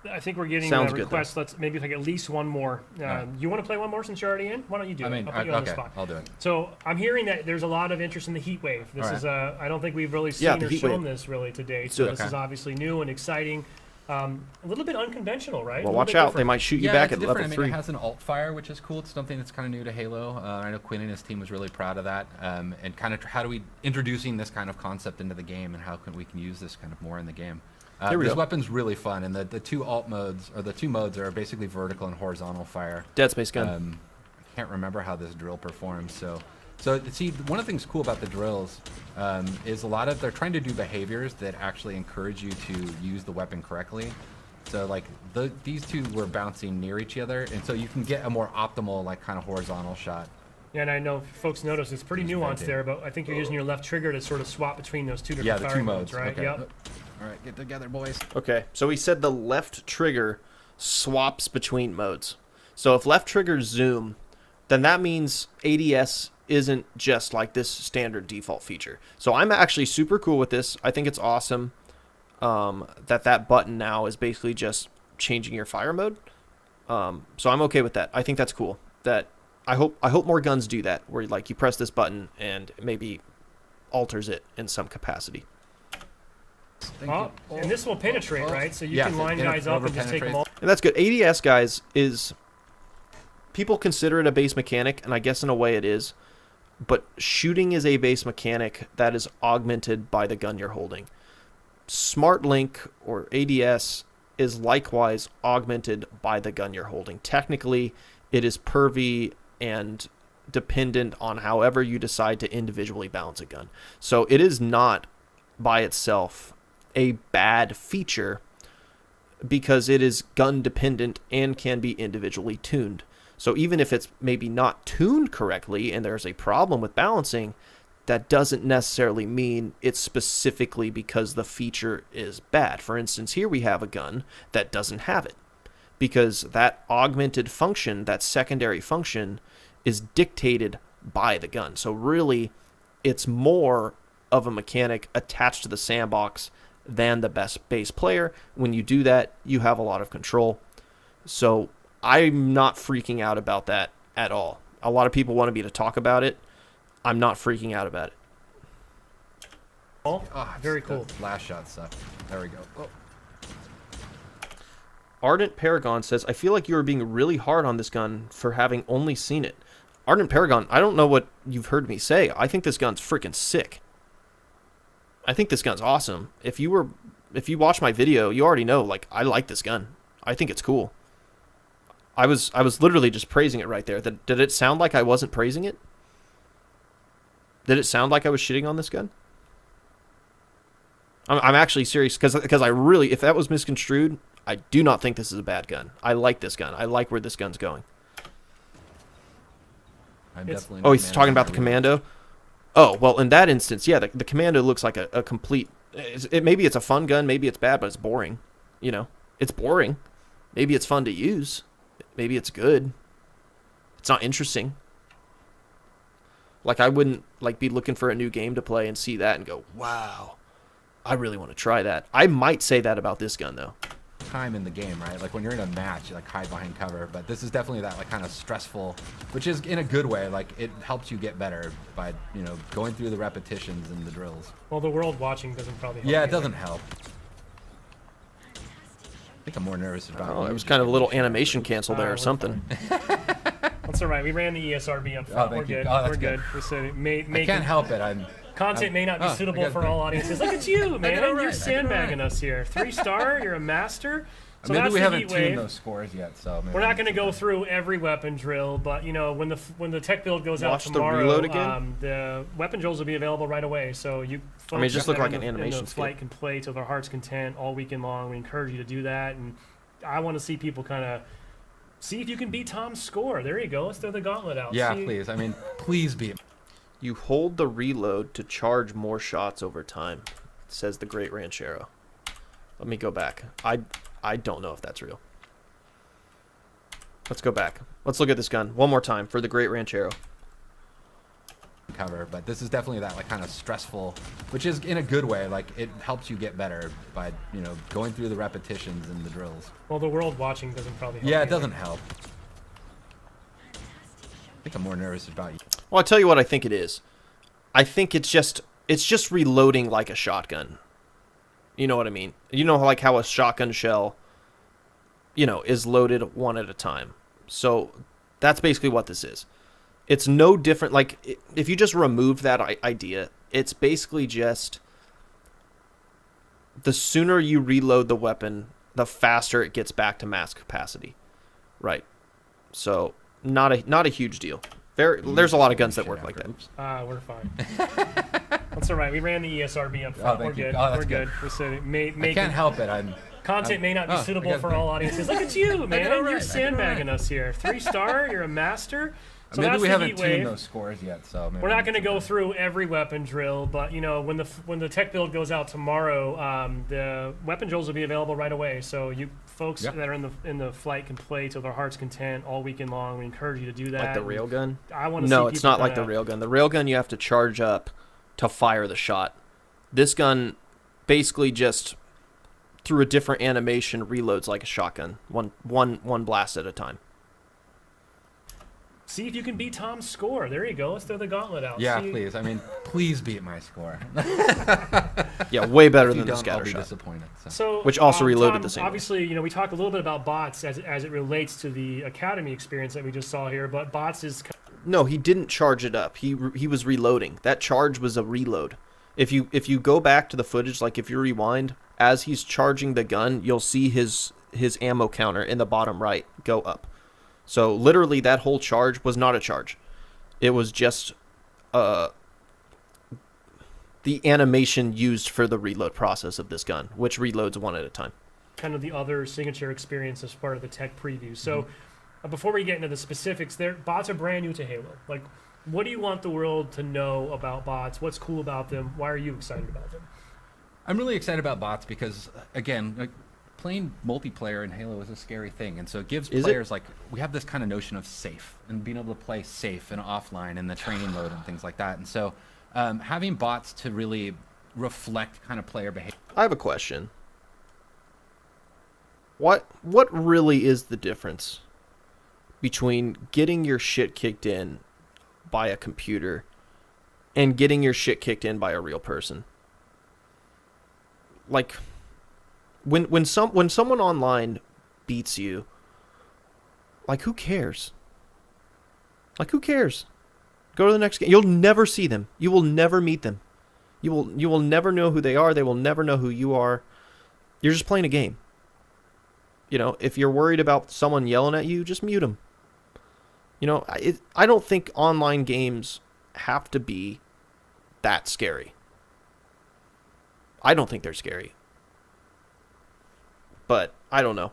I think we're getting Sounds a good, request. Let's maybe like at least one more. right. You want to play one more since you're already in? Why don't you do I it? mean, I'll put you on the okay, spot. I'll do it. So I'm hearing that there's a lot of interest in the heat wave. This All right. is I don't think we've really Yeah, seen the or heat shown wave. this really to date. Let's So do it. this is Okay. obviously new and exciting. A little bit unconventional, right? Well, A little watch bit out. They different. might shoot you Yeah, back it's at different. level I mean, 3. it has an alt fire, which is cool. It's something that's kind of new to Halo. I know Quinn and his team was really proud of that. And kind of how do we introducing this kind of concept into the game, and how can we use this kind of more in the game. Here we This go. weapon's really fun, and the two alt modes, or the two modes, are basically vertical and horizontal fire. Dead Space gun. I can't remember how this drill performs. So see, one of the things cool about the drills is they're trying to do behaviors that actually encourage you to use the weapon correctly. So like these two were bouncing near each other, and so you can get a more optimal like kind of horizontal shot. Yeah, and I know folks notice it's pretty It's nuanced vented. there, but I think you're using your left trigger to sort of swap between those two different Yeah, the firing two modes, right? okay. Yep. All right, get together, boys. Okay, so he said the left trigger swaps between modes. So if left trigger zoom, then that means ADS isn't just like this standard default feature. So I'm actually super cool with this. I think it's awesome. that button now is basically just changing your fire mode. So I'm okay with that. I think that's cool. That I hope more guns do that, where like you press this button and maybe alters it in some capacity. And this will penetrate, right? So you Yeah, can line guys up and just take them all. And that's good. ADS, guys, is people consider it a base mechanic, and I guess in a way it is. But shooting is a base mechanic that is augmented by the gun you're holding. Smart Link or ADS is likewise augmented by the gun you're holding. Technically, it is pervy and dependent on however you decide to individually balance a gun. So it is not by itself a bad feature because it is gun dependent and can be individually tuned. So even if it's maybe not tuned correctly and there's a problem with balancing, that doesn't necessarily mean it's specifically because the feature is bad. For instance, here we have a gun that doesn't have it because that augmented function, that secondary function, is dictated by the gun. So really, it's more of a mechanic attached to the sandbox than the base player. When you do that, you have a lot of control. So I'm not freaking out about that at all. A lot of people wanted me to talk about it. I'm not freaking out about it. Oh, very cool. Last shot sucked. There we go. Oh. Ardent Paragon says, I feel like you are being really hard on this gun for having only seen it. Ardent Paragon, I don't know what you've heard me say. I think this gun's freaking sick. I think this gun's awesome. If you watch my video, you already know, like, I like this gun. I think it's cool. I was literally just praising it right there. Did it sound like I wasn't praising it? Did it sound like I was shitting on this gun? I'm actually serious because I really, if that was misconstrued, I do not think this is a bad gun. I like this gun. I like where this gun's going. I'm definitely Oh, he's talking about the Commando? Oh, well, in that instance, yeah, the Commando looks like a complete... maybe it's a fun gun, maybe it's bad, but it's boring. You know? It's boring. Maybe it's fun to use. Maybe it's good. It's not interesting. Like, I wouldn't be looking for a new game to play and see that and go, wow, I really want to try that. I might say that about this gun, though. Time in the game, right? Like when you're in a match, you like hide behind cover, but this is definitely that like kind of stressful, which is in a good way. Like it helps you get better by, you know, going through the repetitions and the drills. Well, the world watching doesn't probably help. Yeah, it either. doesn't help. I think I'm more nervous about Oh, it was kind of a little animation cancel there or something. That's all right. We ran the ESRB up front. We're good. Oh, We're that's good. We said I can't help it. Content may not be suitable for all audiences. Look at you, man. You're sandbagging us here. 3-star. You're a master. So maybe that's we the haven't heat tuned wave. those scores yet, so maybe We're not going to go through every weapon drill, but you know when the tech build goes out Watch the tomorrow, reload again? The weapon drills will be available right away. So you folks it just that looked are like in an the- animation in the flight can play to their heart's content all weekend long. We encourage you to do that, and I want to see people kind of see if you can beat Tom's score. There you go. Let's throw the gauntlet out. Yeah, See- please. I mean, please be. You hold the reload to charge more shots over time, says the Great Ranchero. Let me go back. I don't know if that's real. Let's go back. Let's look at this gun one more time for the Great Ranchero. Cover, but this is definitely that like kind of stressful, which is in a good way. Like it helps you get better by, you know, going through the repetitions and the drills. Well, the world watching doesn't probably help. Yeah, it either. doesn't help. I think I'm more nervous about you. Well, I'll tell you what I think it is. I think it's just reloading like a shotgun. You know what I mean? You know, like how a shotgun shell, you know, is loaded one at a time. So that's basically what this is. It's no different. Like, if you just remove that idea, it's basically just the sooner you reload the weapon, the faster it gets back to max capacity. Right. So not a huge deal. There's a lot of guns that work like that. We're fine. That's all right. We ran the ESRB up front. We're good. Oh, We're that's good. We said I can't help it. Content may not be suitable for all audiences. Look at you, man. You're sandbagging us here. 3-star. You're a master. So maybe that's we the haven't heat tuned wave. those scores yet, so maybe We're not going to go through every weapon drill, but you know when the tech build goes out tomorrow, the weapon drills will be available right away. So you folks that are in the flight can play to their heart's content all weekend long. We encourage you to do that. Like the railgun? I want to. No, it's not like the railgun. The railgun you have to charge up to fire the shot. This gun basically just through a different animation, reloads like a shotgun, one blast at a time. See if you can beat Tom's score. There you go. Let's throw the gauntlet out. Yeah, See, please. I mean, please beat my score. Yeah, way better If you than the don't, I'll scatter be shot. disappointed. So. So, Which also reloaded Tom, the same way. Obviously, we talked a little bit about bots as it relates to the Academy experience that we just saw here, but bots is... No, he didn't charge it up. He was reloading. That charge was a reload. If you go back to the footage, like if you rewind, as he's charging the gun, you'll see his ammo counter in the bottom right go up. So literally that whole charge was not a charge. It was just the animation used for the reload process of this gun, which reloads one at a time. kind of the other signature experience as part of the tech preview. So before we get into the specifics, bots are brand new to Halo. Like, what do you want the world to know about bots? What's cool about them? Why are you excited about them? I'm really excited about bots because, again, like, playing multiplayer in Halo is a scary thing, and so it gives players like, we have this kind of notion of safe and being able to play safe and offline in the training mode and things like that. And so having bots to really reflect kind of player behavior. I have a question. What really is the difference between getting your shit kicked in by a computer and getting your shit kicked in by a real person? Like, when someone online beats you, like, who cares? Like, who cares? Go to the next game. You'll never see them. You will never meet them. You will never know who they are. They will never know who you are. You're just playing a game. You know, if you're worried about someone yelling at you, just mute them. You know, I don't think online games have to be that scary. I don't think they're scary. But I don't know.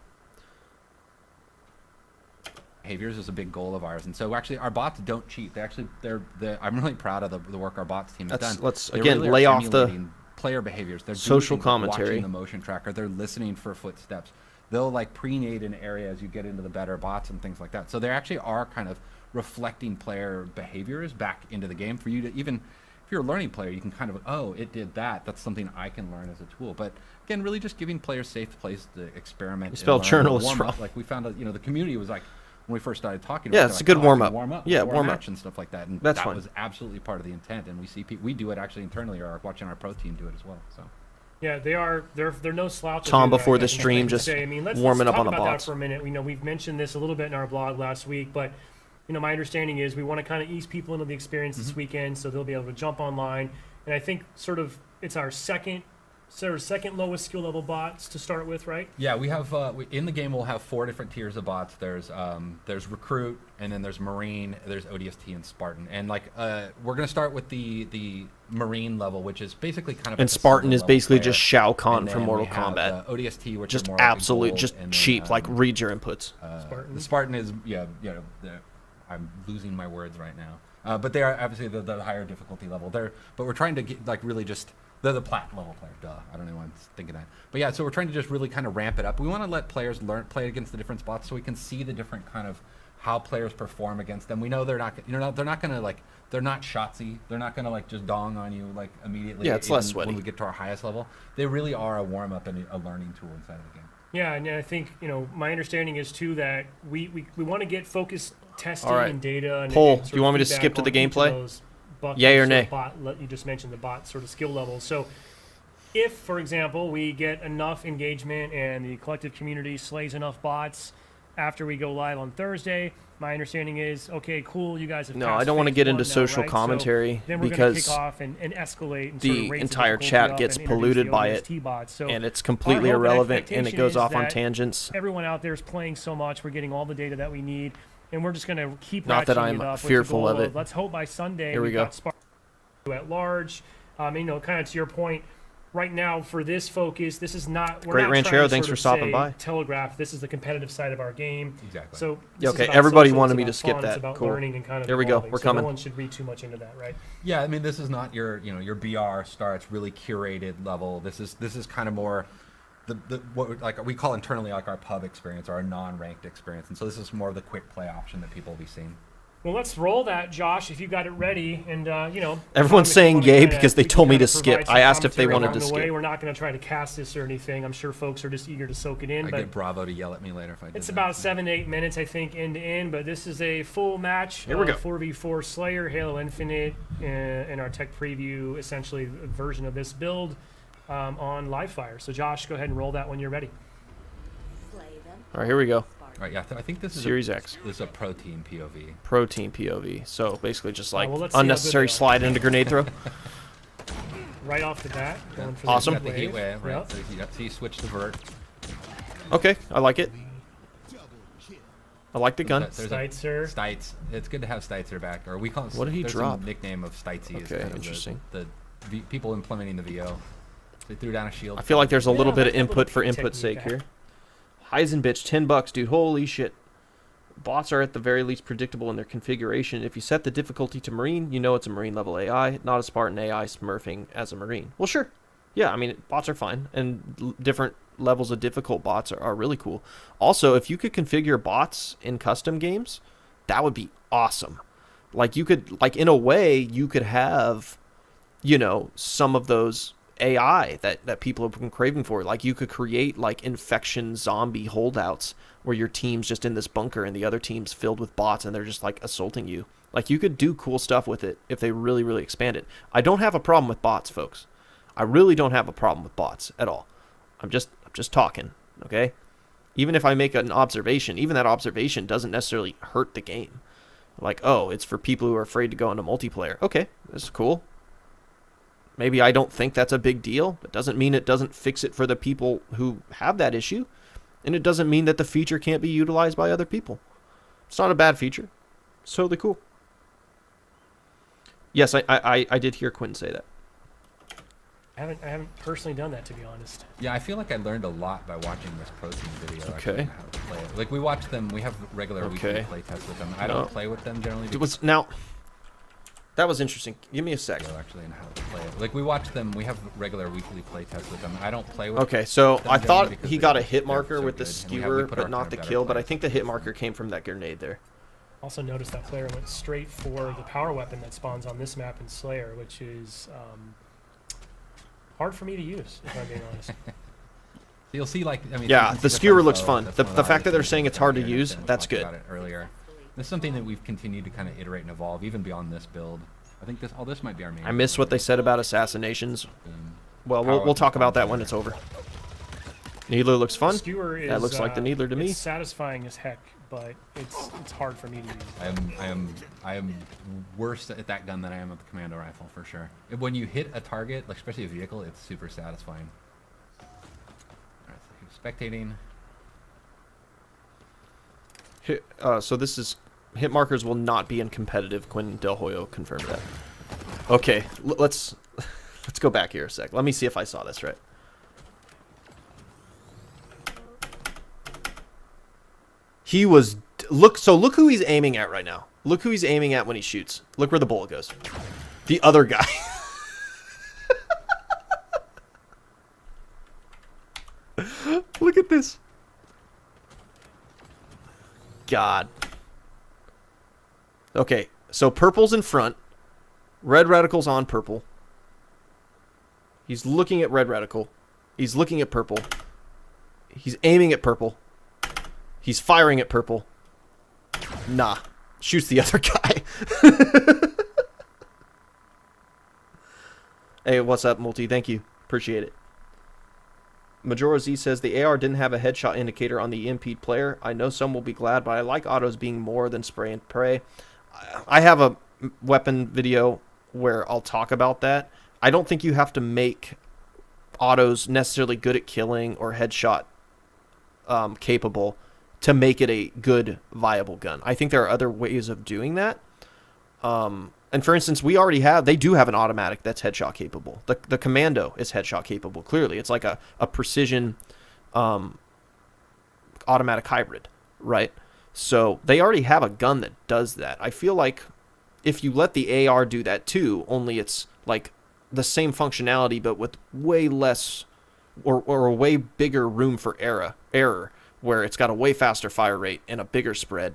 Behaviors is a big goal of ours, and so actually our bots don't cheat. I'm really proud of the work our bots team has done. Let's They again really are lay off the emulating player behaviors. They're doing social things like commentary. watching the motion tracker. They're listening for footsteps. They'll like pre-nade an area as you get into the better bots and things like that. So they actually are kind of reflecting player behaviors back into the game for you to, even if you're a learning player, you can kind of, oh, it did that. That's something I can learn as a tool. But again, really just giving players safe place to experiment. You spelled journalist wrong. Like we found out, the community was like, when we first started talking, Yeah, about it, it's a they're good like, warm-up. Warm up, Yeah, warm warm-up. match and stuff like that. And That's that fine. was absolutely part of the intent. And we do it actually internally, or watching our pro team do it as well. So. Yeah, they're no slouches. Tom either, before I the guess, stream to just say. I mean, let's warming talk up on the about bots. that for a minute. We've mentioned this a little bit in our blog last week, but my understanding is we want to kind of ease people into the experience this weekend, so they'll be able to jump online. And I think it's our second lowest skill level bots to start with, right? Yeah, we have in the game we'll have 4 different tiers of bots. There's recruit, and then there's marine, there's ODST and Spartan. And like we're gonna start with the marine level, which is basically kind of. And Spartan is basically just Shao Kahn from Mortal Kombat. ODST, which Just are more absolute, gold, just and then, cheap. Like, read your inputs. Spartan. The Spartan is I'm losing my words right now. But they are obviously the higher difficulty level. But we're trying to get like really just. They're the plat level player. Duh. I don't know why I'm thinking that. But yeah, so we're trying to just really kind of ramp it up. We want to let players play against the different spots so we can see the different kind of how players perform against them. We know they're not going to like, they're not shotsy. They're not going to like just dong on you like immediately. Yeah, it's less sweaty. When we get to our highest level, they really are a warm up and a learning tool inside of the game. Yeah, and I think my understanding is too that we want to get focused testing All right. and data. And Paul, and do you want me to skip to the gameplay? Buckets Yay or nay? You just mentioned the bot sort of skill levels. So if, for example, we get enough engagement and the collective community slays enough bots after we go live on Thursday, my understanding is, okay, cool, you guys have No, passed I don't want to phase get one into now, social right? commentary So then we're going to because kick off and escalate and sort the of raise entire difficulty chat up gets and introduce polluted the by ODST it, bots. So and it's completely our hope and irrelevant, and it expectation goes is off on that tangents. everyone out there is playing so much, we're getting all the data that we need, and we're just going to keep Not that ratcheting I'm it up with the fearful goal of it. Let's hope by Sunday Here we we've go. got Spartan at large. Kind of to your point, right now for this focus, this is not. We're Great not Ranchero, trying to thanks sort for of stopping say, by. Telegraph. This is the competitive side of our game. Exactly. So Yeah, this is okay, about everybody social, wanted it's me to about skip fun, that. It's about Cool. learning and kind of Here we go. evolving. We're So coming. No one should read too much into that, right? Yeah, I mean, this is not your BR starts really curated level. This is kind of more what like we call internally like our pub experience or our non-ranked experience, and so this is more of the quick play option that people will be seeing. Well, let's roll that, Josh, if you got it ready. And, Everyone's if you saying wanna yay kinda- because they we can told me kinda to skip. provide some I asked if they commentary wanted along to the way. skip. We're not going to try to cast this or anything. I'm sure folks are just eager to soak it in. I But get Bravo to yell at me later if I do it's that. about 7 to 8 minutes, I think, end to end. But this is a full match. Here we go. 4v4 Slayer, Halo Infinite, in our tech preview, essentially a version of this build on Livefire. So, Josh, go ahead and roll that when you're ready. All right, here we go. All right, yeah, I think this is Series X. This is a pro team POV. Pro team POV. So basically just like well, let's see how good unnecessary they are. slide into grenade throw. Right off the bat, going for Awesome. the Got the heat wave, right? Yep. So you switch to vert. Okay, I like it. I like the gun. There's Steitzer. Stites. It's good to have Steitzer back, or we call him. What did he there's drop? A nickname of Steitzy. is Okay, kind of interesting. People implementing the VO. They threw down a shield. I feel like there's a little Yeah, bit of like a little input for peek input's technique sake here. Heisen bitch, $10, dude. Holy shit. Bots are at the very least predictable in their configuration. If you set the difficulty to Marine, you know it's a Marine level AI, not a Spartan AI smurfing as a Marine. Well, sure. Yeah, I mean, bots are fine, and different levels of difficult bots are really cool. Also, if you could configure bots in custom games, that would be awesome. Like, you could, like, in a way, you could have, you know, some of those AI that people have been craving for. Like, you could create, like, infection zombie holdouts where your team's just in this bunker and the other team's filled with bots and they're just, like, assaulting you. Like, you could do cool stuff with it if they really, really expand it. I don't have a problem with bots, folks. I really don't have a problem with bots at all. I'm just talking, okay? Even if I make an observation, even that observation doesn't necessarily hurt the game. Like, oh, it's for people who are afraid to go into multiplayer. Okay, that's cool. Maybe I don't think that's a big deal. It doesn't mean it doesn't fix it for the people who have that issue. And it doesn't mean that the feature can't be utilized by other people. It's not a bad feature. It's totally cool. Yes, I did hear Quinn say that. I haven't personally done that, to be honest. Yeah, I feel like I learned a lot by watching this pro team video. Okay. Actually, on how to play it. Like we watch them. We have regular weekly play tests with them. I don't play with them generally. It was now. That was interesting. Give me a sec. Actually, and how to play it. Like we watch them. We have regular weekly play tests with them. I don't play with. Okay, so them I thought generally because he got a they're hit marker so with the good, and skewer, we put our but not kind the of better kill. But I players think the hit against marker them. came from that grenade there. Also noticed that player went straight for the power weapon that spawns on this map in Slayer, which is hard for me to use, if I'm being honest. You'll see, like, I mean, Yeah, you can the see skewer front looks row, fun. that's The one of fact that they're obvious saying things it's hard to that use, we that's talked good. about it earlier. This is something that we've continued to kind of iterate and evolve, even beyond this build. I think this might be our main. I miss what they said about assassinations. Um, Well, Power we'll talk weapon about that spawns when there. it's over. Needler looks fun. Skewer is, That looks like the Needler to me. It's satisfying as heck, but it's hard for me to use. I am worse at that gun than I am at the commando rifle for sure. When you hit a target, like especially a vehicle, it's super satisfying. Alright, so spectating. So this is hit markers will not be in competitive. Quinn Del Hoyo confirmed that. Okay, let's go back here a sec. Let me see if I saw this right. He was look who he's aiming at right now. Look who he's aiming at when he shoots. Look where the bullet goes. The other guy. Look at this. God. Okay, so purple's in front. Red reticle's on purple. He's looking at red reticle. He's looking at purple. He's aiming at purple. He's firing at purple. Nah. Shoots the other guy. Hey, what's up, Multi? Thank you. Appreciate it. Majora Z says the AR didn't have a headshot indicator on the impede player. I know some will be glad, but I like autos being more than spray and pray. I have a weapon video where I'll talk about that. I don't think you have to make autos necessarily good at killing or headshot capable to make it a good, viable gun. I think there are other ways of doing that. And for instance, they do have an automatic that's headshot capable. The Commando is headshot capable, clearly. It's like a precision automatic hybrid, right? So they already have a gun that does that. I feel like if you let the AR do that too, only it's like the same functionality but with way less or a way bigger room for error, where it's got a way faster fire rate and a bigger spread,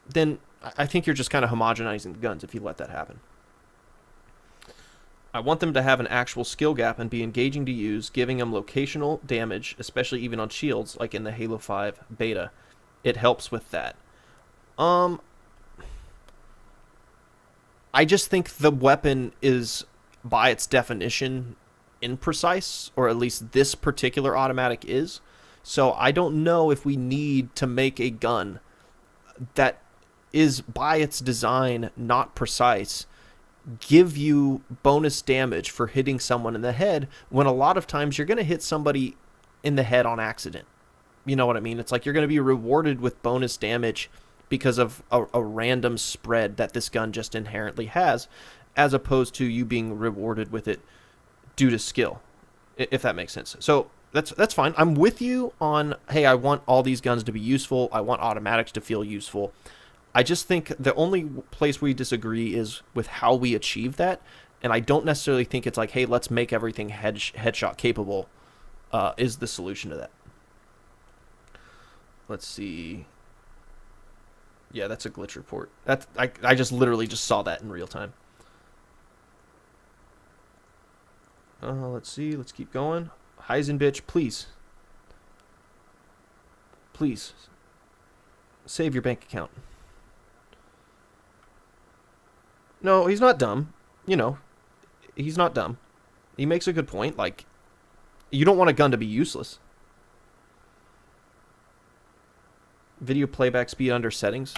then I think you're just kind of homogenizing the guns if you let that happen. I want them to have an actual skill gap and be engaging to use, giving them locational damage, especially even on shields, like in the Halo 5 beta. It helps with that. I just think the weapon is, by its definition, imprecise, or at least this particular automatic is. So I don't know if we need to make a gun that is, by its design, not precise, give you bonus damage for hitting someone in the head, when a lot of times you're going to hit somebody in the head on accident. You know what I mean? It's like you're going to be rewarded with bonus damage because of a random spread that this gun just inherently has, as opposed to you being rewarded with it due to skill, if that makes sense. So that's fine. I'm with you on, hey, I want all these guns to be useful. I want automatics to feel useful. I just think the only place we disagree is with how we achieve that, and I don't necessarily think it's like, hey, let's make everything headshot capable is the solution to that. Let's see. Yeah, that's a glitch report. I just literally just saw that in real time. Let's see. Let's keep going. Heisen bitch, please. Please. Save your bank account. No, he's not dumb. You know, he's not dumb. He makes a good point. Like, you don't want a gun to be useless. Video playback speed under settings.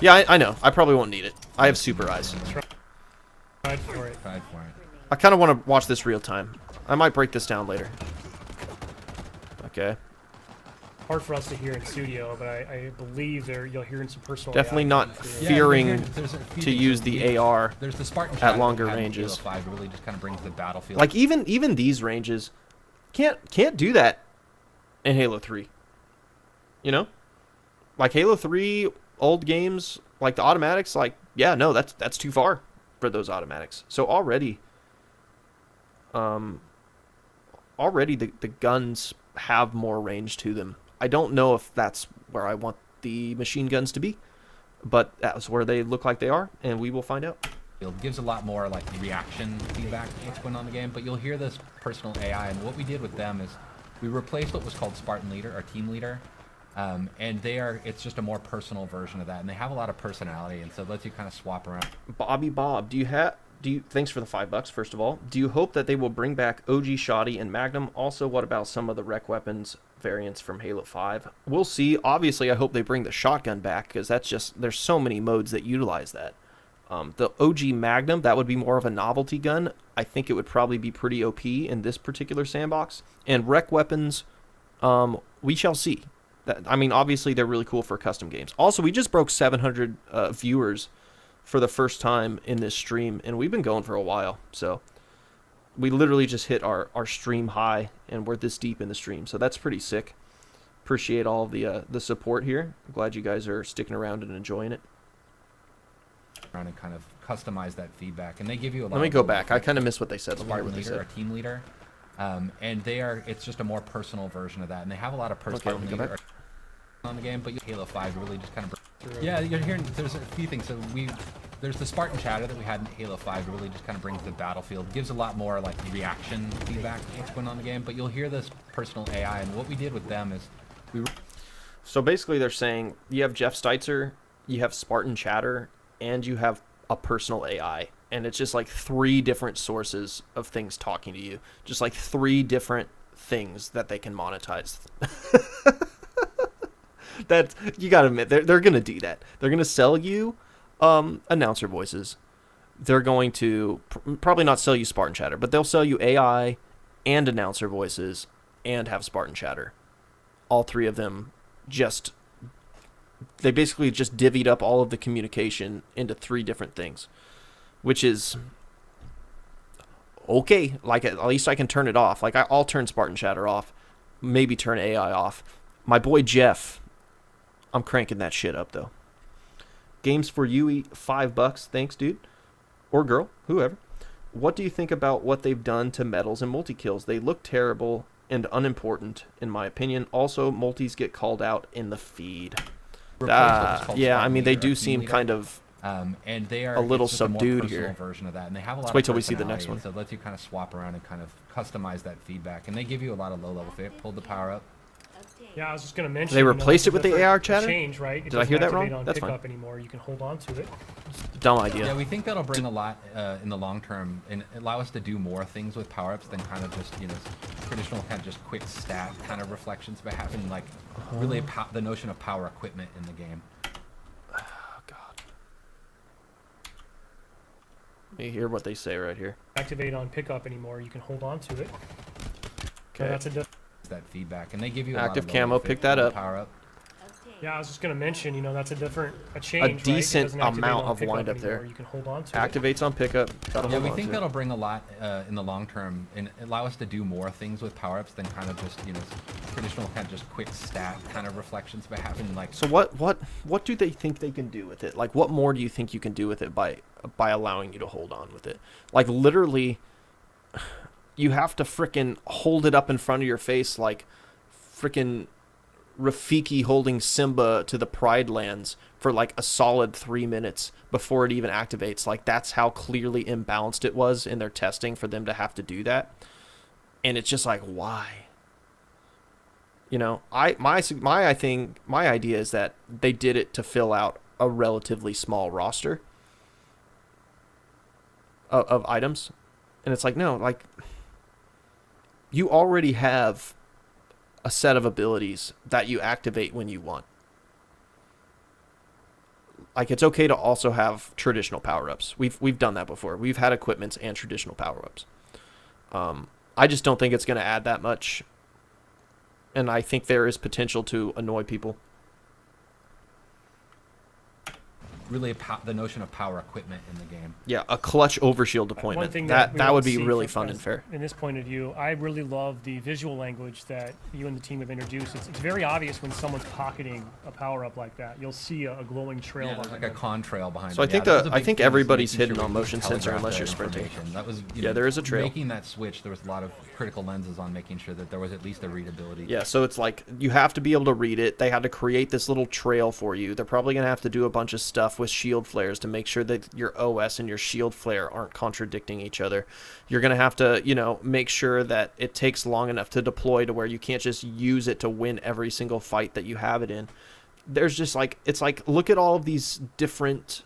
Yeah, I know. I probably won't need it. I have super eyes. Tried for it. I kind of want to watch this real time. I might break this down later. Okay. Hard for us to hear in studio, but I believe you'll hear in some personal. Definitely AI not through. fearing to use the AR There's the Spartan at longer ranges. Halo 5 really just kind of brings the battlefield. Like even these ranges can't do that in Halo 3. You know? Like Halo 3 old games, like the automatics, like, yeah, no, that's too far for those automatics. So already the guns have more range to them. I don't know if that's where I want the machine guns to be, but that's where they look like they are, and we will find out. It gives a lot more like reaction feedback to what's going on in the game, but you'll hear this personal AI, and what we did with them is we replaced what was called Spartan Leader, or Team Leader, and it's just a more personal version of that, and they have a lot of personality, and so it lets you kind of swap around. Bobby Bob, thanks for the $5, first of all. Do you hope that they will bring back OG Shoddy and Magnum? Also, what about some of the rec weapons variants from Halo 5? We'll see. Obviously, I hope they bring the shotgun back, because there's so many modes that utilize that. The OG Magnum, that would be more of a novelty gun. I think it would probably be pretty OP in this particular sandbox. And rec weapons, we shall see. Obviously, they're really cool for custom games. Also, we just broke 700 viewers for the first time in this stream, and we've been going for a while, so we literally just hit our stream high, and we're this deep in the stream, so that's pretty sick. Appreciate all of the support here. I'm glad you guys are sticking around and enjoying it. And kind of customize that feedback, and they give you a lot. Let me go back. I kind of missed what they said. Let me hear what they Leader, or said. Team Leader, and it's just a more personal version of that, and they have a lot of personal Okay, let me go back. on the game, but Halo 5 really just kind of. Yeah, you're hearing. There's a few things. So there's the Spartan chatter that we had in Halo 5 really just kind of brings the battlefield, gives a lot more like reaction feedback to what's going on in the game, but you'll hear this personal AI, and what we did with them is So basically they're saying you have Jeff Steitzer, you have Spartan chatter, and you have a personal AI, and it's just like 3 different sources of things talking to you, just like 3 different things that they can monetize. That you gotta admit, they're gonna do that. They're gonna sell you announcer voices. They're going to probably not sell you Spartan chatter, but they'll sell you AI and announcer voices and have Spartan chatter. All 3 of them they basically just divvied up all of the communication into 3 different things, which is okay. Like, at least I can turn it off. Like, I'll turn Spartan chatter off, maybe turn AI off. My boy Jeff, I'm cranking that shit up though. Games for Yui, $5. Thanks, dude. Or girl, whoever. What do you think about what they've done to medals and multi-kills? They look terrible and unimportant, in my opinion. Also, multis get called out in the feed. Yeah, I mean, they do seem kind of and they are a little it's just subdued more personal here. version of that, and they have a lot. Let's wait of till we see the next personality, one. So it lets you kind of swap around and kind of customize that feedback, and they give you a lot of low-level fit. Pulled the power up. Yeah, I was just going to mention. They replaced that's it with the different AR chatter? Change, right? Did I hear that wrong? On That's fine. pickup anymore. You can hold on to it. Dumb idea. Yeah, we think that'll bring a lot in the long term and allow us to do more things with power-ups than kind of just traditional kind of just quick stat kind of reflections, but having like really the notion of power equipment in the game. Oh, God. Let me hear what they say right here. Activate on pickup anymore. You can hold on to it. So Okay. that's a That feedback, and they give you Active a lot of camo, low-level pick fit. that Pull the up. Power up. Yeah, I was just going to mention, that's a change. Right? It decent doesn't activate amount on of pickup wind up anymore. there. You can hold on to it. Activates on pickup. Gotta Yeah, hold we on think to it. that'll bring a lot in the long term and allow us to do more things with power-ups than kind of just traditional kind of just quick stat kind of reflections, but having like. So what do they think they can do with it? Like, what more do you think you can do with it by allowing you to hold on with it? Like, literally, you have to frickin' hold it up in front of your face like frickin' Rafiki holding Simba to the Pride Lands for like a solid 3 minutes before it even activates. Like, that's how clearly imbalanced it was in their testing for them to have to do that. And it's just like, why? My idea is that they did it to fill out a relatively small roster of items. And it's like, no, like, you already have a set of abilities that you activate when you want. Like, it's okay to also have traditional power-ups. We've done that before. We've had equipments and traditional power-ups. I just don't think it's going to add that much. And I think there is potential to annoy people. Really the notion of power equipment in the game. Yeah, a clutch overshield One deployment. thing That we would won't be see really from fun and fair. In this point of view, I really love the visual language that you and the team have introduced. It's very obvious when someone's pocketing a power up like that. You'll see a glowing trail Yeah, there's behind like a them. contrail behind. So I it. think Yeah, that was a I big think thing, is everybody's making hidden sure on we motion could sensor telegraph unless that you're sprinting. information. That was Yeah, there is a trail. Making that switch, there was a lot of critical lenses on making sure that there was at least a readability. Yeah, so it's like you have to be able to read it. They had to create this little trail for you. They're probably going to have to do a bunch of stuff with shield flares to make sure that your OS and your shield flare aren't contradicting each other. You're going to have to, make sure that it takes long enough to deploy to where you can't just use it to win every single fight that you have it in. There's just like, it's like, look at all of these different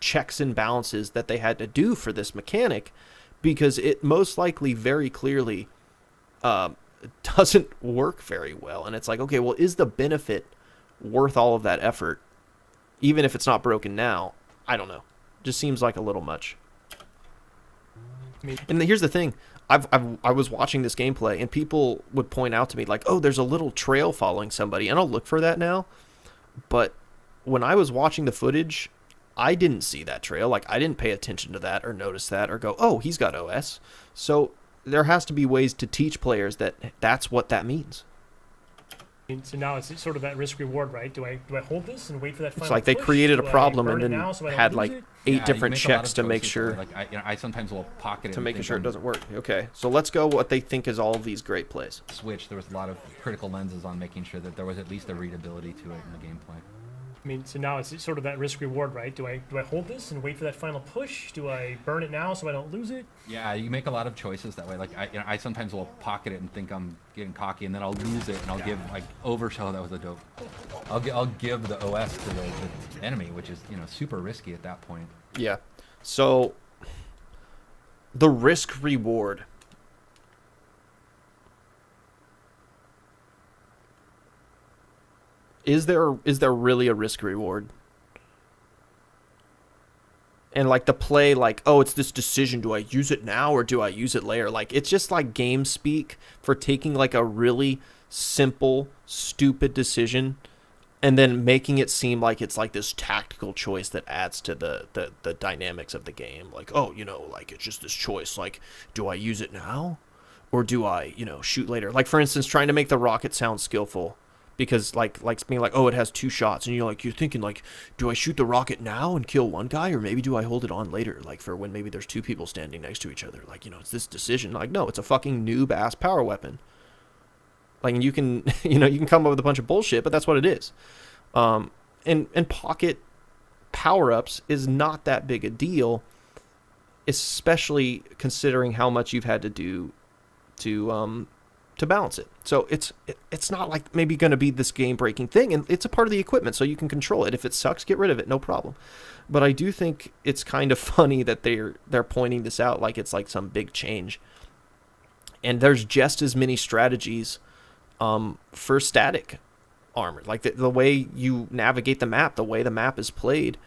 checks and balances that they had to do for this mechanic, because it most likely very clearly doesn't work very well. And it's like, okay, well, is the benefit worth all of that effort, even if it's not broken now? I don't know. Just seems like a little much. And here's the thing. I was watching this gameplay, and people would point out to me, like, oh, there's a little trail following somebody, and I'll look for that now. But when I was watching the footage, I didn't see that trail. Like, I didn't pay attention to that or notice that or go, oh, he's got OS. So there has to be ways to teach players that that's what that means. So now it's sort of that risk reward, right? Do I hold this and wait for that final It's like they push? created a Do I problem burn and it then now so I don't had lose like it? 8 Yeah, different you make a lot checks of to make choices sure that way. Like I sometimes will pocket it to and making think sure it I'm doesn't work. Okay, so let's go what they think is all of these great plays. switch. There was a lot of critical lenses on making sure that there was at least a readability to it in the gameplay. So now it's sort of that risk reward, right? Do I hold this and wait for that final push? Do I burn it now so I don't lose it? Yeah, you make a lot of choices that way. Like I sometimes will pocket it and think I'm getting cocky, and then I'll lose it, and I'll give like overshell. That was a dope. I'll give the OS to the enemy, which is super risky at that point. Yeah. So the risk reward. Is there really a risk reward? And like the play, like, oh, it's this decision. Do I use it now or do I use it later? Like, it's just like game speak for taking like a really simple, stupid decision and then making it seem like it's like this tactical choice that adds to the dynamics of the game. Like, oh, like it's just this choice. Like, do I use it now or do I, shoot later? Like, for instance, trying to make the rocket sound skillful. Because like being like, oh, it has 2 shots, and you're thinking like, do I shoot the rocket now and kill one guy, or maybe do I hold it on later, like for when maybe there's 2 people standing next to each other, like it's this decision. Like, no, it's a fucking noob ass power weapon. Like, and you can you can come up with a bunch of bullshit, but that's what it is. and pocket power-ups is not that big a deal, especially considering how much you've had to do to balance it. So it's not like maybe going to be this game-breaking thing, and it's a part of the equipment, so you can control it. If it sucks, get rid of it, no problem. But I do think it's kind of funny that they're pointing this out like it's like some big change. And there's just as many strategies for static armor, like the way you navigate the map, the way the map is played.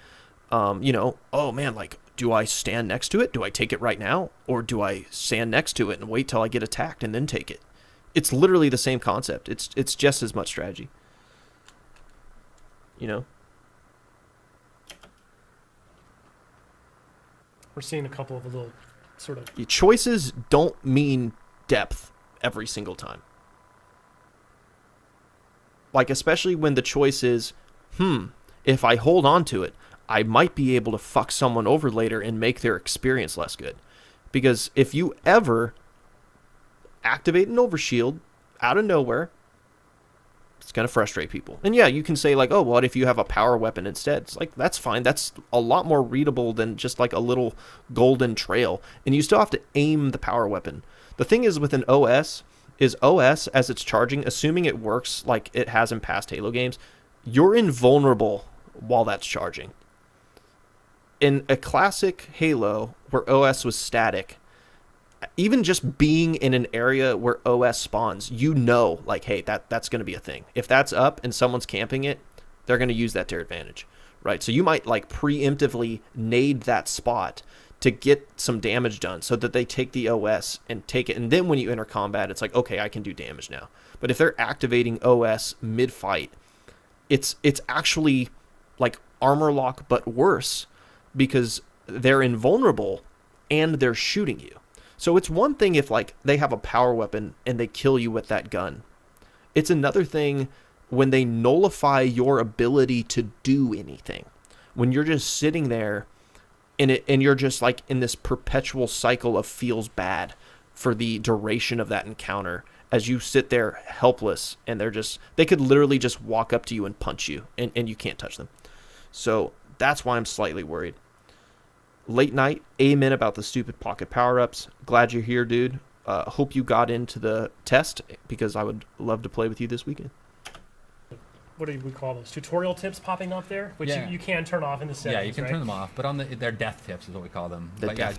Oh man, like, do I stand next to it? Do I take it right now? Or do I stand next to it and wait till I get attacked and then take it? It's literally the same concept. It's just as much strategy. We're seeing a couple of little sort of... Choices don't mean depth every single time. Like, especially when the choice is, if I hold on to it, I might be able to fuck someone over later and make their experience less good. Because if you ever activate an overshield out of nowhere, it's going to frustrate people. And yeah, you can say like, oh, what if you have a power weapon instead? It's like, that's fine. That's a lot more readable than just like a little golden trail. And you still have to aim the power weapon. The thing is with an OS, as it's charging, assuming it works like it has in past Halo games, you're invulnerable while that's charging. In a classic Halo where OS was static, even just being in an area where OS spawns, like, hey, that's going to be a thing. If that's up and someone's camping it, they're going to use that to their advantage, right? So you might like preemptively nade that spot to get some damage done so that they take the OS and take it. And then when you enter combat, it's like, okay, I can do damage now. But if they're activating OS mid-fight, it's actually like armor lock, but worse, because they're invulnerable and they're shooting you. So it's one thing if like they have a power weapon and they kill you with that gun. It's another thing when they nullify your ability to do anything. When you're just sitting there and you're just like in this perpetual cycle of feels bad for the duration of that encounter as you sit there helpless, and they could literally just walk up to you and punch you and you can't touch them. So that's why I'm slightly worried. Late night, amen about the stupid pocket power-ups. Glad you're here, dude. Hope you got into the test, because I would love to play with you this weekend. What do we call those? Tutorial tips popping up there, which you can turn off in the settings. Yeah, you can turn them off, but on they're death tips is what we call them.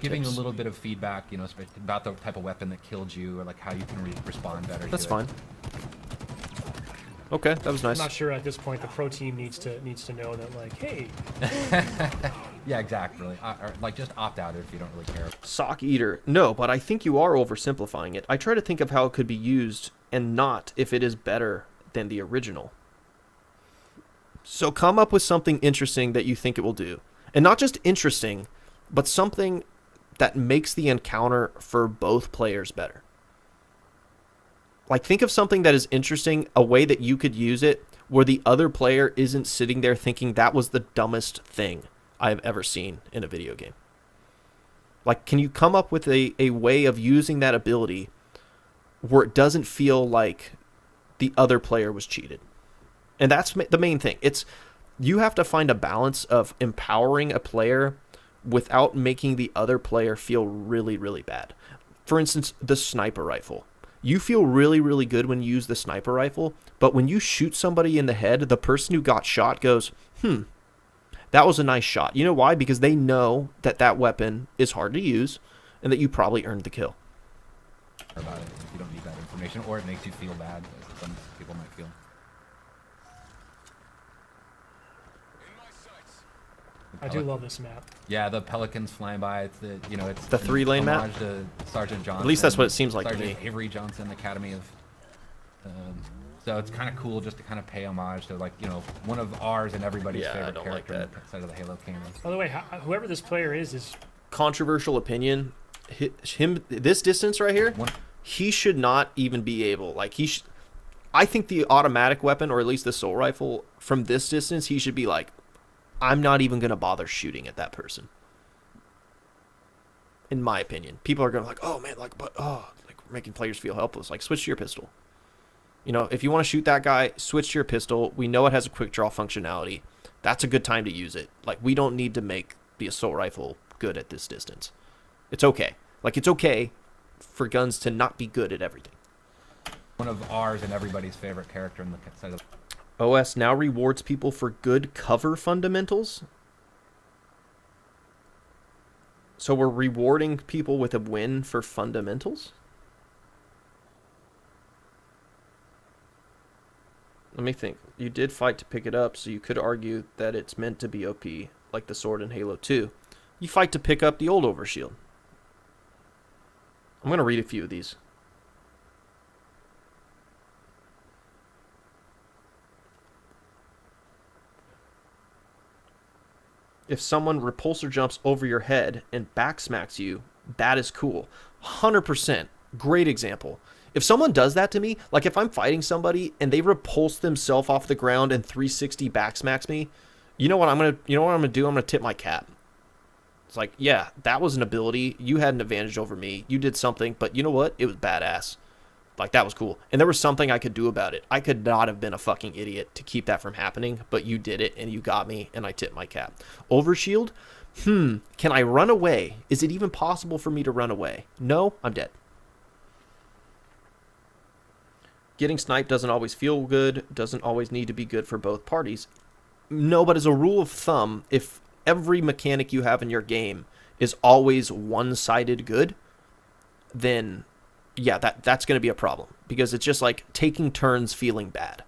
Giving a little bit of feedback, about the type of weapon that killed you, or like how you can respond better. That's fine. Okay, that was nice. I'm not sure at this point the pro team needs to know that, like, hey. Yeah, exactly. Or like, just opt out if you don't really care. Sock eater. No, but I think you are oversimplifying it. I try to think of how it could be used and not if it is better than the original. So come up with something interesting that you think it will do. And not just interesting, but something that makes the encounter for both players better. Like, think of something that is interesting, a way that you could use it where the other player isn't sitting there thinking that was the dumbest thing I've ever seen in a video game. Like, can you come up with a way of using that ability where it doesn't feel like the other player was cheated? And that's the main thing. You have to find a balance of empowering a player without making the other player feel really, really bad. For instance, the sniper rifle. You feel really, really good when you use the sniper rifle, but when you shoot somebody in the head, the person who got shot goes, that was a nice shot. You know why? Because they know that weapon is hard to use and that you probably earned the kill. About it, if you don't need that information, or it makes you feel bad, as some people might feel. I do love this map. Yeah, the pelicans flying by. It's the it's the 3-lane map. Homage to Sergeant Johnson. At least that's what it seems like to me. Avery Johnson Academy of. So it's kind of cool just to kind of pay homage to one of ours and everybody's favorite character inside of the Halo canon. By the way, whoever this player is controversial opinion. Him this distance right here, he should not even be able. I think the automatic weapon, or at least the soul rifle, from this distance, he should be like, I'm not even going to bother shooting at that person. In my opinion. People are going to like, oh man, like making players feel helpless. Like, switch to your pistol. If you want to shoot that guy, switch to your pistol. We know it has a quick draw functionality. That's a good time to use it. Like, we don't need to make the assault rifle good at this distance. It's okay. Like, it's okay for guns to not be good at everything. One of ours and everybody's favorite character in the set of... OS now rewards people for good cover fundamentals. So we're rewarding people with a win for fundamentals? Let me think. You did fight to pick it up, so you could argue that it's meant to be OP, like the sword in Halo 2. You fight to pick up the old overshield. I'm going to read a few of these. If someone repulsor jumps over your head and backsmacks you, that is cool. 100%. Great example. If someone does that to me, like if I'm fighting somebody and they repulse themselves off the ground and 360 backsmacks me, you know what I'm gonna do? I'm gonna tip my cap. It's like, yeah, that was an ability. You had an advantage over me. You did something, but you know what? It was badass. Like, that was cool. And there was something I could do about it. I could not have been a fucking idiot to keep that from happening, but you did it, and you got me, and I tipped my cap. Overshield? Can I run away? Is it even possible for me to run away? No, I'm dead. Getting sniped doesn't always feel good, doesn't always need to be good for both parties. No, but as a rule of thumb, if every mechanic you have in your game is always one-sided good, then yeah, that's going to be a problem, because it's just like taking turns feeling bad.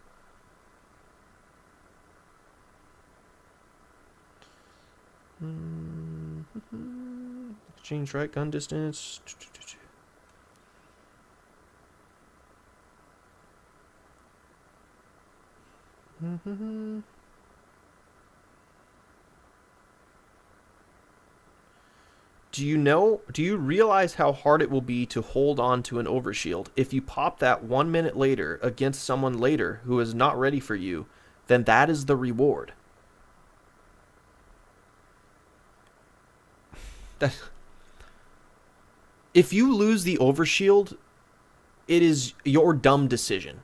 Exchange right gun distance. Do you realize how hard it will be to hold on to an overshield? If you pop that 1 minute later against someone later who is not ready for you, then that is the reward. If you lose the overshield, it is your dumb decision.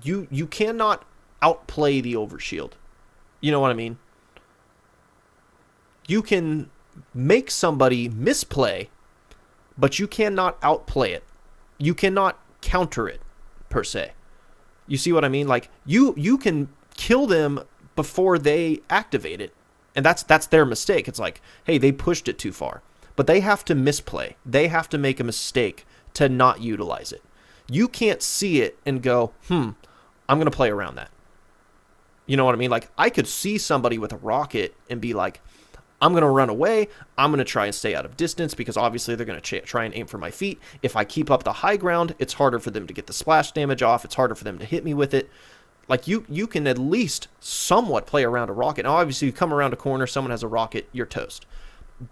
You cannot outplay the overshield. You know what I mean? You can make somebody misplay, but you cannot outplay it. You cannot counter it, per se. You see what I mean? Like, you can kill them before they activate it, and that's their mistake. It's like, hey, they pushed it too far. But they have to misplay. They have to make a mistake to not utilize it. You can't see it and go, I'm going to play around that. You know what I mean? Like, I could see somebody with a rocket and be like, I'm going to run away. I'm going to try and stay out of distance, because obviously they're going to try and aim for my feet. If I keep up the high ground, it's harder for them to get the splash damage off. It's harder for them to hit me with it. Like, you can at least somewhat play around a rocket. Now, obviously, you come around a corner, someone has a rocket, you're toast.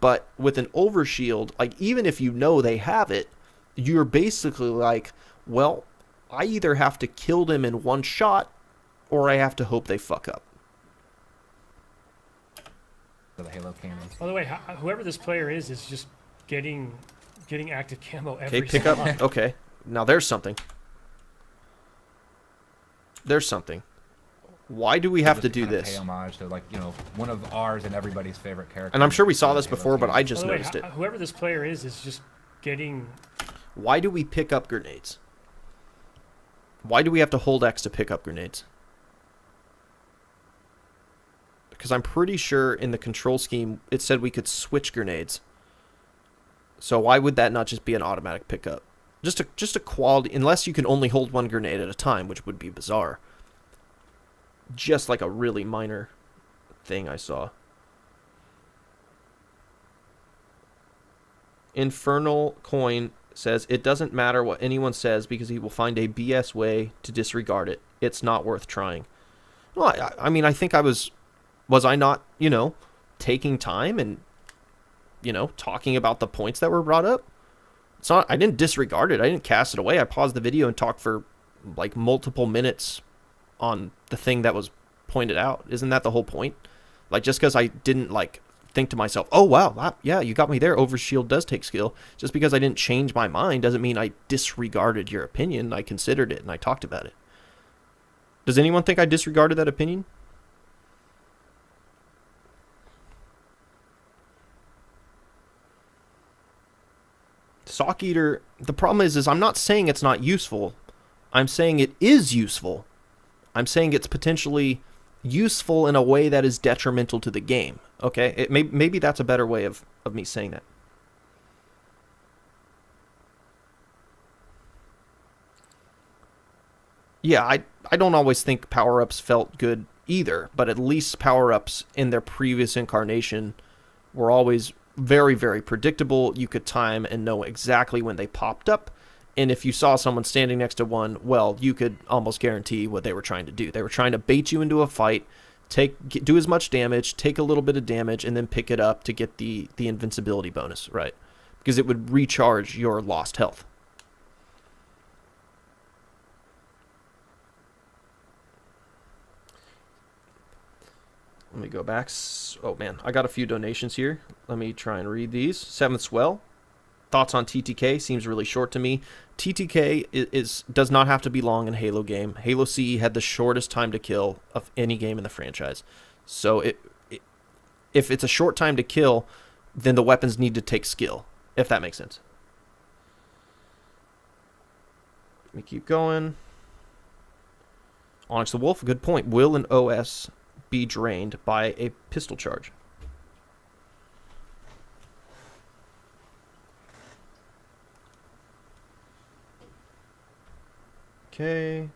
But with an overshield, like, even if you know they have it, you're basically like, well, I either have to kill them in one shot, or I have to hope they fuck up. For the Halo cannons. By the way, whoever this player is just getting active camo every Okay, pick up. slot. Okay, now there's something. There's something. Why do we have to do this? Pay homage to, like, one of ours and everybody's favorite characters. And I'm sure we saw this Halo before, but cannons. I just By the way, noticed it. whoever this player is just getting... Why do we pick up grenades? Why do we have to hold X to pick up grenades? Because I'm pretty sure in the control scheme it said we could switch grenades. So why would that not just be an automatic pickup? Just a quality, unless you can only hold one grenade at a time, which would be bizarre. Just like a really minor thing I saw. Infernal Coin says, it doesn't matter what anyone says because he will find a BS way to disregard it. It's not worth trying. Well, I mean, I think I was I not, taking time and, talking about the points that were brought up? It's not, I didn't disregard it. I didn't cast it away. I paused the video and talked for like multiple minutes on the thing that was pointed out. Isn't that the whole point? Like, just because I didn't think to myself, oh wow, yeah, you got me there, overshield does take skill, just because I didn't change my mind doesn't mean I disregarded your opinion. I considered it and I talked about it. Does anyone think I disregarded that opinion? Sock Eater, the problem is I'm not saying it's not useful. I'm saying it is useful. I'm saying it's potentially useful in a way that is detrimental to the game. Okay? Maybe that's a better way of me saying that. Yeah, I don't always think power-ups felt good either, but at least power-ups in their previous incarnation were always very, very predictable. You could time and know exactly when they popped up, and if you saw someone standing next to one, well, you could almost guarantee what they were trying to do. They were trying to bait you into a fight, do as much damage, take a little bit of damage, and then pick it up to get the invincibility bonus, right? Because it would recharge your lost health. Let me go back. Oh, man. I got a few donations here. Let me try and read these. Seventh Swell. Thoughts on TTK? Seems really short to me. TTK does not have to be long in Halo game. Halo CE had the shortest time to kill of any game in the franchise. So if it's a short time to kill, then the weapons need to take skill, if that makes sense. Let me keep going. Onyx the Wolf, good point. Will an OS be drained by a pistol charge? Okay.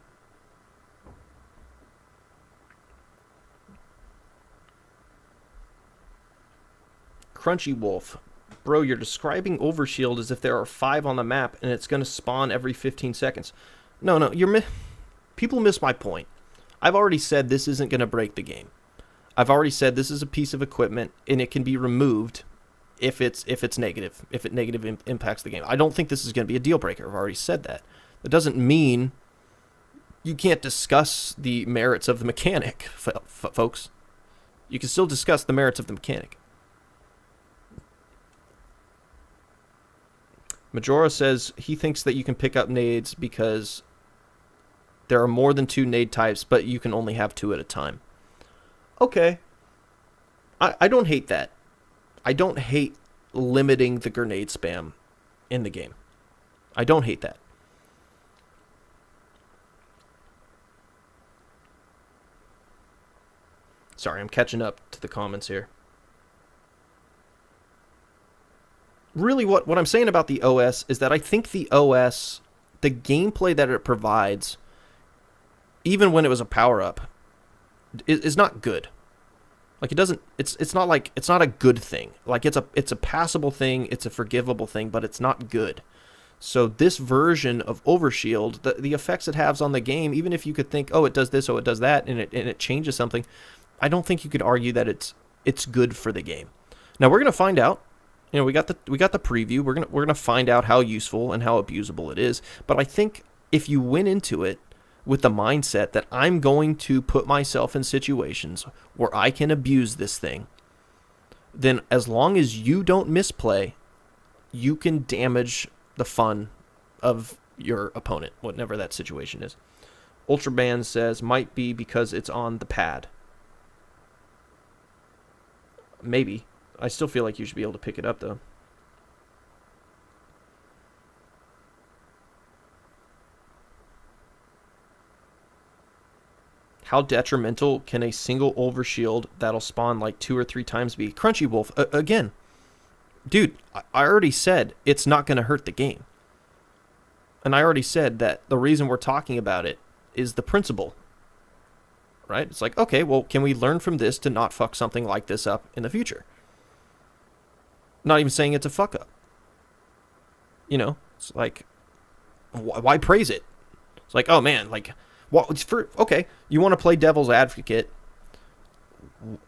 Crunchy Wolf. Bro, you're describing Overshield as if there are 5 on the map and it's going to spawn every 15 seconds. No, people miss my point. I've already said this isn't going to break the game. I've already said this is a piece of equipment and it can be removed if it's negative, if it negative impacts the game. I don't think this is going to be a deal breaker. I've already said that. That doesn't mean you can't discuss the merits of the mechanic, folks. You can still discuss the merits of the mechanic. Majora says he thinks that you can pick up nades because there are more than 2 nade types, but you can only have 2 at a time. Okay. I don't hate that. I don't hate limiting the grenade spam in the game. I don't hate that. Sorry, I'm catching up to the comments here. Really, what I'm saying about the OS is that I think the OS, the gameplay that it provides, even when it was a power-up, is not good. Like, it doesn't, it's not like, it's not a good thing. Like, it's a passable thing, it's a forgivable thing, but it's not good. So this version of Overshield, the effects it has on the game, even if you could think, oh, it does this, oh, it does that, and it changes something, I don't think you could argue that it's good for the game. Now, we're going to find out. You know, we got the preview. We're gonna find out how useful and how abusable it is. But I think if you went into it with the mindset that I'm going to put myself in situations where I can abuse this thing, then as long as you don't misplay, you can damage the fun of your opponent, whatever that situation is. Ultraban says, might be because it's on the pad. Maybe. I still feel like you should be able to pick it up, though. How detrimental can a single overshield that'll spawn like 2 or 3 times be? Crunchy Wolf, again, dude, I already said it's not going to hurt the game. And I already said that the reason we're talking about it is the principle. Right? It's like, okay, well, can we learn from this to not fuck something like this up in the future? Not even saying it's a fuck up. You know, it's like, why praise it? It's like, oh man, like, okay, you want to play devil's advocate.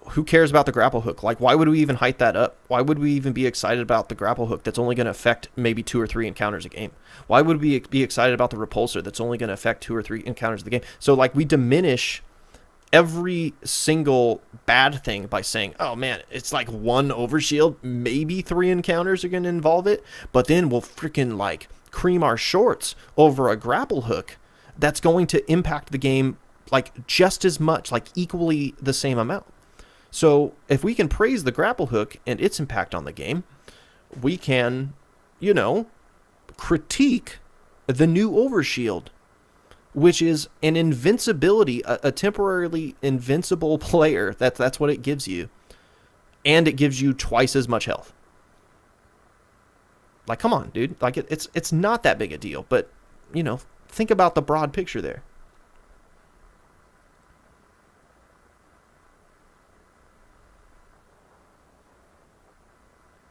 Who cares about the grapple hook? Like, why would we even hype that up? Why would we even be excited about the grapple hook that's only going to affect maybe 2 or 3 encounters a game? Why would we be excited about the repulsor that's only going to affect 2 or 3 encounters of the game? So, like, we diminish every single bad thing by saying, oh man, it's like 1 overshield, maybe 3 encounters are going to involve it, but then we'll freaking like cream our shorts over a grapple hook that's going to impact the game like just as much, like equally the same amount. So if we can praise the grapple hook and its impact on the game, we can, you know, critique the new overshield, which is an invincibility, a temporarily invincible player. That's what it gives you. And it gives you twice as much health. Like, come on, dude. Like, it's not that big a deal. But, you know, think about the broad picture there.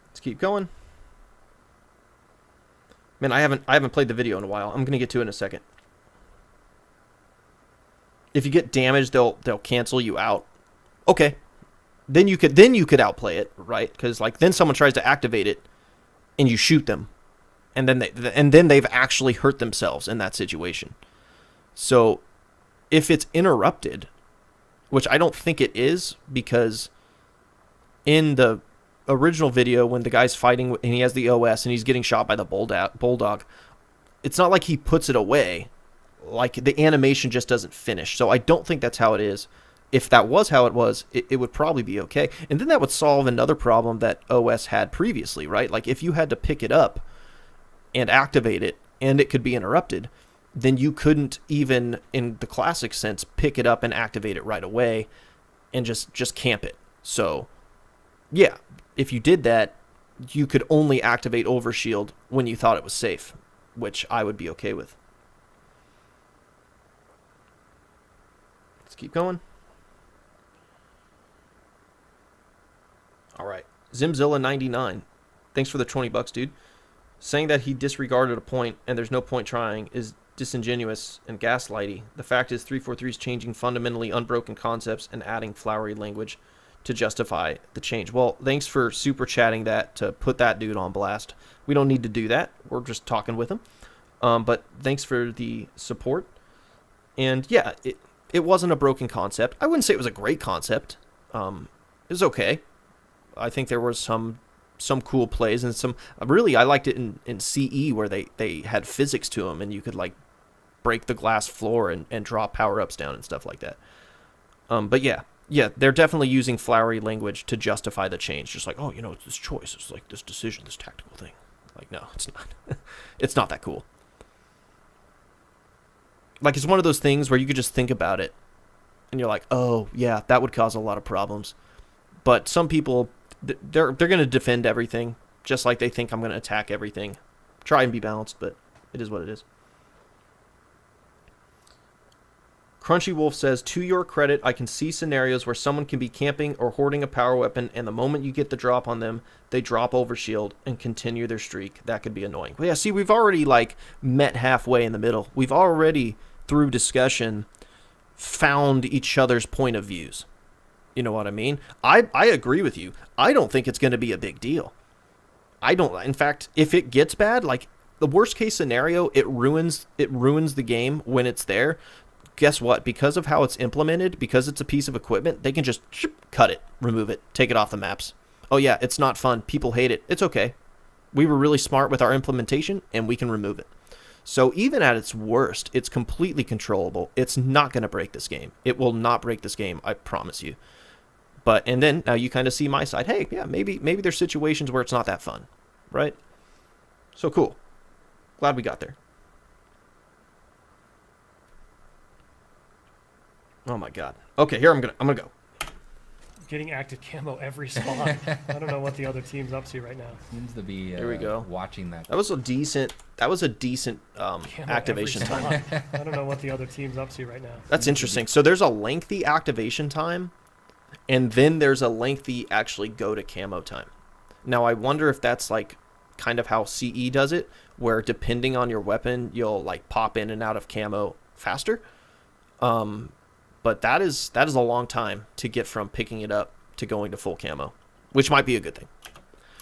Let's keep going. Man, I haven't played the video in a while. I'm gonna get to it in a second. If you get damaged, they'll cancel you out. Okay, then you could outplay it, right? Because like then someone tries to activate it, and you shoot them, and then they've actually hurt themselves in that situation. So, if it's interrupted, which I don't think it is, because in the original video when the guy's fighting and he has the OS and he's getting shot by the bulldog, it's not like he puts it away. Like, the animation just doesn't finish. So I don't think that's how it is. If that was how it was, it would probably be okay. And then that would solve another problem that OS had previously, right? Like, if you had to pick it up and activate it and it could be interrupted, then you couldn't even, in the classic sense, pick it up and activate it right away and just camp it. So, yeah, if you did that, you could only activate Overshield when you thought it was safe, which I would be okay with. Let's keep going. All right. Zimzilla99. Thanks for the $20, dude. Saying that he disregarded a point and there's no point trying is disingenuous and gaslighty. The fact is 343 is changing fundamentally unbroken concepts and adding flowery language to justify the change. Well, thanks for super chatting that to put that dude on blast. We don't need to do that. We're just talking with him. But thanks for the support. And yeah, it wasn't a broken concept. I wouldn't say it was a great concept. It was okay. I think there was some cool plays and some really I liked it in CE where they had physics to them and you could like break the glass floor and drop power-ups down and stuff like that. But yeah, they're definitely using flowery language to justify the change. Just like, oh, you know, it's this choice. It's like this decision, this tactical thing. Like, no, it's not. It's not that cool. Like, it's one of those things where you could just think about it and you're like, oh, yeah, that would cause a lot of problems. But some people, they're going to defend everything just like they think I'm going to attack everything. Try and be balanced, but it is what it is. Crunchy Wolf says, to your credit, I can see scenarios where someone can be camping or hoarding a power weapon, and the moment you get the drop on them, they drop Overshield and continue their streak. That could be annoying. But yeah, see, we've already, like, met halfway in the middle. We've already, through discussion, found each other's point of views. You know what I mean? I agree with you. I don't think it's going to be a big deal. I don't. In fact, if it gets bad, like, the worst case scenario, it ruins the game when it's there. Guess what? Because of how it's implemented, because it's a piece of equipment, they can just cut it, remove it, take it off the maps. Oh yeah, it's not fun. People hate it. It's okay. We were really smart with our implementation, and we can remove it. So even at its worst, it's completely controllable. It's not going to break this game. It will not break this game, I promise you. And then now you kind of see my side. Hey, yeah, maybe there's situations where it's not that fun, right? So cool. Glad we got there. Oh my god. Okay, here I'm gonna go. Getting active camo every spot. I don't know what the other team's up to right now. Seems to be here we go. Watching that. That was a decent activation time. I don't know what the other team's up to right now. That's interesting. So there's a lengthy activation time, and then there's a lengthy actually go to camo time. Now I wonder if that's like kind of how CE does it, where depending on your weapon, you'll like pop in and out of camo faster. But that is a long time to get from picking it up to going to full camo, which might be a good thing.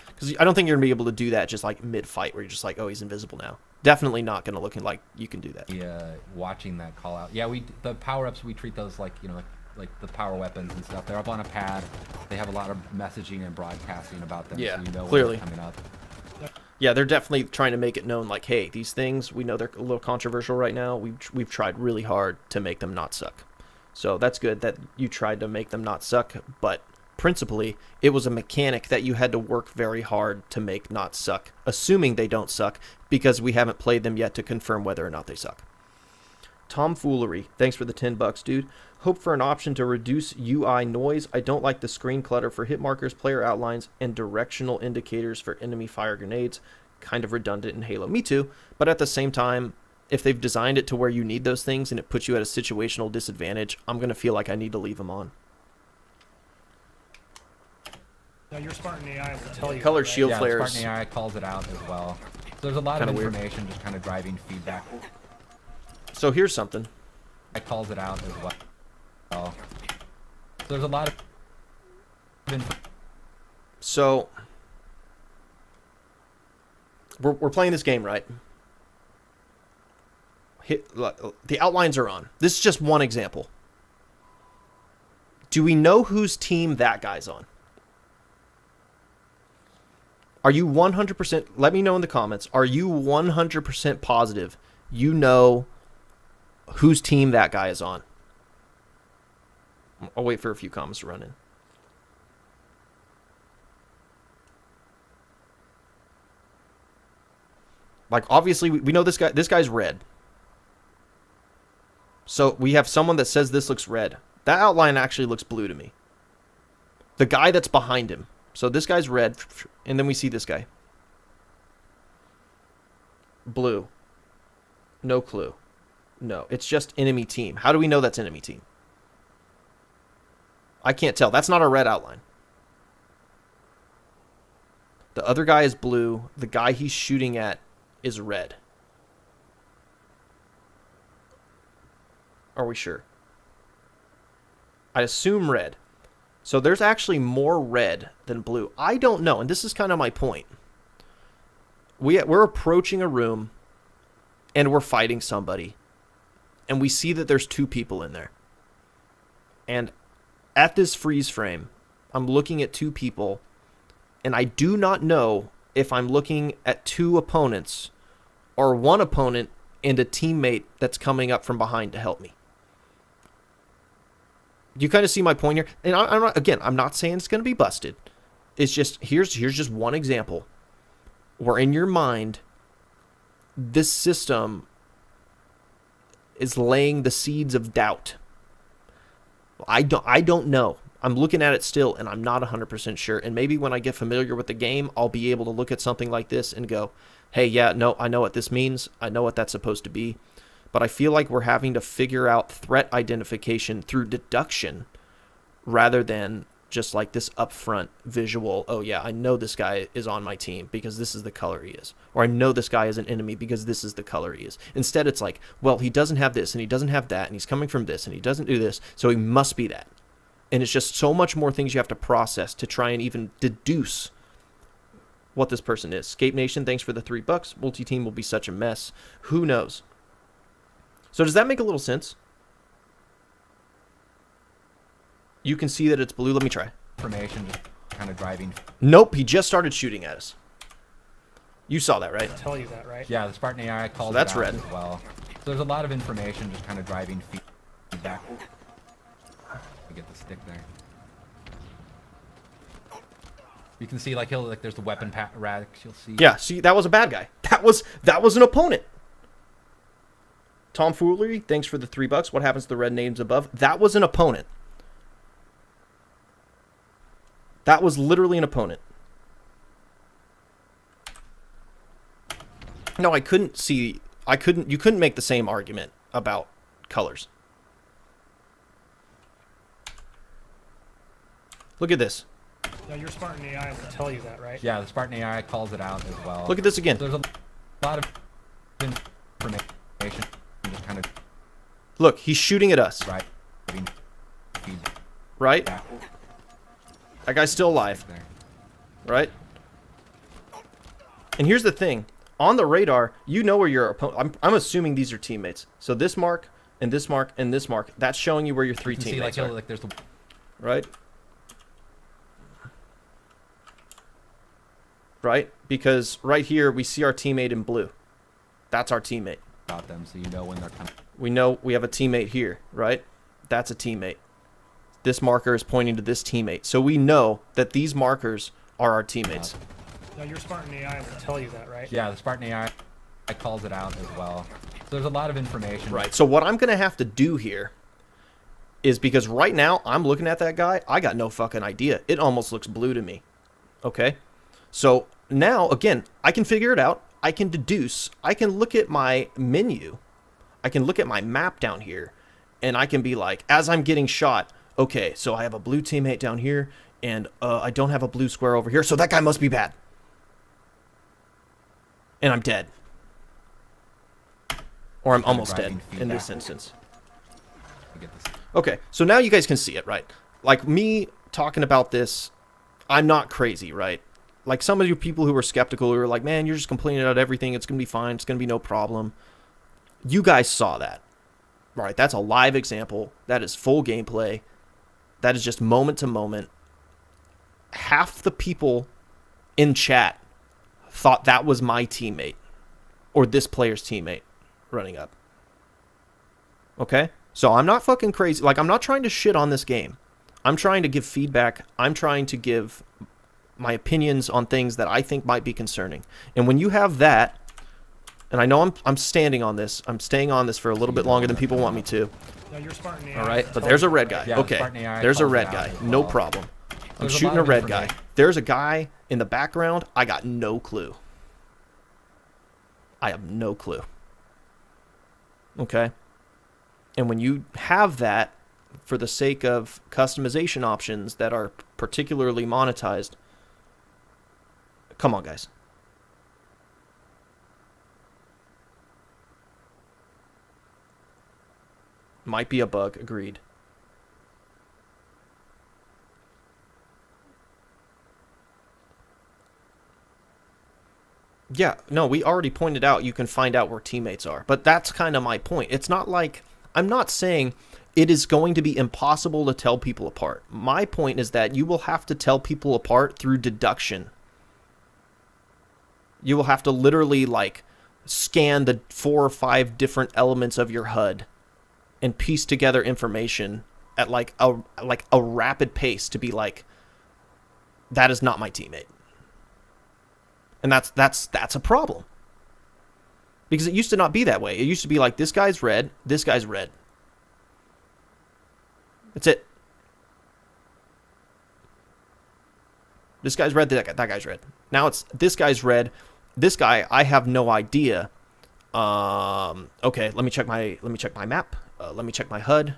Because I don't think you're going to be able to do that just like mid-fight where you're just like, oh, he's invisible now. Definitely not going to look like you can do that. Yeah, watching that call out. Yeah, the power-ups, we treat those like, you know, like the power weapons and stuff. They're up on a pad. They have a lot of messaging and broadcasting about them. Yeah, so you know clearly. When they're coming up. Yeah, they're definitely trying to make it known like, hey, these things, we know they're a little controversial right now. We've tried really hard to make them not suck. So that's good that you tried to make them not suck, but principally, it was a mechanic that you had to work very hard to make not suck, assuming they don't suck, because we haven't played them yet to confirm whether or not they suck. Tomfoolery. Thanks for the $10, dude. Hope for an option to reduce UI noise. I don't like the screen clutter for hit markers, player outlines, and directional indicators for enemy fire grenades. Kind of redundant in Halo. Me too. But at the same time, if they've designed it to where you need those things and it puts you at a situational disadvantage, I'm going to feel like I need to leave them on. Now, your Spartan AI will tell you. Colored that, right? shield Yeah, flares. Spartan AI calls it out as well. So there's a lot of Kinda weird. information just kind of driving feedback. So here's something. It calls it out as well. So there's a lot of So we're playing this game, right? The outlines are on. This is just one example. Do we know whose team that guy's on? Are you 100%? Let me know in the comments. Are you 100% positive you know whose team that guy is on? I'll wait for a few comments to run in. Like, obviously, we know this guy. This guy's red. So we have someone that says this looks red. That outline actually looks blue to me. The guy that's behind him. So this guy's red, and then we see this guy. Blue. No clue. No, it's just enemy team. How do we know that's enemy team? I can't tell. That's not a red outline. The other guy is blue. The guy he's shooting at is red. Are we sure? I assume red. So there's actually more red than blue. I don't know, and this is kind of my point. We're approaching a room, and we're fighting somebody, and we see that there's two people in there. And at this freeze frame, I'm looking at two people, and I do not know if I'm looking at two opponents or one opponent and a teammate that's coming up from behind to help me. You kind of see my point here, and I'm not saying it's going to be busted. It's just here's just one example where in your mind this system is laying the seeds of doubt. I don't know. I'm looking at it still, and I'm not 100% sure. And maybe when I get familiar with the game, I'll be able to look at something like this and go, hey, yeah, no, I know what this means. I know what that's supposed to be. But I feel like we're having to figure out threat identification through deduction rather than just like this upfront visual, oh yeah, I know this guy is on my team because this is the color he is. Or I know this guy is an enemy because this is the color he is. Instead, it's like, well, he doesn't have this and he doesn't have that and he's coming from this and he doesn't do this, so he must be that. And it's just so much more things you have to process to try and even deduce what this person is. Scape Nation, thanks for the $3. Multi-team will be such a mess. Who knows? So does that make a little sense? You can see that it's blue. Let me try. information just kind of driving. Nope, he just started shooting at us. You saw that, right? I'll tell you that, right? Yeah, the Spartan AI calls So that's it out red. as well. So there's a lot of information just kind of driving feedback. Get the stick there. You can see like there's the weapon racks. You'll see. Yeah, see, that was a bad guy. That was an opponent. Tomfoolery, thanks for the $3. What happens to the red names above? That was an opponent. That was literally an opponent. No, you couldn't make the same argument about colors. Look at this. Now, your Spartan AI will tell you that, right? Yeah, the Spartan AI calls it out as well. Look at this again. There's a lot of information just kind of Look, he's shooting at us, driving feedback. right? That guy's still alive, There. right? And here's the thing. On the radar, you know where your opponent... I'm assuming these are teammates. So this mark, and this mark, and this mark, that's showing you where your three You can see teammates like, are, like there's the right? Right? Because right here, we see our teammate in blue. That's our teammate. about them, so you know when they're coming. We know we have a teammate here, right? That's a teammate. This marker is pointing to this teammate. So we know that these markers are our teammates. Now, your Spartan AI will tell you that, right? Yeah, the Spartan AI calls it out as well. So there's a lot of information. Right. So what I'm going to have to do here is, because right now I'm looking at that guy, I got no fucking idea. It almost looks blue to me. Okay? So now, again, I can figure it out. I can deduce. I can look at my menu. I can look at my map down here, and I can be like, as I'm getting shot, okay, so I have a blue teammate down here, and I don't have a blue square over here, so that guy must be bad. And I'm dead. Or I'm almost dead in this instance. Okay, so now you guys can see it, right? Like, me talking about this, I'm not crazy, right? Like, some of you people who are skeptical, who are like, man, you're just complaining about everything, it's going to be fine, it's going to be no problem. You guys saw that. Right, that's a live example. That is full gameplay. That is just moment to moment. Half the people in chat thought that was my teammate or this player's teammate running up. Okay? So I'm not fucking crazy. Like, I'm not trying to shit on this game. I'm trying to give feedback. I'm trying to give my opinions on things that I think might be concerning. And when you have that, and I know I'm standing on this. I'm staying on this for a little bit longer than people want me to. Now, your Spartan AI All right, but there's a red guy. Yeah, okay, Spartan AI there's a calls red it guy. out as No well. problem. I'm There's a shooting lot a of red guy. information. There's a guy in the background. I got no clue. I have no clue. Okay? And when you have that, for the sake of customization options that are particularly monetized, come on, guys. Might be a bug, agreed. Yeah, no, we already pointed out you can find out where teammates are. But that's kind of my point. It's not like, I'm not saying it is going to be impossible to tell people apart. My point is that you will have to tell people apart through deduction. You will have to literally, like, scan the 4 or 5 different elements of your HUD and piece together information at like a rapid pace to be like, that is not my teammate. And that's a problem. Because it used to not be that way. It used to be like, this guy's red, this guy's red. That's it. This guy's red, that guy's red. Now it's, this guy's red, this guy, I have no idea. Okay, let me check my map. Let me check my HUD.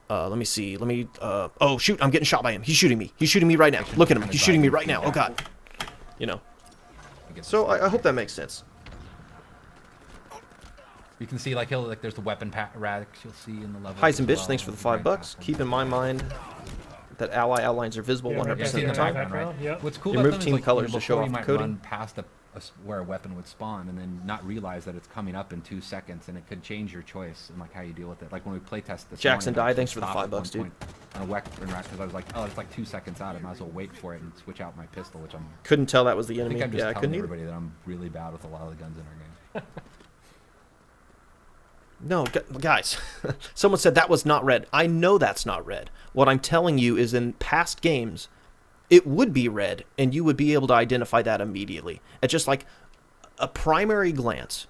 Let me see. Oh shoot! I'm getting shot by him. He's shooting me. He's shooting me right now. Look at him. He's shooting me right now. Oh god. You know. So I hope that makes sense. You can see, like, there's the weapon racks you'll see in the level. Heisenberg, bitch, thanks for the $5. Keep in my mind that ally outlines are visible 100% of the time. Background, yep. What's cool You about remove them is, team like, colors to show before off you might coding. run past where a weapon would spawn and then not realize that it's coming up in 2 seconds, and it could change your choice and like how you deal with it. Like when we playtest this Jackson morning, I died, thanks for the stopped at $5, one dude. point on a weapon rack because I was like, oh, it's like 2 seconds out. I might as well wait for it and switch out my pistol, which Couldn't tell that was the I enemy. think I'm just Yeah, I couldn't telling either. everybody that I'm really bad with a lot of the guns in our game. No, guys. Someone said that was not red. I know that's not red. What I'm telling you is, in past games, it would be red, and you would be able to identify that immediately. At just like a primary glance.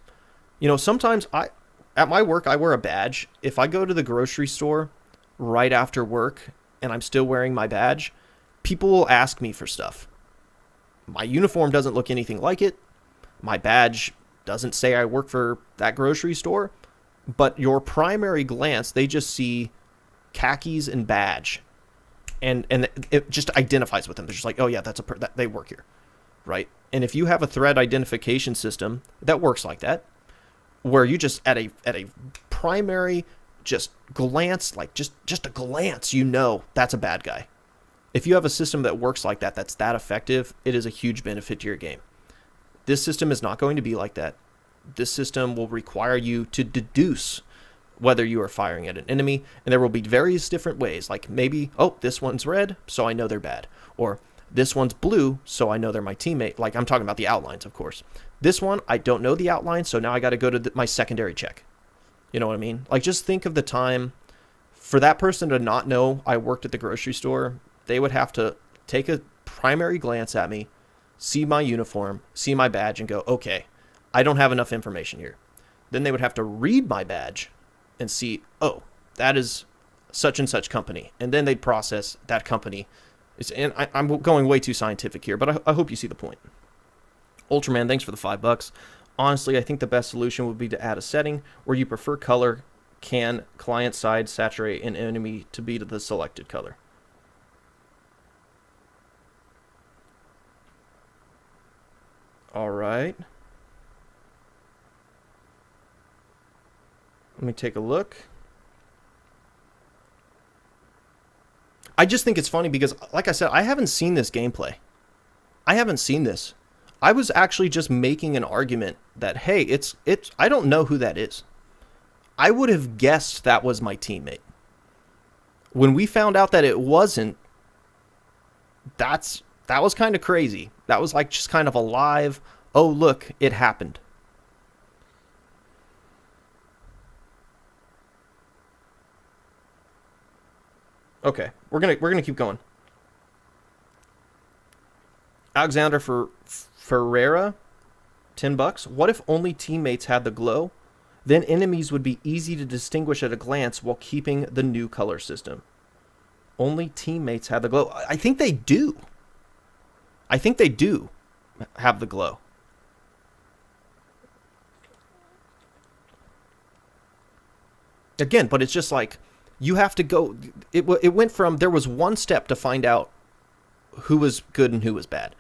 You know, sometimes at my work, I wear a badge. If I go to the grocery store right after work and I'm still wearing my badge, people will ask me for stuff. My uniform doesn't look anything like it. My badge doesn't say I work for that grocery store. But your primary glance, they just see khakis and badge. And it just identifies with them. They're just like, oh yeah, that they work here, right? And if you have a threat identification system that works like that, where you just at a primary just glance, like just a glance, you know that's a bad guy. If you have a system that works like that, that's that effective, it is a huge benefit to your game. This system is not going to be like that. This system will require you to deduce whether you are firing at an enemy, and there will be various different ways. Like maybe, oh, this one's red, so I know they're bad. Or this one's blue, so I know they're my teammate. Like, I'm talking about the outlines, of course. This one, I don't know the outline, so now I got to go to my secondary check. You know what I mean? Like, just think of the time For that person to not know I worked at the grocery store, they would have to take a primary glance at me, see my uniform, see my badge, and go, okay, I don't have enough information here. Then they would have to read my badge and see, oh, that is such and such company. And then they'd process that company. And I'm going way too scientific here, but I hope you see the point. Ultraman, thanks for the $5. Honestly, I think the best solution would be to add a setting where you prefer color, can client side saturate an enemy to be to the selected color. All right. Let me take a look. I just think it's funny because, like I said, I haven't seen this gameplay. I haven't seen this. I was actually just making an argument that, hey, it's I don't know who that is. I would have guessed that was my teammate. When we found out that it wasn't, that was kind of crazy. That was like just kind of a live, oh look, it happened. Okay, we're gonna keep going. Alexander Ferreira, $10. What if only teammates had the glow? Then enemies would be easy to distinguish at a glance while keeping the new color system. Only teammates had the glow. I think they do. I think they do have the glow. Again, but it's just like, you have to go, it went from, there was one step to find out who was good and who was bad.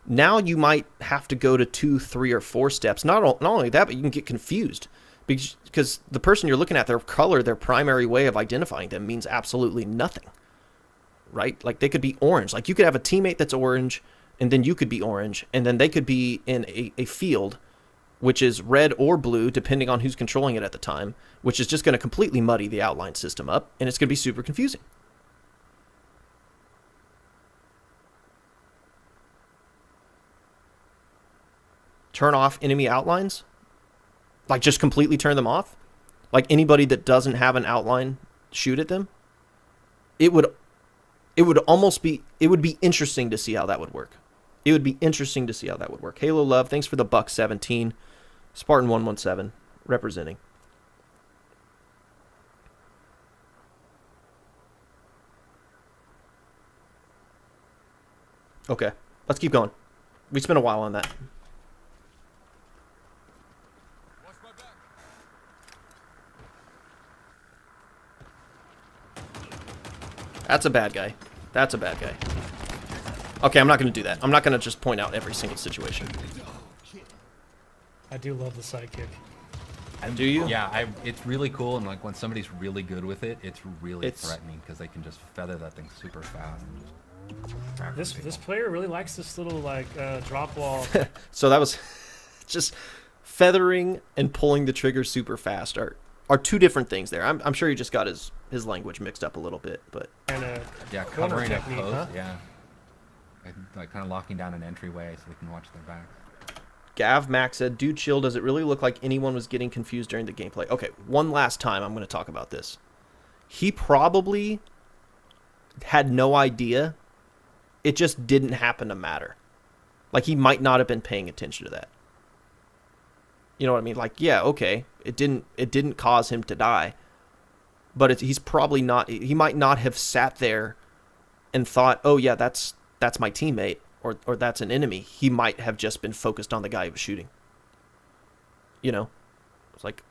Now you might have to go to 2, 3, or 4 steps. Not only that, but you can get confused. Because the person you're looking at, their color, their primary way of identifying them means absolutely nothing. Right? Like, they could be orange. Like, you could have a teammate that's orange, and then you could be orange, and then they could be in a field which is red or blue, depending on who's controlling it at the time, which is just going to completely muddy the outline system up, and it's going to be super confusing. Turn off enemy outlines? Like, just completely turn them off? Like, anybody that doesn't have an outline, shoot at them? It would almost be, it would be interesting to see how that would work. It would be interesting to see how that would work. Halo Love, thanks for the $17. Spartan 117 representing. Okay, let's keep going. We spent a while on that. That's a bad guy. That's a bad guy. Okay, I'm not going to do that. I'm not going to just point out every single situation. I do love the sidekick. Do you? Yeah, it's really cool, and like when somebody's really good with it, it's really threatening because they can just feather that thing super fast. And just this player really likes this little like drop wall. So that was just feathering and pulling the trigger super fast are two different things there. I'm sure he just got his language mixed up a little bit, but yeah, covering a post, yeah, like kind of locking down an entryway so they can watch their back. Gav Max said, dude, chill, does it really look like anyone was getting confused during the gameplay? Okay, one last time I'm going to talk about this. He probably had no idea. It just didn't happen to matter. Like, he might not have been paying attention to that. You know what I mean? Like, yeah, okay, it didn't cause him to die. But he's probably not, he might not have sat there and thought, oh yeah, that's my teammate. Or that's an enemy. He might have just been focused on the guy he was shooting. You know, it's like,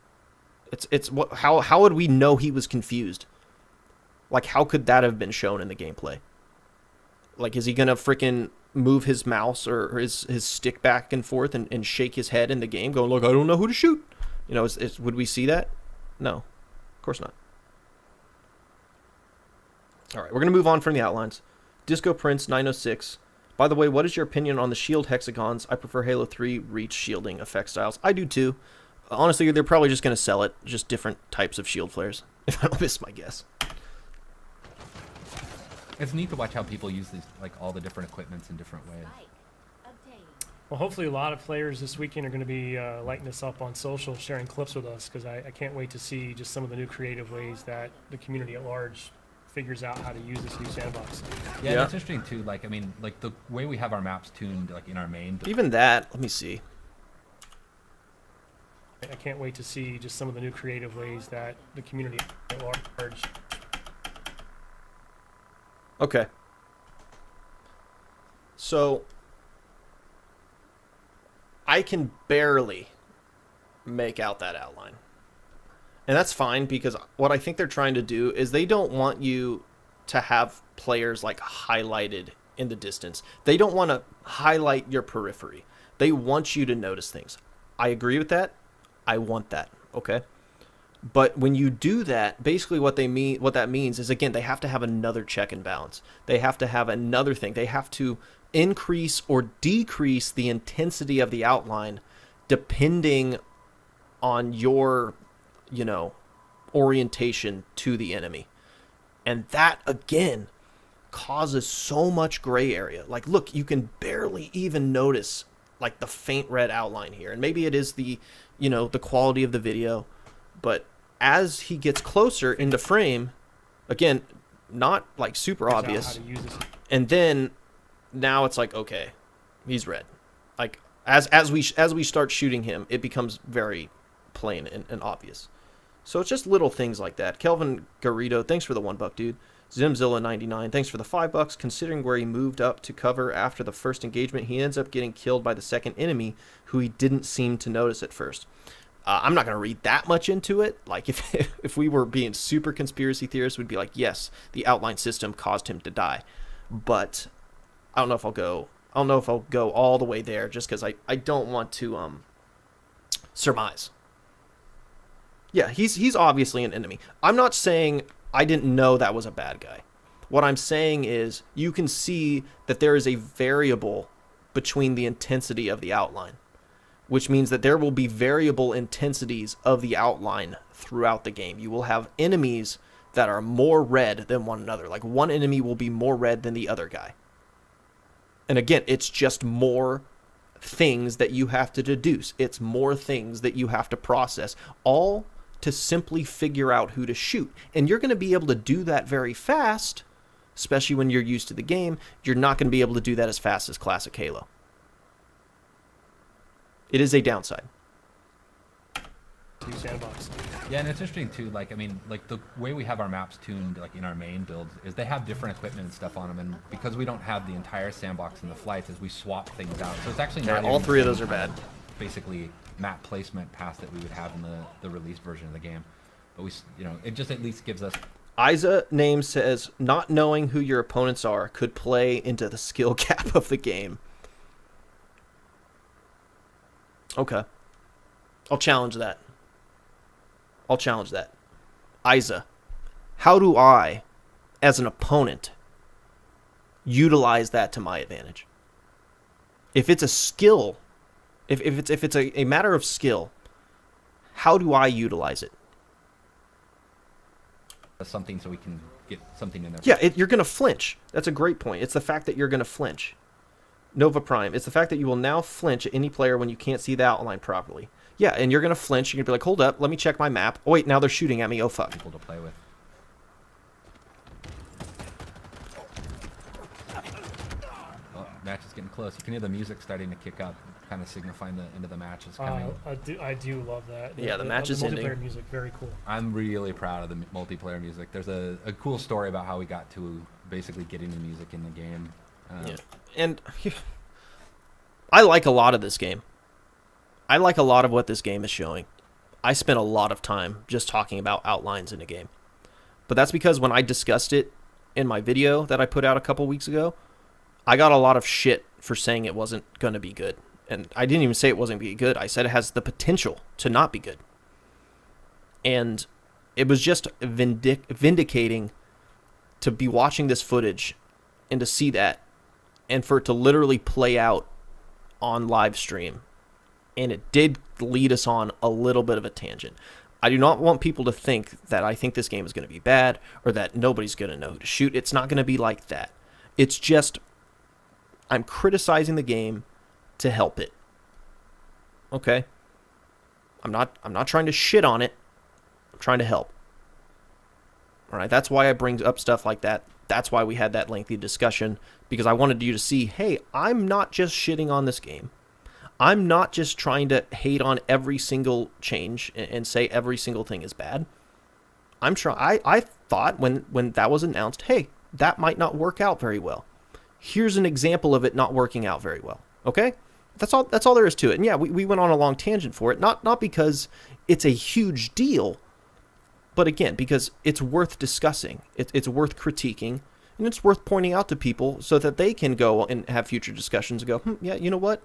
it's what? How would we know he was confused? Like, how could that have been shown in the gameplay? Like, is he gonna freaking move his mouse or his stick back and forth and shake his head in the game, going, look, I don't know who to shoot. You know, would we see that? No, of course not. All right, we're gonna move on from the outlines. Disco Prince 906. By the way, what is your opinion on the shield hexagons? I prefer Halo 3 Reach shielding effect styles. I do too. Honestly, they're probably just going to sell it. Just different types of shield flares, if I don't miss my guess. It's neat to watch how people use these, like all the different equipments in different ways. Well, hopefully a lot of players this weekend are going to be lighting us up on social, sharing clips with us, because I can't wait to see just some of the new creative ways that the community at large figures out how to use this new sandbox. Yeah, Yeah. and it's interesting too. Like, I mean, like the way we have our maps tuned, like in our main. Even that, let me see. I can't wait to see just some of the new creative ways that the community at large. Okay. So I can barely make out that outline. And that's fine, because what I think they're trying to do is they don't want you to have players like highlighted in the distance. They don't want to highlight your periphery. They want you to notice things. I agree with that. I want that. Okay. But when you do that, basically what that means is, again, they have to have another check and balance. They have to have another thing. They have to increase or decrease the intensity of the outline depending on your, orientation to the enemy. And that, again, causes so much gray area. Like, look, you can barely even notice, like, the faint red outline here. And maybe it is the quality of the video. But as he gets closer into frame, again, not like super obvious. How to use this. And then now it's like, okay, he's red. Like as we start shooting him, it becomes very plain and obvious. So it's just little things like that. Kelvin Garrido, thanks for the $1, dude. Zimzilla99, thanks for the $5. Considering where he moved up to cover after the first engagement, he ends up getting killed by the second enemy, who he didn't seem to notice at first. I'm not going to read that much into it. Like, if we were being super conspiracy theorists, we'd be like, yes, the outline system caused him to die. But I don't know if I'll go all the way there, just because I don't want to surmise. Yeah, he's obviously an enemy. I'm not saying I didn't know that was a bad guy. What I'm saying is you can see that there is a variable between the intensity of the outline, which means that there will be variable intensities of the outline throughout the game. You will have enemies that are more red than one another. Like, one enemy will be more red than the other guy. And again, it's just more things that you have to deduce. It's more things that you have to process, all to simply figure out who to shoot. And you're going to be able to do that very fast, especially when you're used to the game. You're not going to be able to do that as fast as classic Halo. It is a downside. New sandbox. Yeah, and it's interesting too. Like, I mean, like the way we have our maps tuned, like in our main builds, is they have different equipment and stuff on them, and because we don't have the entire sandbox in the flights, as we swap things out, so it's actually not. Yeah, all even three of the those are same kind bad. of basically map placement path that we would have in the released version of the game, but it just at least gives us. Isa name says, not knowing who your opponents are could play into the skill gap of the game. Okay. I'll challenge that. Isa, how do I, as an opponent, utilize that to my advantage? If it's a skill, if it's a matter of skill, how do I utilize it? Something so we can get something in there. Yeah, you're going to flinch. That's a great point. It's the fact that you're going to flinch. Nova Prime, it's the fact that you will now flinch at any player when you can't see the outline properly. Yeah, and you're going to flinch. You're going to be like, hold up, let me check my map. Oh, wait, now they're shooting at me. Oh, fuck. People to play with. Oh, match is getting close. You can hear the music starting to kick up, kind of signifying the end of the match is coming. I do love that. Yeah, the match is ending. Multiplayer music, very cool. I'm really proud of the multiplayer music. There's a cool story about how we got to basically getting the music in the game. Yeah. And I like a lot of this game. I like a lot of what this game is showing. I spent a lot of time just talking about outlines in a game. But that's because when I discussed it in my video that I put out a couple weeks ago, I got a lot of shit for saying it wasn't going to be good. And I didn't even say it wasn't going to be good. I said it has the potential to not be good. And it was just vindicating to be watching this footage and to see that, and for it to literally play out on live stream. And it did lead us on a little bit of a tangent. I do not want people to think that I think this game is going to be bad or that nobody's going to know who to shoot. It's not going to be like that. It's just I'm criticizing the game to help it. Okay? I'm not trying to shit on it. I'm trying to help. All right, that's why I bring up stuff like that. That's why we had that lengthy discussion, because I wanted you to see, hey, I'm not just shitting on this game. I'm not just trying to hate on every single change and say every single thing is bad. I thought when that was announced, hey, that might not work out very well. Here's an example of it not working out very well. Okay? That's all there is to it. And yeah, we went on a long tangent for it, not because it's a huge deal, but again, because it's worth discussing. It's worth critiquing, and it's worth pointing out to people so that they can go and have future discussions and go, yeah, you know what?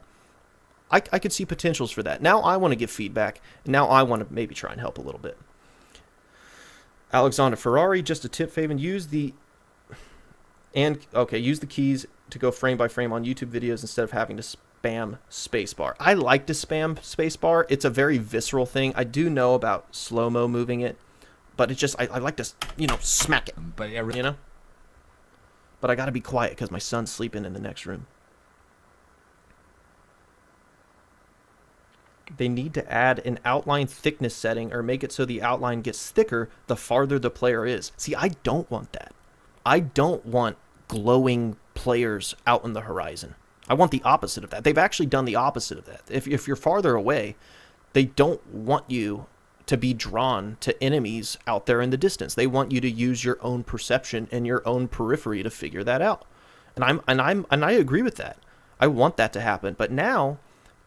I could see potentials for that. Now I want to give feedback. Now I want to maybe try and help a little bit. Alexander Ferrari, just a tip, Favyn, use the keys to go frame by frame on YouTube videos instead of having to spam spacebar. I like to spam spacebar. It's a very visceral thing. I do know about slow-mo moving it, but it just, I like to, smack it. But yeah, But I got to be quiet because my son's sleeping in the next room. They need to add an outline thickness setting or make it so the outline gets thicker the farther the player is. See, I don't want that. I don't want glowing players out in the horizon. I want the opposite of that. They've actually done the opposite of that. If you're farther away, they don't want you to be drawn to enemies out there in the distance. They want you to use your own perception and your own periphery to figure that out. And I agree with that. I want that to happen. But now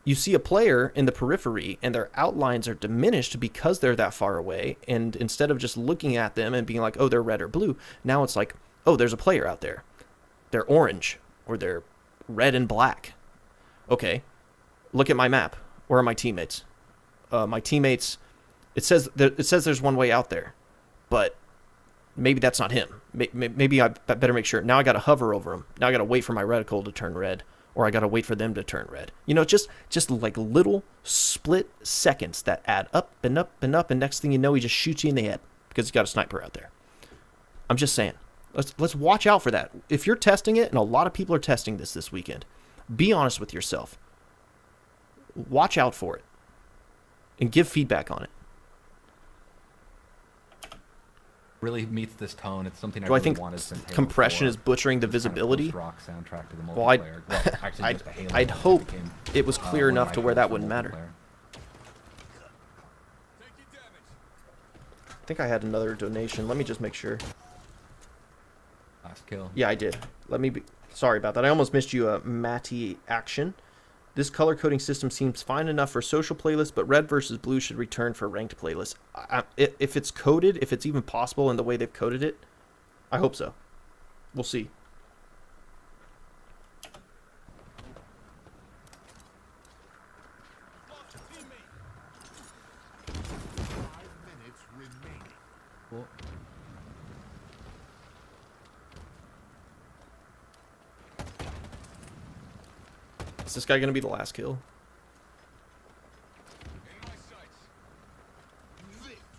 you see a player in the periphery and their outlines are diminished because they're that far away. And instead of just looking at them and being like, oh, they're red or blue, now it's like, oh, there's a player out there. They're orange or they're red and black. Okay, look at my map. Where are my teammates? My teammates, it says there's one way out there, but maybe that's not him. Maybe I better make sure. Now I got to hover over him. Now I got to wait for my reticle to turn red, or I got to wait for them to turn red. Just like little split seconds that add up and up and up, and next thing you know, he just shoots you in the head because he's got a sniper out there. I'm just saying. Let's watch out for that. If you're testing it, and a lot of people are testing this weekend, be honest with yourself. Watch out for it. And give feedback on it. really meets this tone. It's something I Do really I think wanted since Halo compression 4. is butchering the Just kind of visibility? post-rock soundtrack to the Well, multiplayer. Actually, just a Halo I'd that hope became, it was clear one of enough my to where that favorites wouldn't for matter. multiplayer. I think I had another donation. Let me just make sure. Last kill. Yeah, I did. Let me be... Sorry about that. I almost missed you, Matty Action. This color coding system seems fine enough for social playlists, but red versus blue should return for ranked playlists. If it's coded, if it's even possible in the way they've coded it, I hope so. We'll see. Cool. Is this guy going to be the last kill?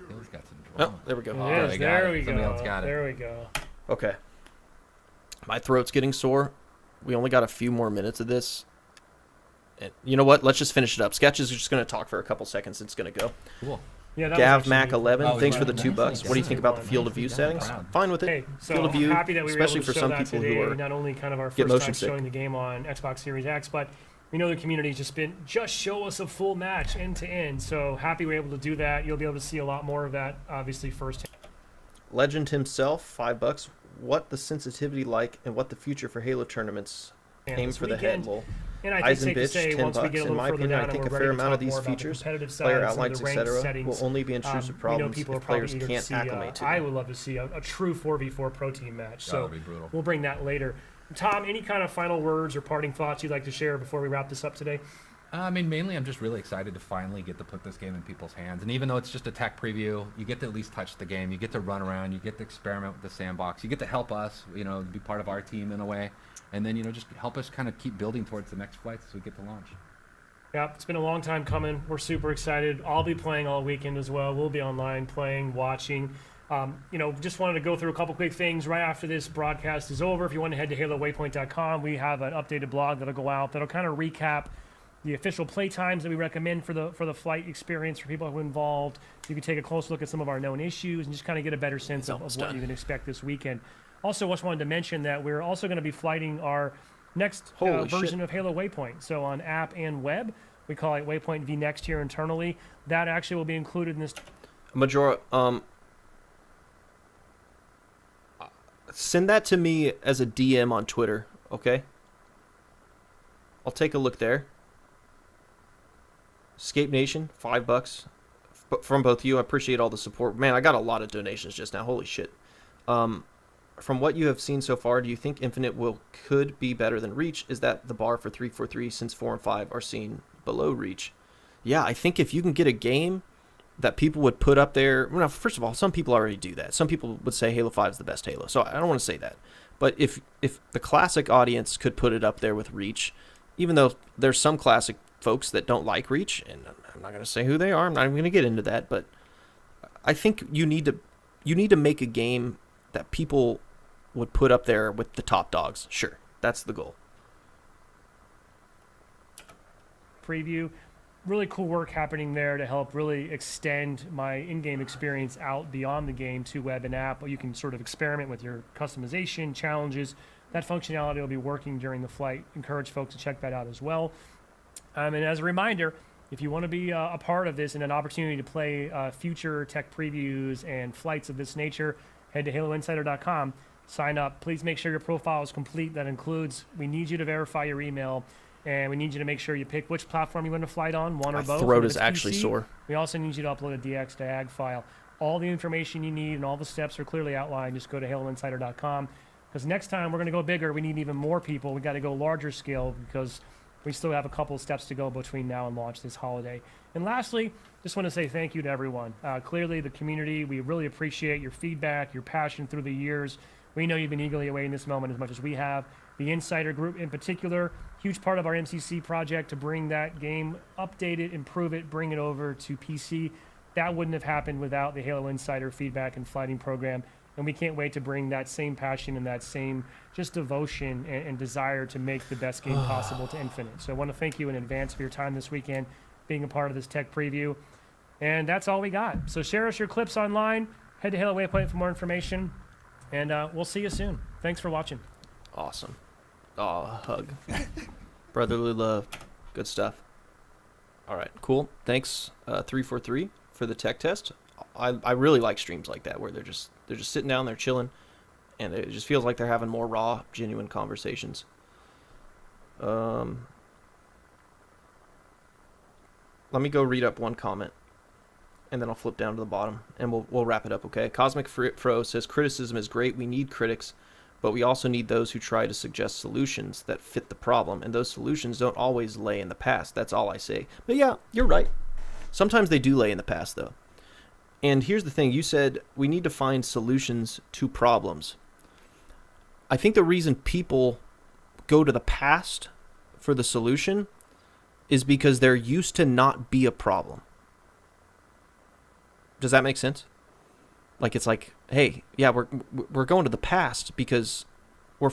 Halo's got some Oh, drama. there we go. It is. they got There it. we Somebody go. else got it. There we go. Okay. My throat's getting sore. We only got a few more minutes of this. And you know what? Let's just finish it up. Sketch is just going to talk for a couple seconds. It's going to go. Cool. Yeah, that was Gav actually Mac neat. 11. Oh, Thanks right. for the $2. Nice. What do you think about the field of view Nice. settings? Nice. Fine with it. Hey, so Field of view, I'm happy that we were especially able to for show some that people today. who are Not only kind of our get first time motion sick. showing the game on Xbox Series X, but we know the community's just show us a full match end to end. So happy we're able to do that. You'll be able to see a lot more of that, obviously, firsthand. Legend himself, $5. What the sensitivity like and what the future for Halo tournaments? Aim this for the head, weekend. lol. And I think safe to Eisenbitch, say, $10. once we get a In little my further opinion, down I think and a we're fair ready to amount of talk these more about the features, competitive side, player some of the outlines, ranked etc., settings, will only be intrusive you problems know, people are if probably players eager to can't see, acclimate to I them. would love to see a true 4v4 pro team match. That So would be brutal. we'll bring that later. Tom, any kind of final words or parting thoughts you'd like to share before we wrap this up today? I mean, mainly I'm just really excited to finally get to put this game in people's hands. And even though it's just a tech preview, you get to at least touch the game. You get to run around. You get to experiment with the sandbox. You get to help us, be part of our team in a way. And then, just help us kind of keep building towards the next flights as we get to launch. Yeah, it's been a long time coming. We're super excited. I'll be playing all weekend as well. We'll be online playing, watching. Just wanted to go through a couple quick things right after this broadcast is over. If you want to head to HaloWaypoint.com, we have an updated blog that'll go out that'll kind of recap the official play times that we recommend for the flight experience for people who are involved. You can take a close look at some of our known issues and just kind of get a better sense of what you can expect this weekend. Also, just wanted to mention that we're also going to be flighting our next version of Halo Waypoint. So on app and web, we call it Waypoint V Next here internally. That actually will be included in this. Majora, send that to me as a DM on Twitter, okay? I'll take a look there. Escape Nation, $5 from both of you. I appreciate all the support. Man, I got a lot of donations just now. Holy shit. From what you have seen so far, do you think Infinite could be better than Reach? Is that the bar for 343 since 4 and 5 are seen below Reach? Yeah, I think if you can get a game that people would put up there... Well, first of all, some people already do that. Some people would say Halo 5 is the best Halo, so I don't want to say that. But if the classic audience could put it up there with Reach, even though there's some classic folks that don't like Reach, and I'm not going to say who they are, I'm not even going to get into that, but I think you need to make a game that people would put up there with the top dogs. Sure, that's the goal. Preview. Really cool work happening there to help really extend my in-game experience out beyond the game to web and app. You can sort of experiment with your customization, challenges. That functionality will be working during the flight. Encourage folks to check that out as well. And as a reminder, if you want to be a part of this and an opportunity to play future tech previews and flights of this nature, head to haloinsider.com, sign up. Please make sure your profile is complete. That includes, we need you to verify your email, and we need you to make sure you pick which platform you want to flight on, one or both. My throat is actually sore. We also need you to upload a DX to AG file. All the information you need and all the steps are clearly outlined. Just go to haloinsider.com, because next time we're going to go bigger. We need even more people. We got to go larger scale because we still have a couple steps to go between now and launch this holiday. And lastly, just want to say thank you to everyone. Clearly, the community, we really appreciate your feedback, your passion through the years. We know you've been eagerly awaiting this moment as much as we have. The Insider Group in particular, huge part of our MCC project to bring that game, update it, improve it, bring it over to PC. That wouldn't have happened without the Halo Insider feedback and flighting program. And we can't wait to bring that same passion and that same just devotion and desire to make the best game possible to Infinite. So I want to thank you in advance for your time this weekend, being a part of this tech preview. And that's all we got. So share us your clips online. Head to Halo Waypoint for more information. And we'll see you soon. Thanks for watching. Awesome. Oh, hug. Brotherly love. Good stuff. All right, cool. Thanks, 343, for the tech test. I really like streams like that where they're just sitting down, they're chilling, and it just feels like they're having more raw, genuine conversations. Let me go read up one comment, and then I'll flip down to the bottom, and we'll wrap it up, okay? Cosmic Fro says, criticism is great. We need critics, but we also need those who try to suggest solutions that fit the problem, and those solutions don't always lay in the past. That's all I say. But yeah, you're right. Sometimes they do lay in the past, though. And here's the thing. You said we need to find solutions to problems. I think the reason people go to the past for the solution is because they're used to not be a problem. Does that make sense? Like, it's like, hey, yeah, we're going to the past because we're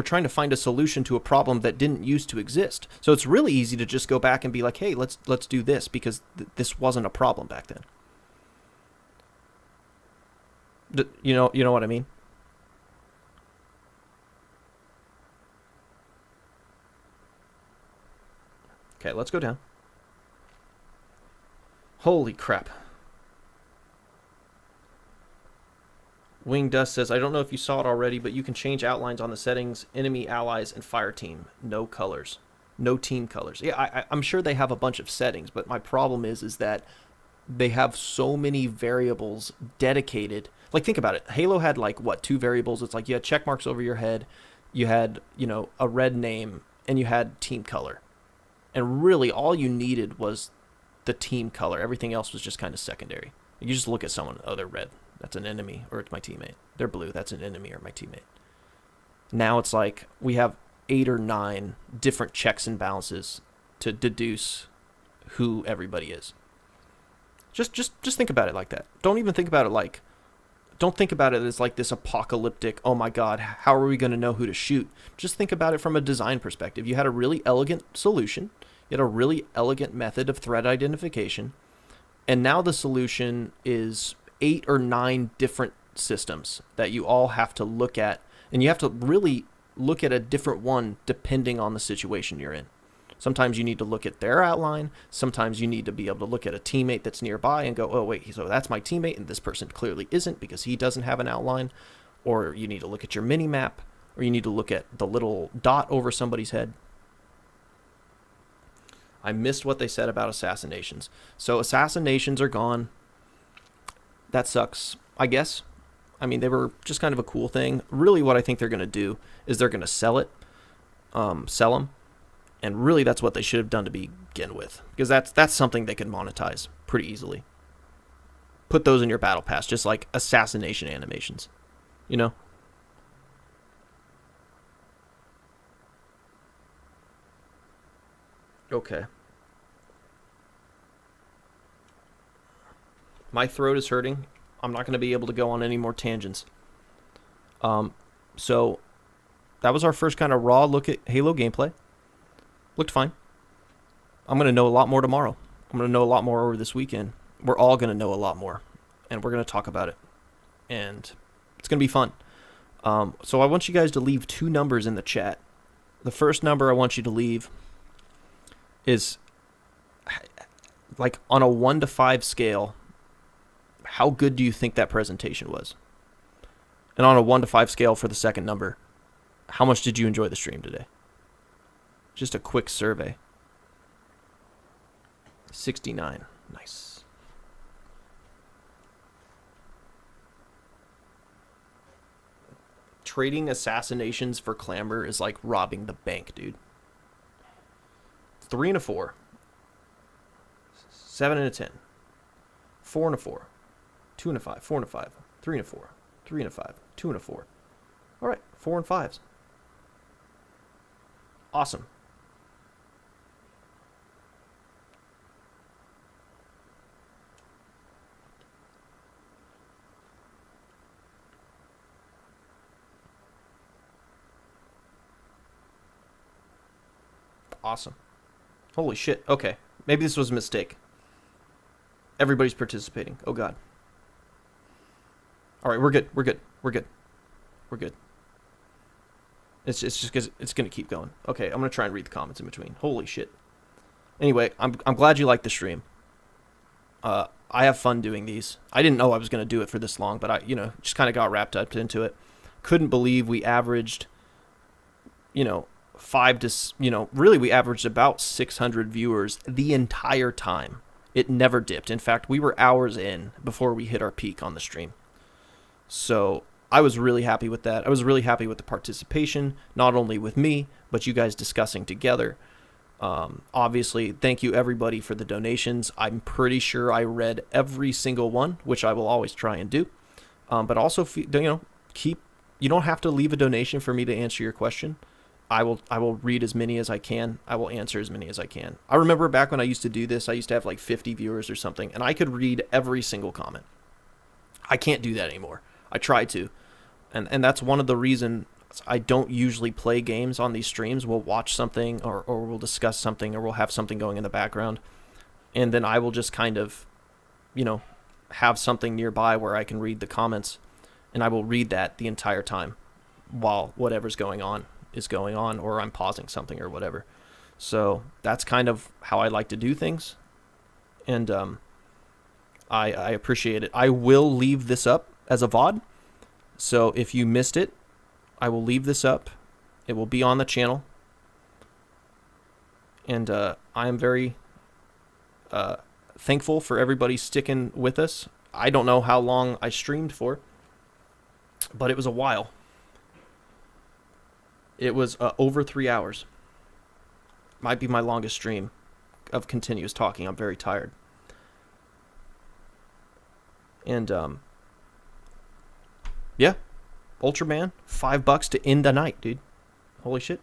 trying to find a solution to a problem that didn't used to exist. So it's really easy to just go back and be like, hey, let's do this because this wasn't a problem back then. You know what I mean? Okay, let's go down. Holy crap. Wing Dust says, I don't know if you saw it already, but you can change outlines on the settings, enemy, allies, and fire team. No colors. No team colors. Yeah, I'm sure they have a bunch of settings, but my problem is that they have so many variables dedicated. Like, think about it. Halo had, like, what, 2 variables? It's like you had check marks over your head, you had, a red name, and you had team color. And really, all you needed was the team color. Everything else was just kind of secondary. You just look at someone, oh, they're red. That's an enemy, or it's my teammate. They're blue. That's an enemy or my teammate. Now it's like we have 8 or 9 different checks and balances to deduce who everybody is. Just think about it like that. Don't even think about it like... Don't think about it as like this apocalyptic, oh my god, how are we going to know who to shoot? Just think about it from a design perspective. You had a really elegant solution. You had a really elegant method of threat identification. And now the solution is 8 or 9 different systems that you all have to look at. And you have to really look at a different one depending on the situation you're in. Sometimes you need to look at their outline. Sometimes you need to be able to look at a teammate that's nearby and go, oh, wait, so that's my teammate, and this person clearly isn't because he doesn't have an outline. Or you need to look at your mini map, or you need to look at the little dot over somebody's head. I missed what they said about assassinations. So assassinations are gone. That sucks, I guess. I mean, they were just kind of a cool thing. Really what I think they're going to do is they're going to sell them. And really that's what they should have done to begin with. Because that's something they can monetize pretty easily. Put those in your battle pass, just like assassination animations. You know? Okay. My throat is hurting. I'm not going to be able to go on any more tangents. So that was our first kind of raw look at Halo gameplay. Looked fine. I'm going to know a lot more tomorrow. I'm going to know a lot more over this weekend. We're all going to know a lot more. And we're going to talk about it. And it's going to be fun. So I want you guys to leave 2 numbers in the chat. The first number I want you to leave is, like, on a 1 to 5 scale, how good do you think that presentation was? And on a 1 to 5 scale for the second number, how much did you enjoy the stream today? Just a quick survey. 69. Nice. Trading assassinations for clamor is like robbing the bank, dude. 3 and a 4. 7 and a 10. 4 and a 4. 2 and a 5. 4 and a 5. 3 and a 4. 3 and a 5. 2 and a 4. All right, 4 and 5s. Awesome. Awesome. Holy shit. Okay. Maybe this was a mistake. Everybody's participating. Oh, God. All right, we're good. We're good. We're good. We're good. It's just because it's going to keep going. Okay, I'm going to try and read the comments in between. Holy shit. Anyway, I'm glad you liked the stream. I have fun doing these. I didn't know I was going to do it for this long, but I, just kind of got wrapped up into it. Couldn't believe we averaged, 5 to, really we averaged about 600 viewers the entire time. It never dipped. In fact, we were hours in before we hit our peak on the stream. So I was really happy with that. I was really happy with the participation, not only with me, but you guys discussing together. Obviously, thank you everybody for the donations. I'm pretty sure I read every single one, which I will always try and do. But also, you don't have to leave a donation for me to answer your question. I will read as many as I can. I will answer as many as I can. I remember back when I used to do this, I used to have like 50 viewers or something, and I could read every single comment. I can't do that anymore. I try to. And that's one of the reasons I don't usually play games on these streams. We'll watch something or we'll discuss something or we'll have something going in the background. And then I will just kind of, have something nearby where I can read the comments. And I will read that the entire time while whatever's going on is going on, or I'm pausing something or whatever. So that's kind of how I like to do things. And I appreciate it. I will leave this up as a VOD. So if you missed it, I will leave this up. It will be on the channel. And I am very thankful for everybody sticking with us. I don't know how long I streamed for, but it was a while. It was over 3 hours. Might be my longest stream of continuous talking. I'm very tired. And, yeah. Ultraman, $5 to end the night, dude. Holy shit.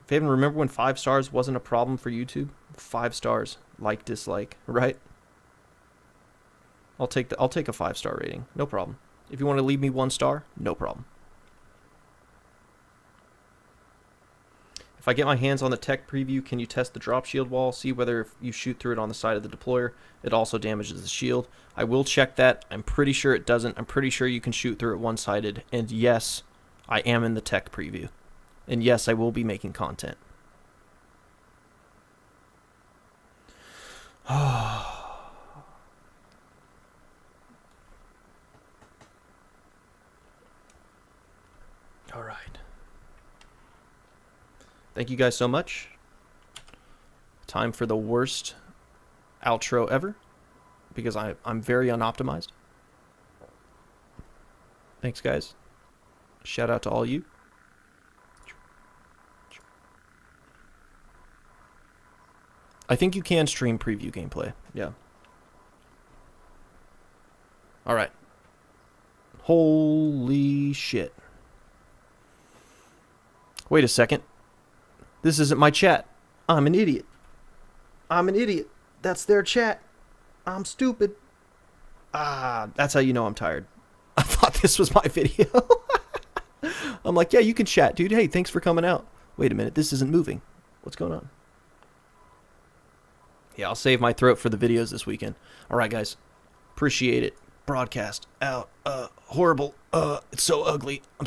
Favyn, remember when 5 stars wasn't a problem for YouTube? 5 stars. Like, dislike, right? I'll take a 5-star rating. No problem. If you want to leave me 1 star, no problem. If I get my hands on the tech preview, can you test the drop shield wall? See whether if you shoot through it on the side of the deployer, it also damages the shield. I will check that. I'm pretty sure it doesn't. I'm pretty sure you can shoot through it one-sided. And yes, I am in the tech preview. And yes, I will be making content. All right. Thank you guys so much. Time for the worst outro ever, because I'm very unoptimized. Thanks, guys. Shout out to all you. I think you can stream preview gameplay. Yeah. All right. Holy shit. Wait a second. This isn't my chat. I'm an idiot. I'm an idiot. That's their chat. I'm stupid. That's how you know I'm tired. I thought this was my video. I'm like, yeah, you can chat, dude. Hey, thanks for coming out. Wait a minute. This isn't moving. What's going on? Yeah, I'll save my throat for the videos this weekend. All right, guys. Appreciate it. Broadcast out. Horrible. It's so ugly. I'm